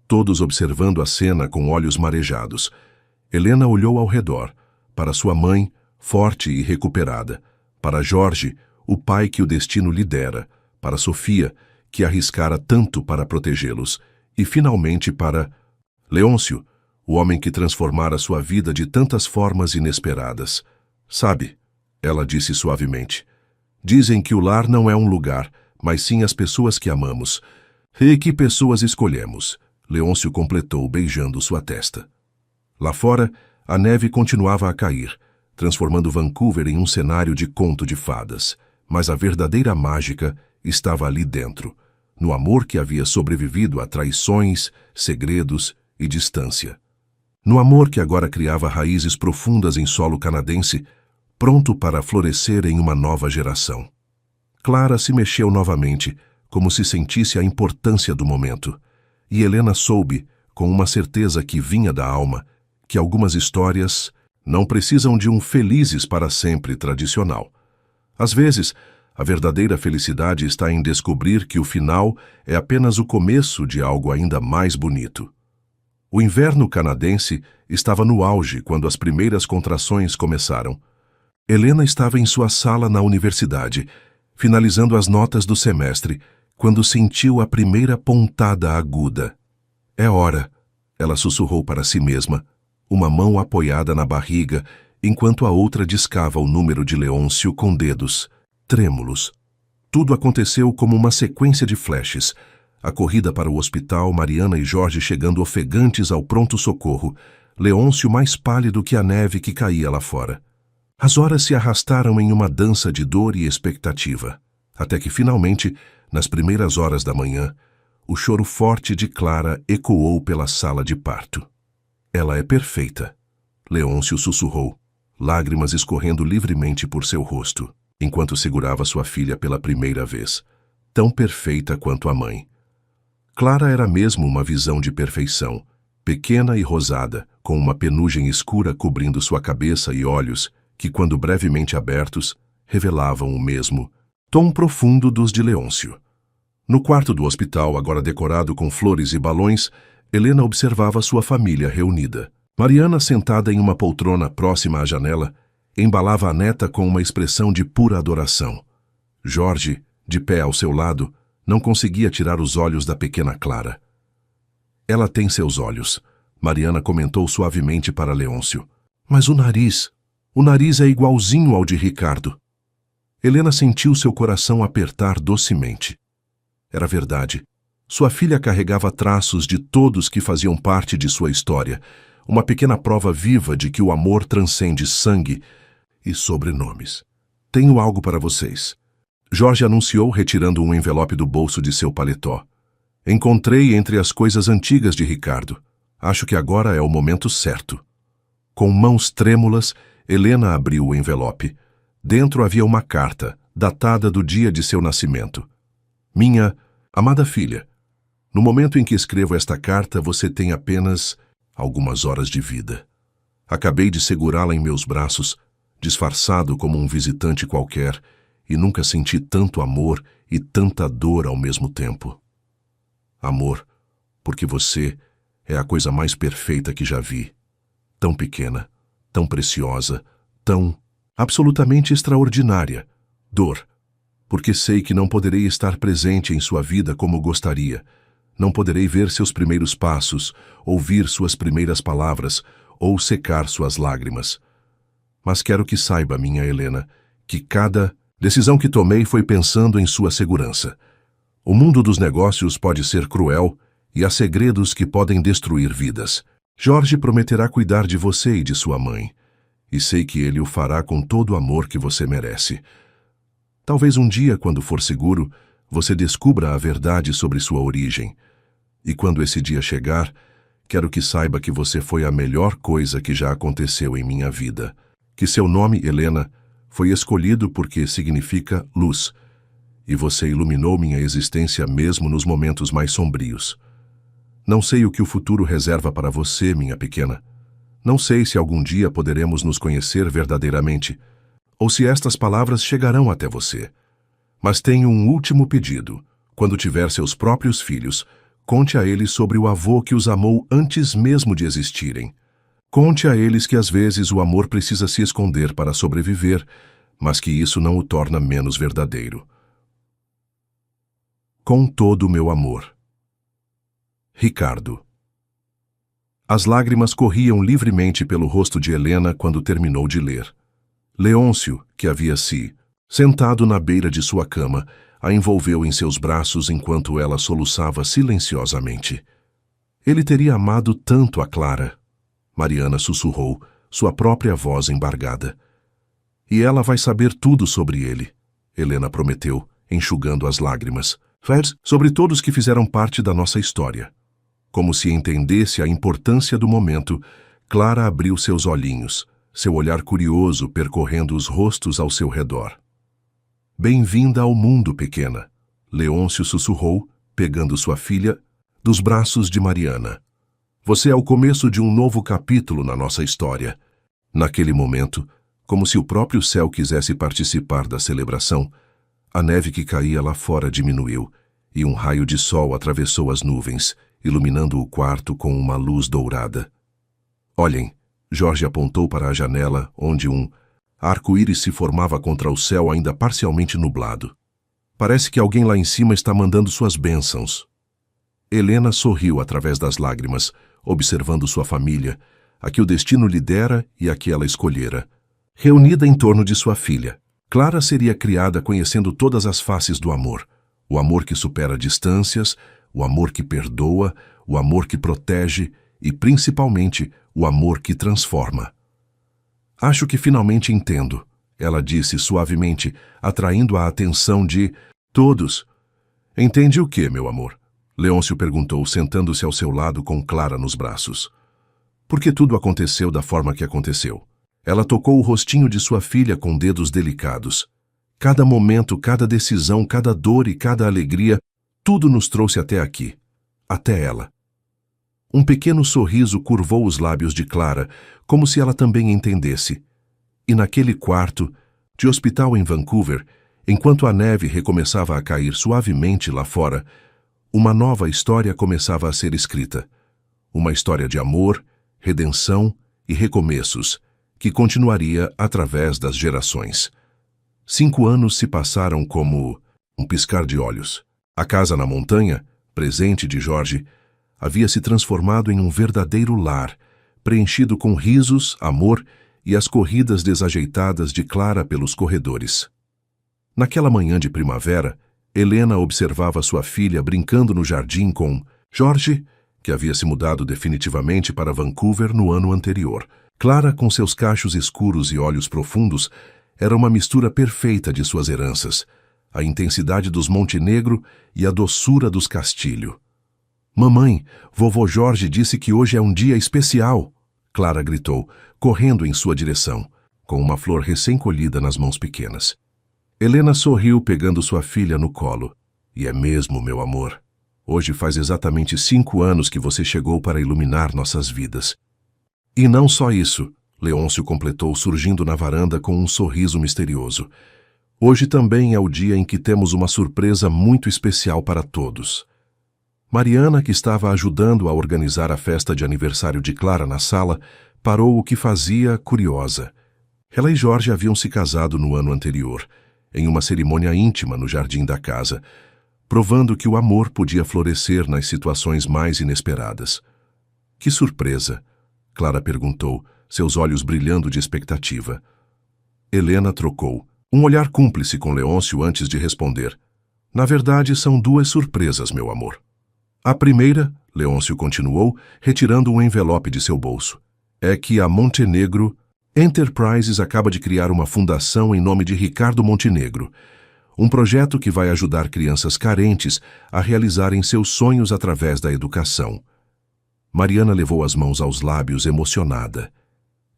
todos observando a cena com olhos marejados. Helena olhou ao redor, para sua mãe, forte e recuperada, para Jorge, o pai que o destino lhe dera, para Sofia, que arriscara tanto para protegê-los, e finalmente para Leôncio, o homem que transformara sua vida de tantas formas inesperadas. Sabe, ela disse suavemente, dizem que o lar não é um lugar, mas sim as pessoas que amamos. E que pessoas escolhemos? Leôncio completou, beijando sua testa. Lá fora, a neve continuava a cair, transformando Vancouver em um cenário de conto de fadas. Mas a verdadeira mágica estava ali dentro, no amor que havia sobrevivido a traições, segredos e distância. No amor que agora criava raízes profundas em solo canadense, pronto para florescer em uma nova geração. Clara se mexeu novamente, como se sentisse a importância do momento, e Helena soube, com uma certeza que vinha da alma, que algumas histórias não precisam de um felizes para sempre tradicional. Às vezes, a verdadeira felicidade está em descobrir que o final é apenas o começo de algo ainda mais bonito. O inverno canadense estava no auge quando as primeiras contrações começaram. Helena estava em sua sala na universidade, finalizando as notas do semestre, quando sentiu a primeira pontada aguda. É hora, ela sussurrou para si mesma, uma mão apoiada na barriga, enquanto a outra discava o número de Leôncio com dedos trêmulos. Tudo aconteceu como uma sequência de flashes. A corrida para o hospital, Mariana e Jorge chegando ofegantes ao pronto-socorro, Leôncio mais pálido que a neve que caía lá fora. As horas se arrastaram em uma dança de dor e expectativa, até que finalmente, Nas primeiras horas da manhã, o choro forte de Clara ecoou pela sala de parto. Ela é perfeita, Leôncio sussurrou, lágrimas escorrendo livremente por seu rosto, enquanto segurava sua filha pela primeira vez, tão perfeita quanto a mãe. Clara era mesmo uma visão de perfeição, pequena e rosada, com uma penugem escura cobrindo sua cabeça e olhos, que, quando brevemente abertos, revelavam o mesmo tom profundo dos de Leôncio. No quarto do hospital, agora decorado com flores e balões, Helena observava sua família reunida. Mariana, sentada em uma poltrona próxima à janela, embalava a neta com uma expressão de pura adoração. Jorge, de pé ao seu lado, não conseguia tirar os olhos da pequena Clara. Ela tem seus olhos, Mariana comentou suavemente para Leôncio. Mas o nariz é igualzinho ao de Ricardo. Helena sentiu seu coração apertar docemente. Era verdade. Sua filha carregava traços de todos que faziam parte de sua história, uma pequena prova viva de que o amor transcende sangue e sobrenomes. Tenho algo para vocês. Jorge anunciou, retirando um envelope do bolso de seu paletó. Encontrei entre as coisas antigas de Ricardo. Acho que agora é o momento certo. Com mãos trêmulas, Helena abriu o envelope. Dentro havia uma carta, datada do dia de seu nascimento. Minha amada filha, no momento em que escrevo esta carta, você tem apenas algumas horas de vida. Acabei de segurá-la em meus braços, disfarçado como um visitante qualquer, e nunca senti tanto amor e tanta dor ao mesmo tempo. Amor, porque você é a coisa mais perfeita que já vi. Tão pequena, tão preciosa, tão absolutamente extraordinária. Dor, porque sei que não poderei estar presente em sua vida como gostaria. Não poderei ver seus primeiros passos, ouvir suas primeiras palavras ou secar suas lágrimas. Mas quero que saiba, minha Helena, que cada decisão que tomei foi pensando em sua segurança. O mundo dos negócios pode ser cruel e há segredos que podem destruir vidas. Jorge prometerá cuidar de você e de sua mãe, e sei que ele o fará com todo o amor que você merece. Talvez um dia, quando for seguro, você descubra a verdade sobre sua origem. E quando esse dia chegar, quero que saiba que você foi a melhor coisa que já aconteceu em minha vida. Que seu nome, Helena, foi escolhido porque significa luz, e você iluminou minha existência mesmo nos momentos mais sombrios. Não sei o que o futuro reserva para você, minha pequena. Não sei se algum dia poderemos nos conhecer verdadeiramente, ou se estas palavras chegarão até você. Mas tenho um último pedido. Quando tiver seus próprios filhos, conte a eles sobre o avô que os amou antes mesmo de existirem. Conte a eles que às vezes o amor precisa se esconder para sobreviver, mas que isso não o torna menos verdadeiro. Com todo o meu amor. Ricardo. As lágrimas corriam livremente pelo rosto de Helena quando terminou de ler. Leôncio, que havia sentado na beira de sua cama, a envolveu em seus braços enquanto ela soluçava silenciosamente. Ele teria amado tanto a Clara. Mariana sussurrou, sua própria voz embargada. E ela vai saber tudo sobre ele, Helena prometeu, enxugando as lágrimas. Sobre todos que fizeram parte da nossa história. Como se entendesse a importância do momento, Clara abriu seus olhinhos, seu olhar curioso percorrendo os rostos ao seu redor. Bem-vinda ao mundo, pequena, Leôncio sussurrou, pegando sua filha dos braços de Mariana. Você é o começo de um novo capítulo na nossa história. Naquele momento, como se o próprio céu quisesse participar da celebração, a neve que caía lá fora diminuiu, e um raio de sol atravessou as nuvens, iluminando o quarto com uma luz dourada. Olhem, Jorge apontou para a janela, onde um arco-íris se formava contra o céu ainda parcialmente nublado. Parece que alguém lá em cima está mandando suas bênçãos. Helena sorriu através das lágrimas, observando sua família, a que o destino lhe dera e a que ela escolhera. Reunida em torno de sua filha, Clara seria criada conhecendo todas as faces do amor. O amor que supera distâncias, o amor que perdoa, o amor que protege e, principalmente, o amor que transforma. Acho que finalmente entendo, ela disse suavemente, atraindo a atenção de todos. Entende o que, meu amor? Leôncio perguntou, sentando-se ao seu lado com Clara nos braços. Por que tudo aconteceu da forma que aconteceu? Ela tocou o rostinho de sua filha com dedos delicados. Cada momento, cada decisão, cada dor e cada alegria, tudo nos trouxe até aqui. Até ela. Um pequeno sorriso curvou os lábios de Clara, como se ela também entendesse. E naquele quarto, de hospital em Vancouver, enquanto a neve recomeçava a cair suavemente lá fora, uma nova história começava a ser escrita. Uma história de amor, redenção e recomeços, que continuaria através das gerações. 5 anos se passaram como um piscar de olhos. A casa na montanha, presente de Jorge, havia se transformado em um verdadeiro lar, preenchido com risos, amor e as corridas desajeitadas de Clara pelos corredores. Naquela manhã de primavera, Helena observava sua filha brincando no jardim com Jorge, que havia se mudado definitivamente para Vancouver no ano anterior. Clara, com seus cachos escuros e olhos profundos, era uma mistura perfeita de suas heranças, a intensidade dos Montenegro e a doçura dos Castilho. Mamãe, vovô Jorge disse que hoje é um dia especial, Clara gritou, correndo em sua direção, com uma flor recém-colhida nas mãos pequenas. Helena sorriu pegando sua filha no colo. E é mesmo, meu amor. Hoje faz exatamente 5 anos que você chegou para iluminar nossas vidas. E não só isso, Leôncio completou, surgindo na varanda com um sorriso misterioso. Hoje também é o dia em que temos uma surpresa muito especial para todos. Mariana, que estava ajudando a organizar a festa de aniversário de Clara na sala, parou o que fazia, curiosa. Ela e Jorge haviam se casado no ano anterior, em uma cerimônia íntima no jardim da casa, provando que o amor podia florescer nas situações mais inesperadas. Que surpresa! Clara perguntou, seus olhos brilhando de expectativa. Helena trocou um olhar cúmplice com Leôncio antes de responder. Na verdade, são 2 surpresas, meu amor. A primeira, Leôncio continuou, retirando um envelope de seu bolso, é que a Montenegro Enterprises acaba de criar uma fundação em nome de Ricardo Montenegro, um projeto que vai ajudar crianças carentes a realizarem seus sonhos através da educação. Mariana levou as mãos aos lábios, emocionada.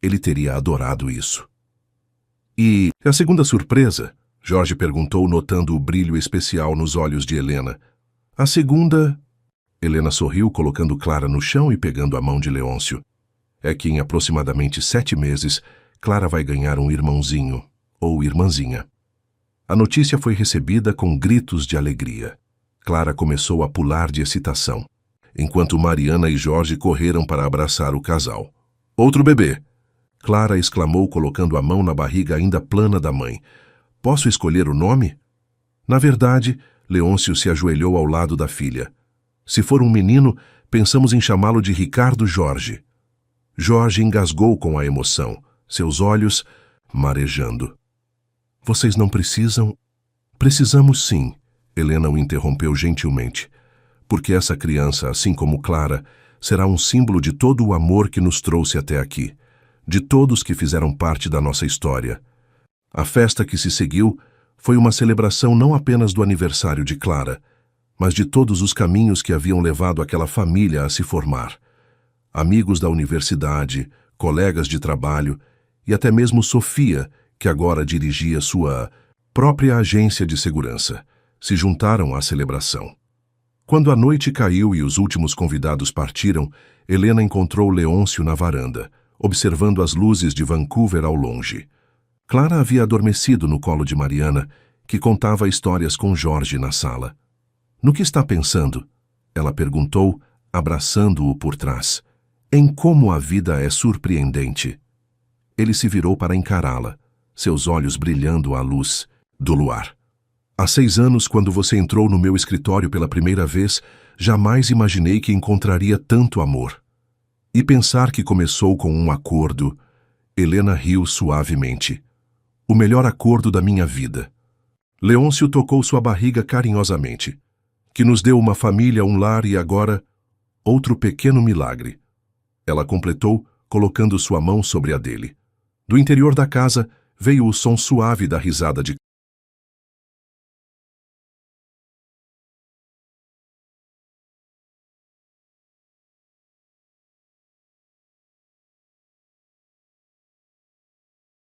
Ele teria adorado isso. E a segunda surpresa? Jorge perguntou, notando o brilho especial nos olhos de Helena. A segunda... Helena sorriu, colocando Clara no chão e pegando a mão de Leôncio. É que em aproximadamente 7 meses, Clara vai ganhar um irmãozinho, ou irmãzinha. A notícia foi recebida com gritos de alegria. Clara começou a pular de excitação, enquanto Mariana e Jorge correram para abraçar o casal. Outro bebê! Clara exclamou, colocando a mão na barriga ainda plana da mãe. Posso escolher o nome? Na verdade, Leôncio se ajoelhou ao lado da filha. Se for um menino, pensamos em chamá-lo de Ricardo Jorge. Jorge engasgou com a emoção, seus olhos marejando. Vocês não precisam? Precisamos sim, Helena o interrompeu gentilmente. Porque essa criança, assim como Clara, será um símbolo de todo o amor que nos trouxe até aqui, de todos que fizeram parte da nossa história. A festa que se seguiu foi uma celebração não apenas do aniversário de Clara, mas de todos os caminhos que haviam levado aquela família a se formar. Amigos da universidade, colegas de trabalho e até mesmo Sofia, que agora dirigia sua própria agência de segurança, se juntaram à celebração. Quando a noite caiu e os últimos convidados partiram, Helena encontrou Leôncio na varanda, observando as luzes de Vancouver ao longe. Clara havia adormecido no colo de Mariana, que contava histórias com Jorge na sala. No que está pensando? Ela perguntou, abraçando-o por trás. Em como a vida é surpreendente. Ele se virou para encará-la, seus olhos brilhando à luz do luar. Há 6 anos, quando você entrou no meu escritório pela primeira vez, jamais imaginei que encontraria tanto amor. E pensar que começou com um acordo... Helena riu suavemente. O melhor acordo da minha vida. Leôncio tocou sua barriga carinhosamente. Que nos deu uma família, um lar e agora... outro pequeno milagre. Ela completou, colocando sua mão sobre a dele. Do interior da casa veio o som suave da risada de